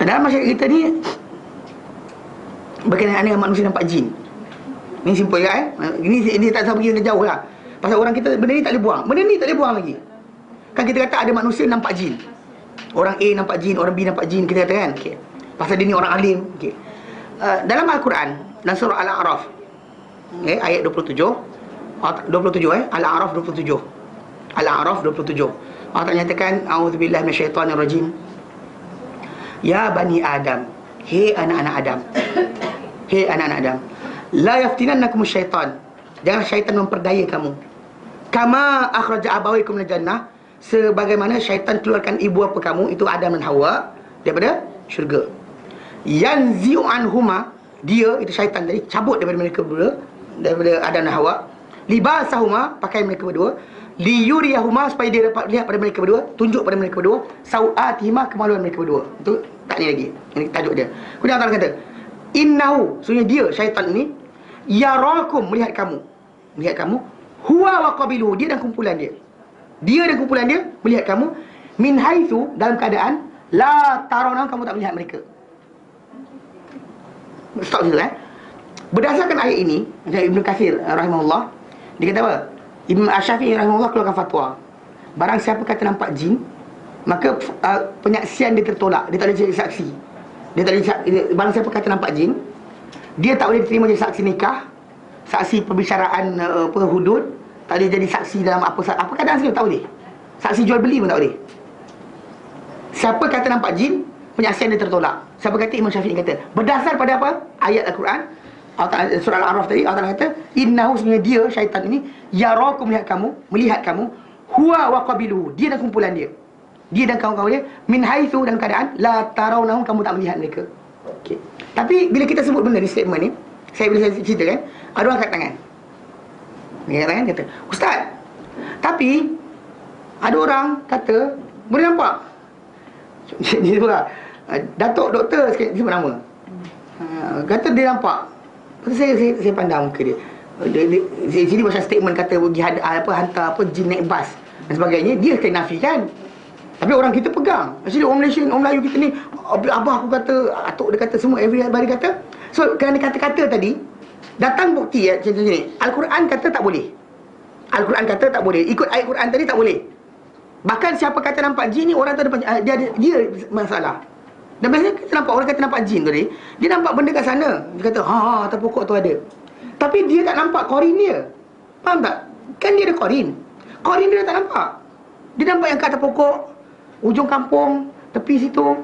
Dalam masyarakat kita ni berkenaan dengan manusia nampak jin. Ni simple kan? Ini tak usah pergi jauh lah. Pasal orang kita benda ni tak boleh buang. Benda ni tak boleh buang lagi. Kan kita kata ada manusia nampak jin. Orang A nampak jin, orang B nampak jin, kita kata kan. Okay. Pasal dia ni orang alim. Okay. Dalam Al-Quran, dalam surah Al-A'raf, ayat 27, Al-A'raf 27. Al-A'raf 27. Allah Ta'ala nyatakan, a'udzubillahi minasyaitanirrajim. Ya bani Adam, Hei anak-anak Adam. Hei anak-anak Adam. La yaftinannakum syaitan. Jangan syaitan memperdaya kamu. Kama akhraja abawaykum minal jannah. Sebagaimana syaitan keluarkan ibu bapa kamu, itu Adam dan Hawa, daripada syurga. Yanzi'u anhuma, dia itu syaitan tadi cabut daripada mereka berdua, daripada Adam dan Hawa. Libasahuma, pakaian mereka berdua. Liyuriyahuma, supaya dia dapat lihat pada mereka berdua, tunjuk pada mereka berdua. Sau'atihima, kemaluan mereka berdua. Itu tak ni lagi. Ini tajuk dia. Kemudian Allah kata, innahu, sebenarnya dia syaitan ni, yarakum, melihat kamu. Melihat kamu. Huwa wa qabiluhu, dia dan kumpulan dia. Dia dan kumpulan dia melihat kamu. Min haitsu, dalam keadaan la tarawna, kamu tak melihat mereka. Stop dulu Berdasarkan ayat ini, Ibn Katsir rahimahullah, dia kata apa? Ibn Asy-Syafi'i rahimahullah keluarkan fatwa. Barang siapa kata nampak jin, maka penyaksian dia tertolak. Dia tak boleh jadi saksi. Dia tak boleh, barang siapa kata nampak jin, dia tak boleh diterima jadi saksi nikah, saksi perbicaraan hudud, tak boleh jadi saksi dalam apa keadaan sekali, tak boleh. Saksi jual beli pun tak boleh. Siapa kata nampak jin, penyaksian dia tertolak. Siapa kata? Imam Syafi'i kata, berdasar pada apa? Ayat Al-Quran, surah Al-A'raf tadi, Allah kata, innahu, sebenarnya dia syaitan ini, yarakum, melihat kamu, huwa wa qabiluhu, dia dan kumpulan dia. Dia dan kawan-kawan dia, min haitsu, dalam keadaan la tarawnahum, kamu tak melihat mereka. Okey. Tapi bila kita sebut benda ni, statement ni, bila saya cerita kan, ada orang angkat tangan. Dia angkat tangan, kata, Ustaz, tapi ada orang kata boleh nampak. Dia pula Datuk doktor sikit, dia sebut nama. Kata dia nampak. Saya pandang muka dia. Sini macam statement kata pergi hantar jin naik bas dan sebagainya. Dia kena nafikan. Tapi orang kita pegang. Actually orang Malaysia, orang Melayu kita ni, abah aku kata, atuk dia kata, semua everybody kata. So kerana kata-kata tadi, datang bukti contoh ni. Al-Quran kata tak boleh. Al-Quran kata tak boleh. Ikut ayat Quran tadi tak boleh. Bahkan siapa kata nampak jin ni, orang tu ada dia masalah. Dan biasanya kita nampak, orang kata nampak jin tu dia nampak benda kat sana. Dia kata, atas pokok tu ada. Tapi dia tak nampak korin dia. Faham tak? Kan dia ada korin. Korin dia tak nampak. Dia nampak yang kat atas pokok, ujung kampung, tepi situ.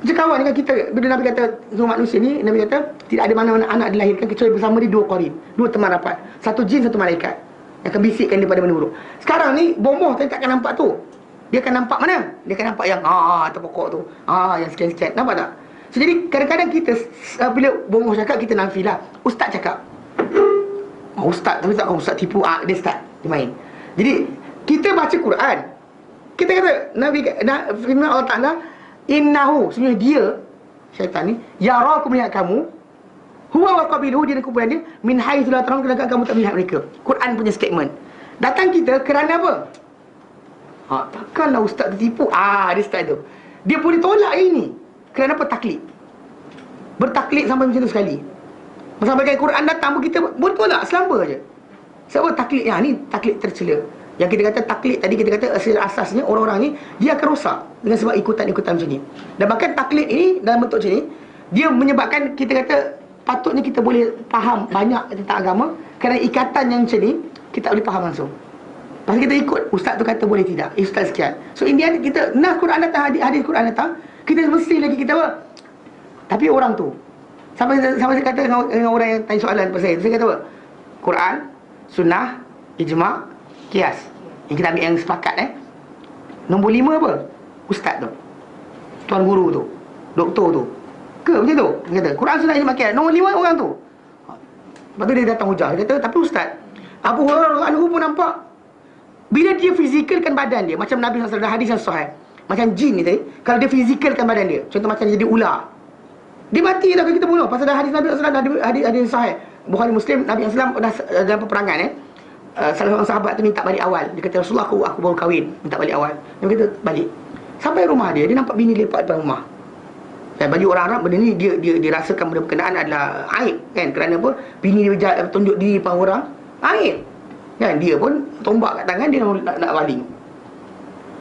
Macam kawan dengan kita. Bila Nabi kata, semua manusia ni, Nabi kata, tidak ada mana-mana anak dilahirkan kecuali bersama dia 2 korin. 2 teman rapat. Satu jin, satu malaikat. Yang akan bisikkan dia pada benda buruk. Sekarang ni, bomoh tadi takkan nampak tu. Dia akan nampak mana? Dia akan nampak yang atas pokok tu. Yang sekian-sekian. Nampak tak? So, jadi kadang-kadang kita bila bomoh cakap, kita nafilah. Ustaz cakap. Ustaz, tapi tak kau ustaz tipu. Dia start. Dia main. Jadi kita baca Quran. Kita kata firman Allah Ta'ala, innahu, sebenarnya dia syaitan ni, yarakum, melihat kamu, huwa wa qabiluhu, dia dan kumpulan dia, min haitsu la tarawun, kerana kamu tak melihat mereka. Quran punya statement. Datang kita kerana apa? Takkanlah ustaz tertipu. Dia start tu. Dia boleh tolak ini. Kerana apa? Taklid. Bertaklid sampai macam tu sekali. Sampai Quran datang pun kita boleh tolak selamba je. Sebab taklid ni taklid tercela. Yang kita kata taklid tadi, kita kata asasnya orang-orang ni dia akan rosak dengan sebab ikutan-ikutan macam ni. Dan bahkan taklid ini dalam bentuk macam ni, dia menyebabkan kita kata patutnya kita boleh faham banyak tentang agama. Kerana ikatan yang macam ni kita boleh faham langsung. Pasal kita ikut ustaz tu kata boleh tidak, ustaz sekian. So in the end kita Quran datang, hadis Quran datang, kita mesti lagi kita apa? Tapi orang tu sampai saya kata dengan orang yang tanya soalan pasal saya kata apa? Quran, sunnah, ijma', kias. Yang kita ambil yang sepakat Nombor 5 apa? Ustaz tu, tuan guru tu, doktor tu. Ke macam tu? Dia kata Quran, sunnah, ijma', kias. Nombor 5 orang tu. Lepas tu dia datang hujah. Dia kata tapi ustaz, Abu Hurairah anhu pun nampak. Bila dia fizikalkan badan dia, macam Nabi SAW, hadis yang sahih, macam jin ni tadi, kalau dia fizikalkan badan dia, contoh macam dia jadi ular, dia mati tak kalau kita bunuh. Pasal dah hadis Nabi SAW, hadis sahih Bukhari Muslim, Nabi SAW pernah dalam peperangan salah seorang sahabat tu minta balik awal. Dia kata Rasulullah, aku baru kahwin, minta balik awal. Dia kata balik. Sampai rumah dia nampak bini lepak depan rumah. Dan bagi orang Arab, benda ni dia rasakan benda berkenaan adalah aib kan. Kerana apa? Bini dia tunjuk diri depan orang, aib kan. Dia pun tombak kat tangan dia nak baling.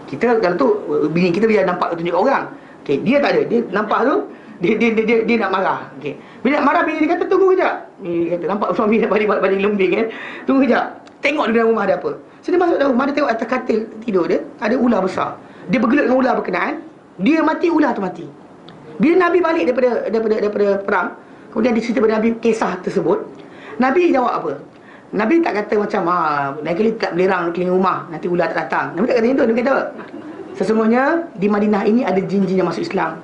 Kita kalau tu bini kita biar nampak tunjuk orang. Okey, dia tak ada. Dia nampak tu dia nak marah. Okey. Bila nak marah, bini dia kata tunggu kejap. Dia kata nampak suami nak baling lembing kan. Tunggu kejap. Tengok di dalam rumah ada apa. So dia masuk dalam rumah, dia tengok atas katil tidur dia ada ular besar. Dia bergelut dengan ular berkenaan. Dia mati, ular tu mati. Bila Nabi balik daripada perang, kemudian dicerita kepada Nabi kisah tersebut, Nabi jawab apa? Nabi tak kata macam lain kali tak belerang keliling rumah, nanti ular tak datang. Nabi tak kata itu. Nabi kata sesungguhnya di Madinah ini ada jin-jin yang masuk Islam.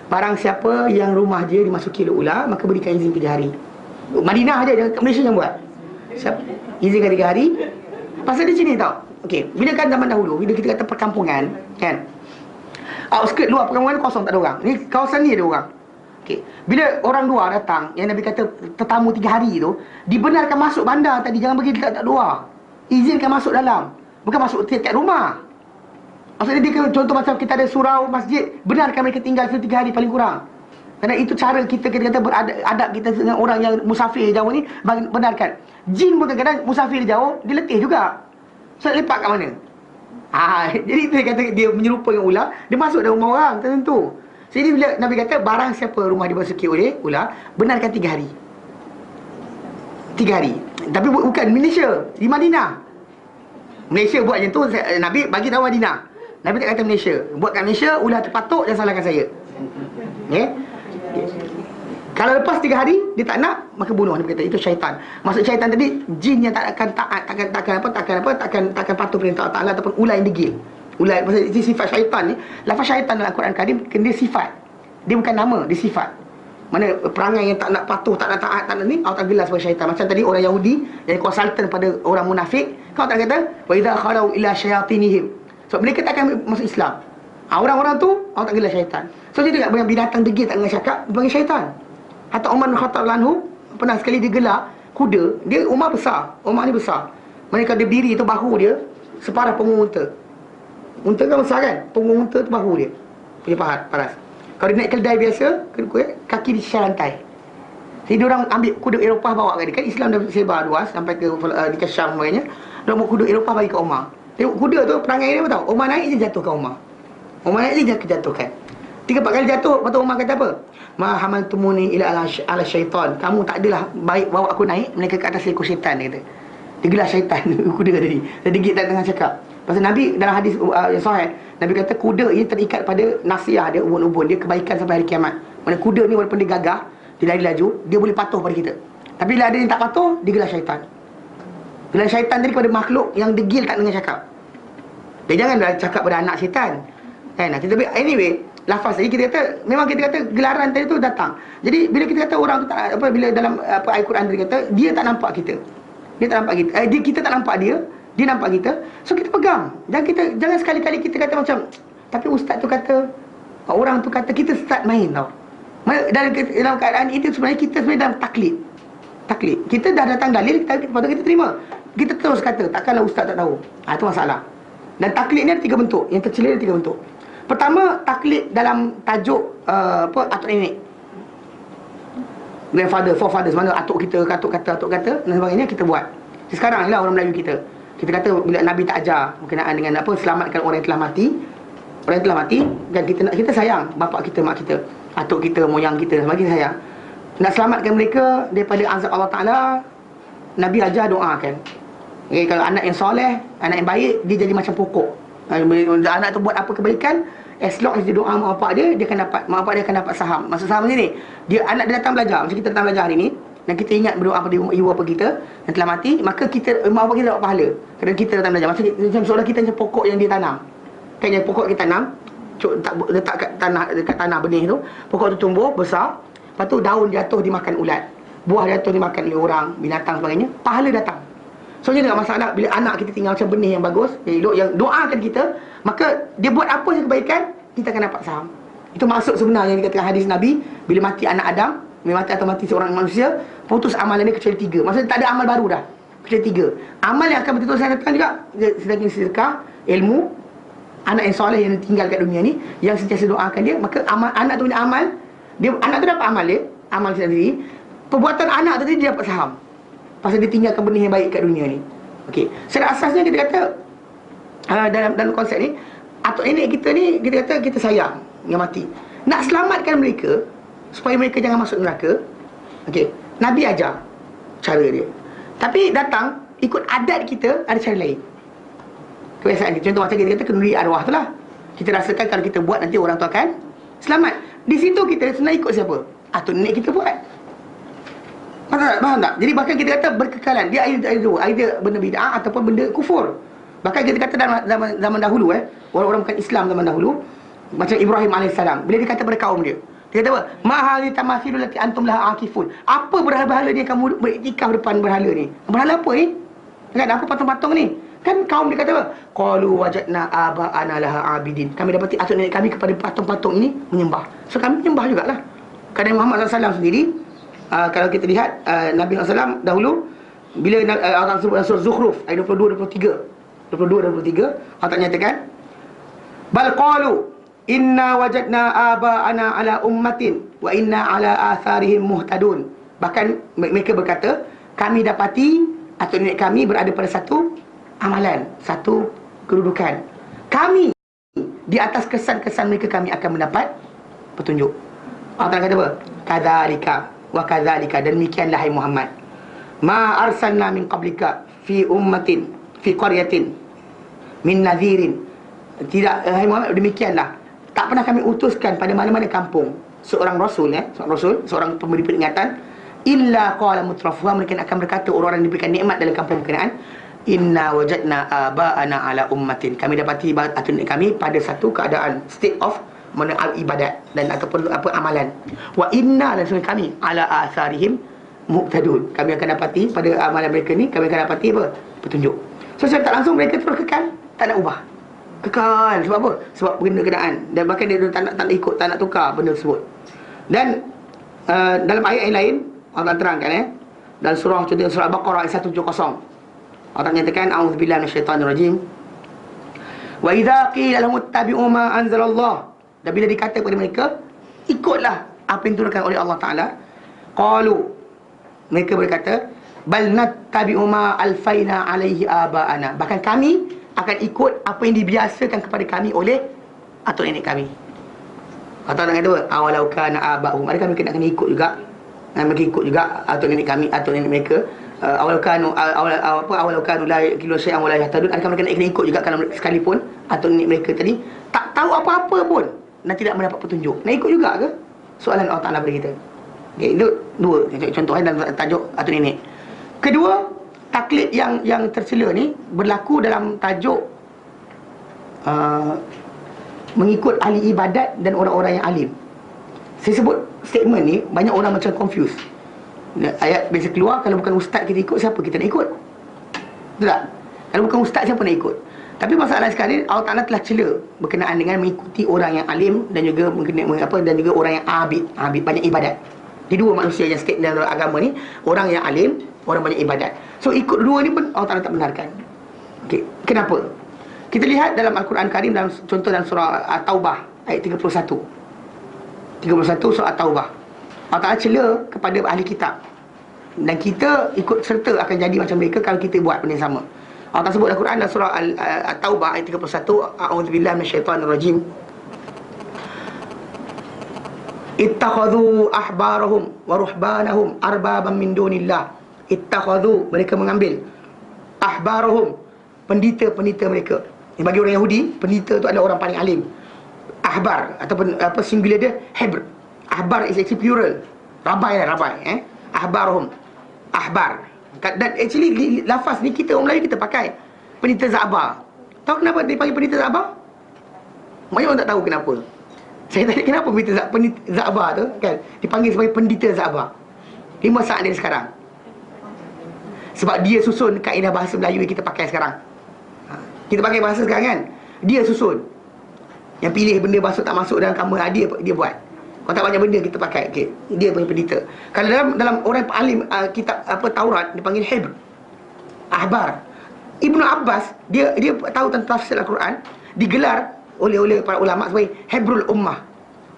Barang siapa yang rumah dia dimasuki oleh ular, maka berikan izin 3 hari. Madinah aja, kat Malaysia yang buat. Izinkan 3 hari. Pasal di sini tau. Okey, bila kan zaman dahulu, bila kita kata perkampungan, kan, outskirt luar perkampungan kosong, tak ada orang. Ni kawasan ni ada orang. Okay. Bila orang luar datang, yang Nabi kata tetamu 3 hari tu, dibenarkan masuk bandar tadi, jangan pergi dekat luar. Izinkan masuk dalam. Bukan masuk tiap rumah. Maksudnya dia contoh macam kita ada surau masjid, benarkan mereka tinggal 3 hari paling kurang. Kerana itu cara kita kata beradab kita dengan orang yang musafir jauh ni, benarkan. Jin pun kadang-kadang musafir jauh, dia letih juga. So lepak kat mana? Jadi dia kata dia menyerupai dengan ular, dia masuk dalam rumah orang tertentu. Jadi bila Nabi kata barang siapa rumah dimasuki oleh ular, benarkan 3 hari. 3 hari. Tapi bukan Malaysia, di Madinah. Malaysia buat macam tu, Nabi bagi tahu Madinah. Nabi tak kata Malaysia. Buat kat Malaysia, ular terpatuk, jangan salahkan saya. Okay? Kalau lepas 3 hari dia tak nak, maka bunuh. Nabi kata itu syaitan. Maksud syaitan tadi jin yang tak akan taat, takkan patuh perintah Allah Taala, ataupun ular yang degil. Ular, maksud itu sifat syaitan ni. Lafaz syaitan dalam Al-Quran Karim kena sifat. Dia bukan nama, dia sifat. Mana perangai yang tak nak patuh, tak nak taat, tak nak ni, Allah tak gelar sebagai syaitan. Macam tadi orang Yahudi yang konsultan pada orang munafik, kau tak kata wa idza khalau ila syayatinihim. So mereka tak akan masuk Islam. Orang-orang tu Allah tak gelar syaitan. So dia tak banyak binatang degil tak dengan cakap, dipanggil syaitan. Hatta Umar bin Khattab anhu pernah sekali dia gelar kuda, dia Umar besar, Umar ni besar. Mereka dia berdiri tu bahu dia separah punggung unta. Unta kan besar kan? Punggung unta tu bahu dia punya paras. Kalau dia naik keldai biasa, kaki di sisi lantai. Jadi dia orang ambil kuda Eropah bawa ke dia. Kan Islam dah sebar luas sampai ke di Syam semuanya. Dia bawa kuda Eropah bagi ke Umar. Tengok kuda tu perangai dia apa tahu? Umar naik je jatuhkan Umar. Umar naik je jatuhkan. 3-4 kali jatuh, lepas tu Umar kata apa? Ma hamaltumuni ila ala syaitan. Kamu tak adalah baik bawa aku naik mereka ke atas ekor syaitan, dia kata. Dia gelar syaitan kuda tadi. Dia degil tak tengah cakap. Pasal Nabi dalam hadis yang sahih, Nabi kata kuda ini terikat pada nasiah dia, ubun-ubun dia, kebaikan sampai hari kiamat. Mana kuda ni walaupun dia gagah, dia lari laju, dia boleh patuh pada kita. Tapi bila ada yang tak patuh, dia gelar syaitan. Gelar syaitan tadi kepada makhluk yang degil tak dengar cakap. Dia jangan cakap pada anak syaitan. Kan? Tapi anyway, lafaz tadi kita kata, memang kita kata gelaran tadi tu datang. Jadi bila kita kata orang tu tak apa, bila dalam Al-Quran tadi kata dia tak nampak kita. Dia tak nampak kita. Kita tak nampak dia, dia nampak kita. So kita pegang. Jangan sekali-kali kita kata macam, tapi ustaz tu kata, orang tu kata, kita start main tau. Dalam keadaan itu sebenarnya kita sebenarnya dalam taklid. Kita dah datang dalil, patut kita terima. Kita terus kata, takkanlah ustaz tak tahu. Itu masalah. Dan taklid ni ada 3 bentuk. Yang tercela ada 3 bentuk. Pertama, taklid dalam tajuk atuk nenek, grandfather, forefathers, mana atuk kita, atuk kata dan sebagainya kita buat. Sekarang lah orang Melayu kita kata bila Nabi tak ajar berkenaan dengan selamatkan orang yang telah mati. Orang yang telah mati, dan kita sayang bapak kita, mak kita, atuk kita, moyang kita, sebagainya sayang. Nak selamatkan mereka daripada azab Allah Ta'ala, Nabi ajar doakan. Kalau anak yang soleh, anak yang baik, dia jadi macam pokok. Anak tu buat apa kebaikan, as long as dia doa mak bapak dia akan dapat, mak bapak dia akan dapat saham. Maksud saham ni, anak dia datang belajar, macam kita datang belajar hari ni, dan kita ingat berdoa pada ibu bapa kita yang telah mati, maka mak bapak kita dapat pahala kerana kita datang belajar. Macam seolah kita macam pokok yang dia tanam. Kan yang pokok kita tanam, letak dekat tanah benih tu, pokok tu tumbuh besar, lepas tu daun jatuh dimakan ulat, buah jatuh dimakan oleh orang, binatang sebagainya, pahala datang. So dia tak masalah bila anak kita tinggal macam benih yang bagus, yang elok, yang doakan kita, maka dia buat apa saja kebaikan, kita akan dapat saham. Itu maksud sebenarnya yang dikatakan hadis Nabi, bila mati anak Adam, bila mati atau mati seorang manusia, putus amalan dia kecuali 3. Maksudnya tak ada amal baru dah, kecuali 3. Amal yang akan betul-betul saya datang juga, sedangkan sedekah, ilmu, anak yang soleh yang tinggal kat dunia ni, yang sentiasa doakan dia, maka anak tu punya amal, anak tu dapat amal dia, amal sendiri, perbuatan anak tu dia dapat saham. Pasal dia tinggalkan benih yang baik kat dunia ni. Okey. Secara asasnya kita kata dalam konsep ni, atuk nenek kita ni kita kata kita sayang yang mati. Nak selamatkan mereka supaya mereka jangan masuk neraka. Okey. Nabi ajar cara dia. Tapi datang ikut adat kita ada cara lain. Kebiasaan kita. Contoh macam kita kata kenduri arwah tu lah. Kita rasakan kalau kita buat nanti orang tu akan selamat. Di situ kita senang ikut siapa? Atuk nenek kita buat. Faham tak? Jadi bahkan kita kata berkekalan. Dia ada dua, either benda bid'ah ataupun benda kufur. Bahkan kita kata dalam zaman dahulu, orang-orang bukan Islam zaman dahulu, macam Ibrahim AS, bila dia kata pada kaum dia kata apa? Ma hadhi tamathilul lati antum laha akifun. Apa berhala-berhala ni kamu beriktikaf depan berhala ni? Berhala apa ni? Kan apa patung-patung ni? Kan kaum dia kata apa? Qalu wajadna aba'ana laha abidin. Kami dapati atuk nenek kami kepada patung-patung ini menyembah. So kami menyembah jugalah. Kerana Muhammad SAW sendiri, kalau kita lihat Nabi SAW dahulu, bila Allah sebut dalam surah Zukhruf ayat 22 Allah nyatakan, bal qalu inna wajadna aba'ana ala ummatin wa inna ala atharihim muhtadun. Bahkan mereka berkata, kami dapati atuk nenek kami berada pada satu amalan, satu kedudukan. Kami di atas kesan-kesan mereka, kami akan mendapat petunjuk. Allah kata apa? Kadzalika wa kadzalika, dan demikianlah hai Muhammad, ma arsalna min qablika fi ummatin fi qaryatin min nadhirin. Tidak, hai Muhammad, demikianlah, tak pernah kami utuskan pada mana-mana kampung seorang rasul, seorang pemberi peringatan, illa qala mutrafuha, mereka akan berkata, orang-orang yang diberikan nikmat dalam kampung berkenaan, inna wajadna aba'ana ala ummatin, kami dapati atuk nenek kami pada satu keadaan, state of mana ibadat dan ataupun apa amalan, wa inna, dan sesungguhnya kami ala asarihim muqtadun, kami akan dapati pada amalan mereka ni, kami akan dapati apa? Petunjuk. So secara tak langsung mereka terus kekal, tak nak ubah, kekal. Sebab apa? Sebab benda keadaan, dan bahkan dia tak nak ikut, tak nak tukar benda tersebut. Dan dalam ayat yang lain Allah terangkan, dalam surah, contohnya surah Al-Baqarah ayat 170, Allah nyatakan, a'udzubillahi minasyaitanirrajim, wa idza qila lahum ittabi'u ma anzalallah, dan bila dikata kepada mereka, ikutlah apa yang diturunkan oleh Allah Ta'ala, qalu, mereka berkata, bal nattabi'u ma alfaina alaihi aba'ana, bahkan kami akan ikut apa yang dibiasakan kepada kami oleh atuk nenek kami. Atau nak kata apa? Awalau kana aba'hum, adakah mereka nak kena ikut juga? Mereka ikut juga atuk nenek kami, atuk nenek mereka. Awalau kanu la yaqilu syai'an wa la yahtadun, adakah mereka nak kena ikut juga kalau sekalipun atuk nenek mereka tadi tak tahu apa-apa pun dan tidak mendapat petunjuk, nak ikut juga ke? Soalan Allah Ta'ala pada kita. Okay, itu dua contoh dalam tajuk atuk nenek. Kedua, taklid yang tercela ni berlaku dalam tajuk mengikut ahli ibadat dan orang-orang yang alim. Saya sebut statement ni, banyak orang macam confused. Ayat biasa keluar, kalau bukan ustaz kita ikut, siapa kita nak ikut? Betul tak? Kalau bukan ustaz, siapa nak ikut? Tapi masalah sekarang ni, Allah Ta'ala telah cela berkenaan dengan mengikuti orang yang alim dan juga dan juga orang yang abid, banyak ibadat. Di dua manusia yang state dalam agama ni, orang yang alim, orang banyak ibadat. So ikut dua ni pun Allah Ta'ala tak benarkan. Okay. Kenapa? Kita lihat dalam Al-Quran Karim, dalam contoh dalam surah At-Taubah ayat 31 surah At-Taubah, Allah Ta'ala cela kepada ahli kitab, dan kita ikut serta akan jadi macam mereka kalau kita buat benda yang sama. Allah Ta'ala sebut dalam Quran dalam surah At-Taubah ayat 31, a'udzubillahi minasyaitanirrajim, ittakhadhu ahbarahum wa ruhbanahum arbaban min dunillah. Ittakhadhu, mereka mengambil, ahbarahum, pendeta-pendeta mereka. Yang bagi orang Yahudi, pendeta tu adalah orang paling alim. Ahbar ataupun apa singular dia hebr. Ahbar is actually plural. Rabai. Ahbarahum, ahbar. Dan actually lafaz ni kita orang Melayu kita pakai pendeta Za'bar. Tahu kenapa dipanggil pendeta Za'bar? Banyak orang tak tahu kenapa. Saya tanya kenapa pendeta Za'bar tu kan dipanggil sebagai pendeta Za'bar. Ini masalah dia sekarang. Sebab dia susun kaedah bahasa Melayu yang kita pakai sekarang. Kita pakai bahasa sekarang kan, dia susun. Yang pilih benda masuk tak masuk dalam kamera, dia buat. Kalau tak banyak benda kita pakai, okay, dia punya pendeta. Kalau dalam orang alim kitab Taurat dipanggil Hebr, ahbar. Ibnu Abbas dia tahu tentang tafsir Al-Quran, digelar oleh para ulama sebagai Hebrul Ummah.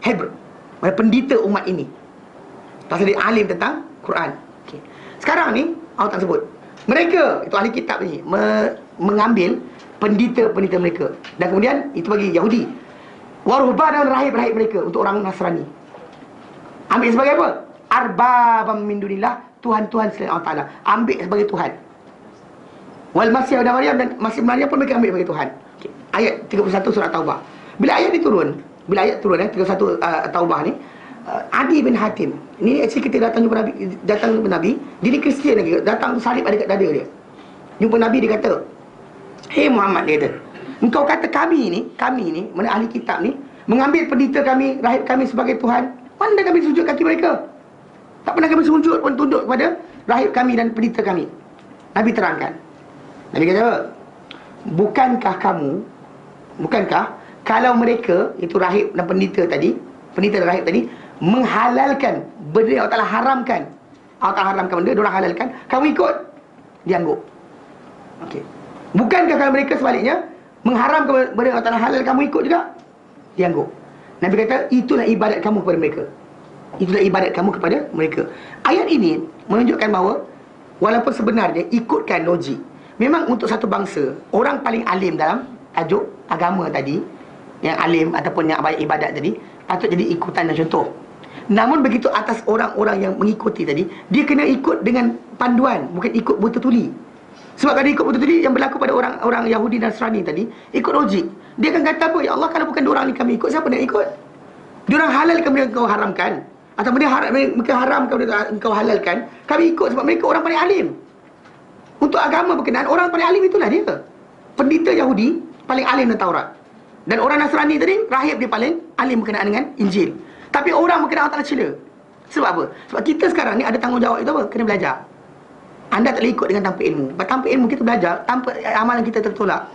Hebr, mana pendeta umat ini. Pasal dia alim tentang Quran. Okay. Sekarang ni Allah tak sebut. Mereka itu ahli kitab ni mengambil pendeta-pendeta mereka, dan kemudian itu bagi Yahudi. Waruhban, dan rahib-rahib mereka untuk orang Nasrani. Ambil sebagai apa? Arbabam min dunillah, Tuhan-Tuhan selain Allah Ta'ala. Ambil sebagai Tuhan. Wal Masih dan Maryam, dan Masih Maryam pun mereka ambil sebagai Tuhan. Okay. Ayat 31 surah Taubah. Bila ayat ini turun, bila ayat turun 31 Taubah ni, Adi bin Hatim ni actually kita datang jumpa Nabi, dia ni Kristian lagi, datang salib ada kat dada dia. Jumpa Nabi, dia kata, "Hei Muhammad," dia kata, "engkau kata kami ni, mana ahli kitab ni, mengambil pendeta kami, rahib kami sebagai Tuhan. Mana kami sujud kaki mereka? Tak pernah kami sujud pun tunduk kepada rahib kami dan pendeta kami." Nabi terangkan. Nabi kata, bukankah kalau mereka, itu rahib dan pendeta dan rahib tadi, menghalalkan benda yang Allah Ta'ala haramkan. Allah Ta'ala haramkan benda, diorang halalkan, kamu ikut, diangguk. Okey. Bukankah kalau mereka sebaliknya mengharamkan benda yang Allah Ta'ala halal, kamu ikut juga, diangguk. Nabi kata, itulah ibadat kamu kepada mereka. Itulah ibadat kamu kepada mereka. Ayat ini menunjukkan bahawa walaupun sebenarnya ikutkan logik, memang untuk satu bangsa, orang paling alim dalam tajuk agama tadi, yang alim ataupun yang banyak ibadat tadi, patut jadi ikutan dan contoh. Namun begitu atas orang-orang yang mengikuti tadi, dia kena ikut dengan panduan, bukan ikut buta tuli. Sebab kalau ikut buta tuli yang berlaku pada orang Yahudi dan Nasrani tadi, ikut logik. Dia akan kata apa? Ya Allah, kalau bukan diorang ni kami ikut, siapa nak ikut? Diorang halalkan benda yang kau haramkan, atau benda mereka haramkan benda yang kau halalkan, kami ikut sebab mereka orang paling alim. Untuk agama berkenaan, orang paling alim itulah dia. Pendeta Yahudi paling alim dengan Taurat. Dan orang Nasrani tadi, rahib dia paling alim berkenaan dengan Injil. Tapi orang berkenaan Allah Ta'ala cela. Sebab apa? Sebab kita sekarang ni ada tanggungjawab itu apa? Kena belajar. Anda tak boleh ikut dengan tanpa ilmu. Tanpa ilmu kita belajar, tanpa amalan kita tertolak.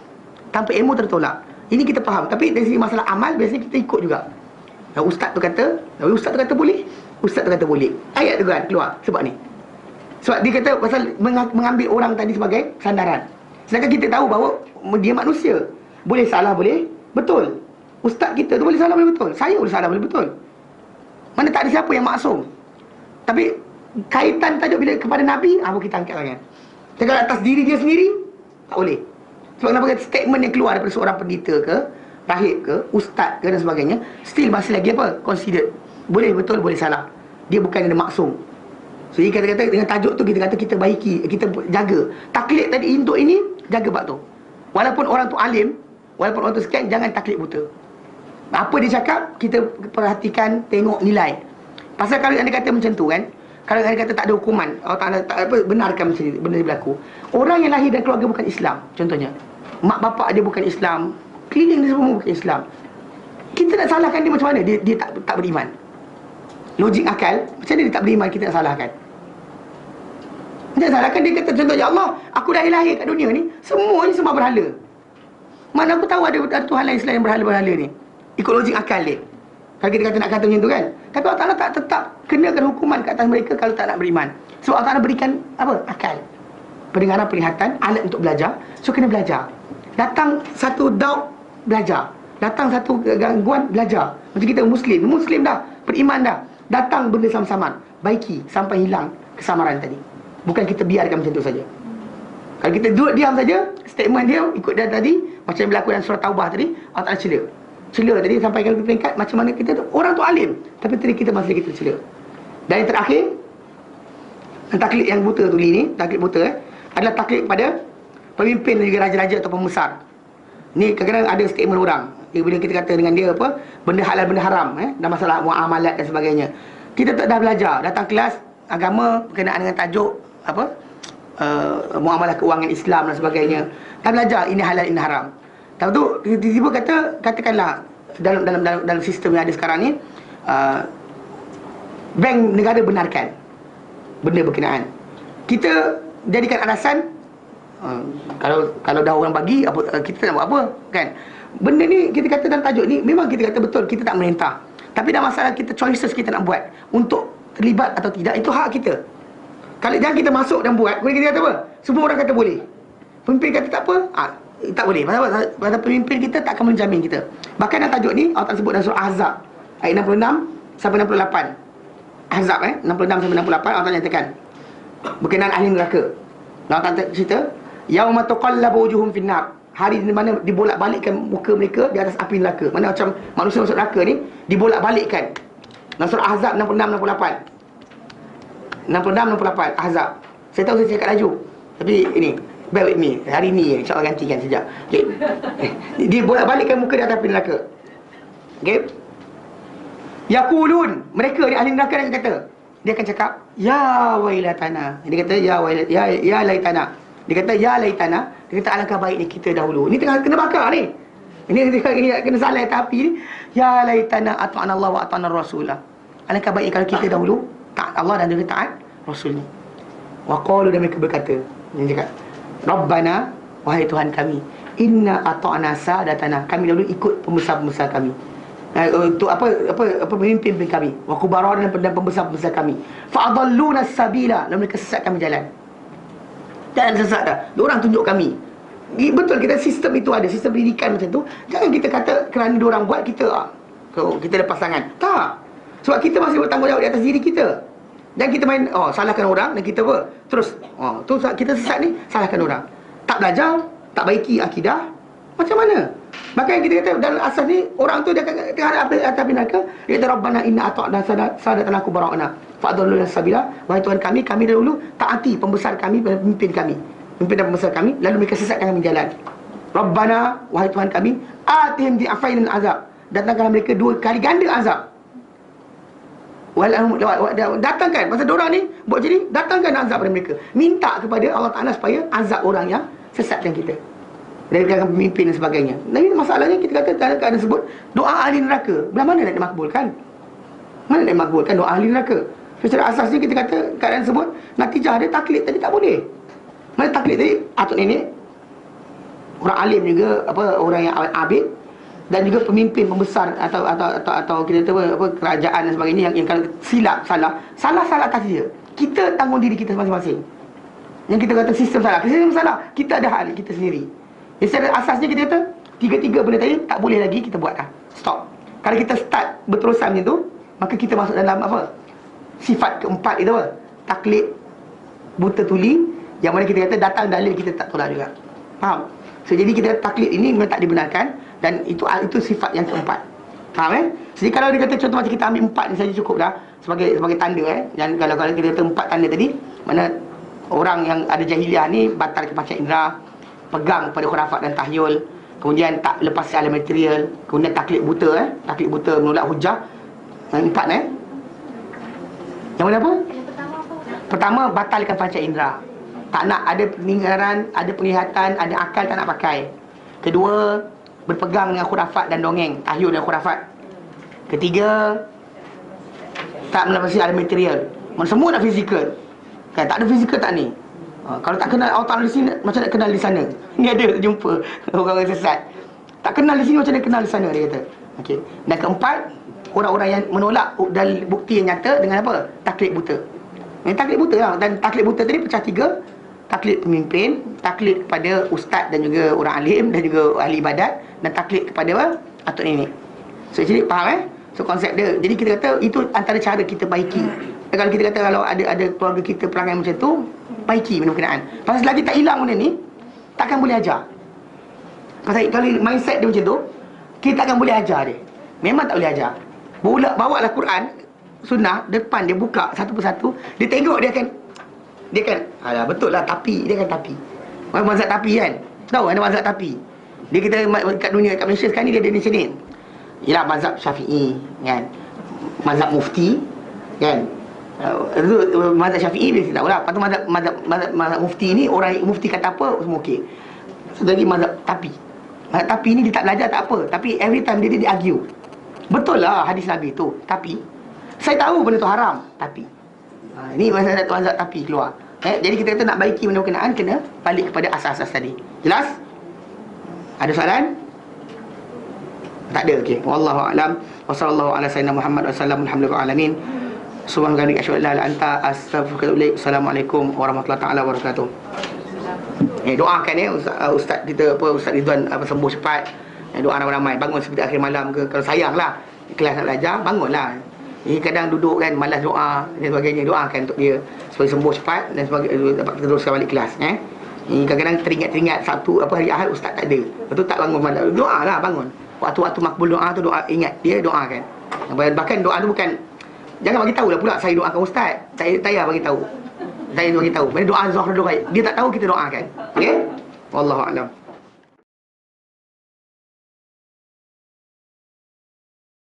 Tanpa ilmu tertolak. Ini kita faham. Tapi dari segi masalah amal, biasanya kita ikut juga. Ustaz tu kata boleh. Ustaz tu kata boleh. Ayat tu kan keluar sebab ni. Sebab dia kata pasal mengambil orang tadi sebagai sandaran. Sedangkan kita tahu bahawa dia manusia. Boleh salah, boleh betul. Ustaz kita tu boleh salah, boleh betul. Saya boleh salah, boleh betul. Mana tak ada siapa yang maksum. Tapi kaitan tajuk bila kepada Nabi, apa kita angkat tangan. Cakap atas diri dia sendiri, tak boleh. Sebab kenapa statement yang keluar daripada seorang pendeta ke, rahib ke, ustaz ke dan sebagainya, still masih lagi apa? Considered. Boleh betul, boleh salah. Dia bukan ada maksum. So dia kata dengan tajuk tu kita kata kita baiki, kita jaga. Taklid tadi untuk ini, jaga bab tu. Walaupun orang tu alim, walaupun orang tu sekian, jangan taklid buta. Apa dia cakap, kita perhatikan, tengok nilai. Pasal kalau anda kata macam tu kan, kalau anda kata tak ada hukuman, Allah tak benarkan macam ni, benda ni berlaku. Orang yang lahir dan keluarga bukan Islam, contohnya mak bapak dia bukan Islam, keliling dia semua bukan Islam, kita nak salahkan dia macam mana? Dia tak beriman. Logik akal, macam mana dia tak beriman, kita nak salahkan? Kita nak salahkan. Dia kata contoh, ya Allah, aku dah lahir kat dunia ni, semua ni semua berhala. Mana aku tahu ada Tuhan lain selain berhala-berhala ni? Ikut logik akal dia. Kalau kita nak kata macam tu kan. Tapi Allah Ta'ala tak tetap kenakan hukuman kat atas mereka kalau tak nak beriman. Sebab Allah Ta'ala berikan apa? Akal, pendengaran, penglihatan, alat untuk belajar. So kena belajar. Datang satu doubt, belajar. Datang satu gangguan, belajar. Macam kita Muslim dah, beriman dah. Datang benda sama-sama, baiki sampai hilang kesamaran tadi. Bukan kita biarkan macam tu saja. Kalau kita duduk diam saja, statement dia ikut dia tadi, macam yang berlaku dalam surah Taubah tadi, Allah Ta'ala cela tadi sampai ke peringkat macam mana kita tu, orang tu alim, tapi tadi kita masih kita cela. Dan yang terakhir, taklid yang buta tuli ni, taklid buta adalah taklid kepada pemimpin dan juga raja-raja atau pembesar. Ni kadang-kadang ada statement orang, bila kita kata dengan dia apa, benda halal benda haram, dan masalah muamalat dan sebagainya. Kita tak dah belajar, datang kelas agama berkenaan dengan tajuk apa, muamalah keuangan Islam dan sebagainya. Dah belajar ini halal ini haram. Lepas tu tiba-tiba katakanlah dalam sistem yang ada sekarang ni, bank negara benarkan benda berkenaan. Kita jadikan alasan, kalau dah orang bagi apa, kita nak buat apa kan. Benda ni kita kata dalam tajuk ni memang kita kata betul, kita tak merintah. Tapi dah masalah kita, choices kita nak buat untuk terlibat atau tidak, itu hak kita. Kalau jangan kita masuk dan buat, kemudian kita kata apa? Semua orang kata boleh. Pemimpin kata tak apa, tak boleh. Pasal pemimpin kita tak akan menjamin kita. Bahkan dalam tajuk ni Allah sebut dalam surah Ahzab ayat 66 sampai 68. Ahzab 66 sampai 68 Allah nyatakan berkenaan ahli neraka. Allah cerita, yauma tuqallabu wujuhum finnar, hari di mana dibolak-balikkan muka mereka di atas api neraka. Mana macam manusia masuk neraka ni dibolak-balikkan. Dalam surah Ahzab 66 68 Ahzab. Saya tahu saya cakap laju, tapi ini bear with me, hari ni insyaAllah gantikan sekejap. Okay. Dia bolak-balikkan muka di atas api neraka. Okay. Yaqulun, mereka ni ahli neraka yang kata, dia akan cakap ya wailatana. Dia kata ya laitana. Dia kata ya laitana. Dia kata alangkah baiknya kita dahulu. Ni tengah kena bakar ni. Ini kena salah tapi ni. Ya laitana ata'ana Allah wa ata'ana Rasulah. Alangkah baiknya kalau kita dahulu taat Allah dan juga taat Rasulnya. Wa qalu, dan mereka berkata, dia cakap, Rabbana, wahai Tuhan kami, inna ata'na sadatana. Kami dahulu ikut pembesar-pembesar kami. Untuk apa pemimpin kami, wa kubara, dan pembesar-pembesar kami. Fa adalluna sabila, dan mereka sesat kami jalan. Jalan sesat dah. Diorang tunjuk kami. Betul, kita sistem itu ada, sistem pendidikan macam tu. Jangan kita kata kerana diorang buat kita lepas tangan. Tak. Sebab kita masih bertanggungjawab di atas diri kita. Dan kita main salahkan orang dan kita terus tu kita sesat ni, salahkan orang. Tak belajar, tak baiki akidah, macam mana? Maka kita kata dalam asas ni, orang tu dia akan atas neraka. Dia kata Rabbana inna ata'na sadatana kubara'ana fa'adalluna sabila. Wahai Tuhan kami dahulu taati pembesar kami, pemimpin kami, pemimpin dan pembesar kami, lalu mereka sesatkan kami jalan. Rabbana, wahai Tuhan kami, atihim di'afain azab. Datangkan mereka 2 kali ganda azab. Datangkan, pasal diorang ni buat jadi, datangkan azab pada mereka. Minta kepada Allah Ta'ala supaya azab orang yang sesatkan kita dari kalangan pemimpin dan sebagainya. Jadi masalahnya kita kata keadaan sebut doa ahli neraka. Belah mana nak dimakbulkan? Mana nak dimakbulkan doa ahli neraka? Secara asasnya kita kata keadaan sebut natijah dia taklid tadi tak boleh. Mana taklid tadi? Atuk nenek, orang alim juga, orang yang abid, dan juga pemimpin pembesar atau kita kata kerajaan dan sebagainya yang kalau silap salah atas dia. Kita tanggung diri kita masing-masing. Yang kita kata sistem salah, kita ada hal kita sendiri. Jadi secara asasnya kita kata tiga benda tadi tak boleh lagi kita buat dah. Stop. Kalau kita start berterusan macam tu, maka kita masuk dalam sifat keempat itu taklid buta tuli, yang mana kita kata datang dalil kita tak tolak juga. Faham? So jadi kita taklid ini memang tak dibenarkan, dan itu sifat yang keempat. Faham Jadi kalau dia kata contoh macam kita ambil 4 ni saja cukup dah sebagai tanda Dan kalau kita kata 4 tanda tadi, mana orang yang ada jahiliah ni batal ke panca indera, pegang pada khurafat dan tahyul, kemudian tak lepas alam material, kemudian taklid buta taklid buta menolak hujah. Yang 4 Yang mana apa? Pertama, batalkan panca indera. Tak nak ada pendengaran, ada penglihatan, ada akal tak nak pakai. Kedua, berpegang dengan khurafat dan dongeng, tahyul dan khurafat. Ketiga, tak melepasi alam material. Semua nak fizikal. Kan tak ada fizikal tak ni. Kalau tak kenal Allah Ta'ala di sini, macam nak kenal di sana? Ni ada jumpa orang-orang sesat. Tak kenal di sini, macam nak kenal di sana, dia kata. Okey. Dan keempat, orang-orang yang menolak dalil bukti yang nyata dengan apa? Taklid buta. Ini taklid buta lah. Dan taklid buta tadi pecah 3. Taklid pemimpin, taklid kepada ustaz dan juga orang alim dan juga ahli ibadat, dan taklid kepada atuk nenek. So jadi faham So konsep dia. Jadi kita kata itu antara cara kita baiki. Dan kalau kita kata kalau ada keluarga kita perangai macam tu, baiki benda berkenaan. Pasal selagi tak hilang benda ni, takkan boleh ajar. Pasal kalau mindset dia macam tu, kita takkan boleh ajar dia. Memang tak boleh ajar. Bawa lah Quran, sunnah, depan dia buka satu persatu, dia tengok, dia akan alah betul lah tapi, dia akan tapi. Mazhab tapi kan? Tahu ada mazhab tapi. Dia kita kat dunia, kat Malaysia sekarang ni dia ada macam ni. Ialah mazhab Syafi'i kan. Mazhab Mufti kan. Mazhab Syafi'i dia tahu lah. Lepas tu mazhab Mufti ni, orang Mufti kata apa semua okey. Satu lagi mazhab tapi. Mazhab tapi ni dia tak belajar tak apa, tapi every time dia argue. Betul lah hadis Nabi tu, tapi saya tahu benda tu haram, tapi ini mazhab tapi keluar. Jadi kita kata nak baiki benda berkenaan, kena balik kepada asas-asas tadi. Jelas? Ada soalan? Tak ada. Okey. Wallahu a'lam. Wa sallallahu ala sayyidina Muhammad wa sallam alhamdulillahi alamin. Subhanaka asyhadu an la ilaha illa anta astaghfiruka wa atubu ilaik. Assalamualaikum warahmatullahi taala wabarakatuh. Doakan ustaz kita Ustaz Ridwan sembuh cepat. Doa ramai-ramai, bangun seperti akhir malam ke, kalau sayanglah kelas nak belajar, bangunlah. Ini kadang duduk kan malas doa dan sebagainya, doakan untuk dia supaya sembuh cepat dan dapat teruskan balik kelas. Ini kadang-kadang teringat satu hari Ahad ustaz tak ada, betul tak bangun malam, doalah, bangun. Waktu-waktu makbul doa tu, doa, ingat dia, doakan. Bahkan doa tu bukan, jangan bagi tahu lah pula saya doakan ustaz, saya bagi tahu. Saya bagi tahu. Doa Zuhr dia tak tahu, kita doakan. Okey? Wallahu a'lam.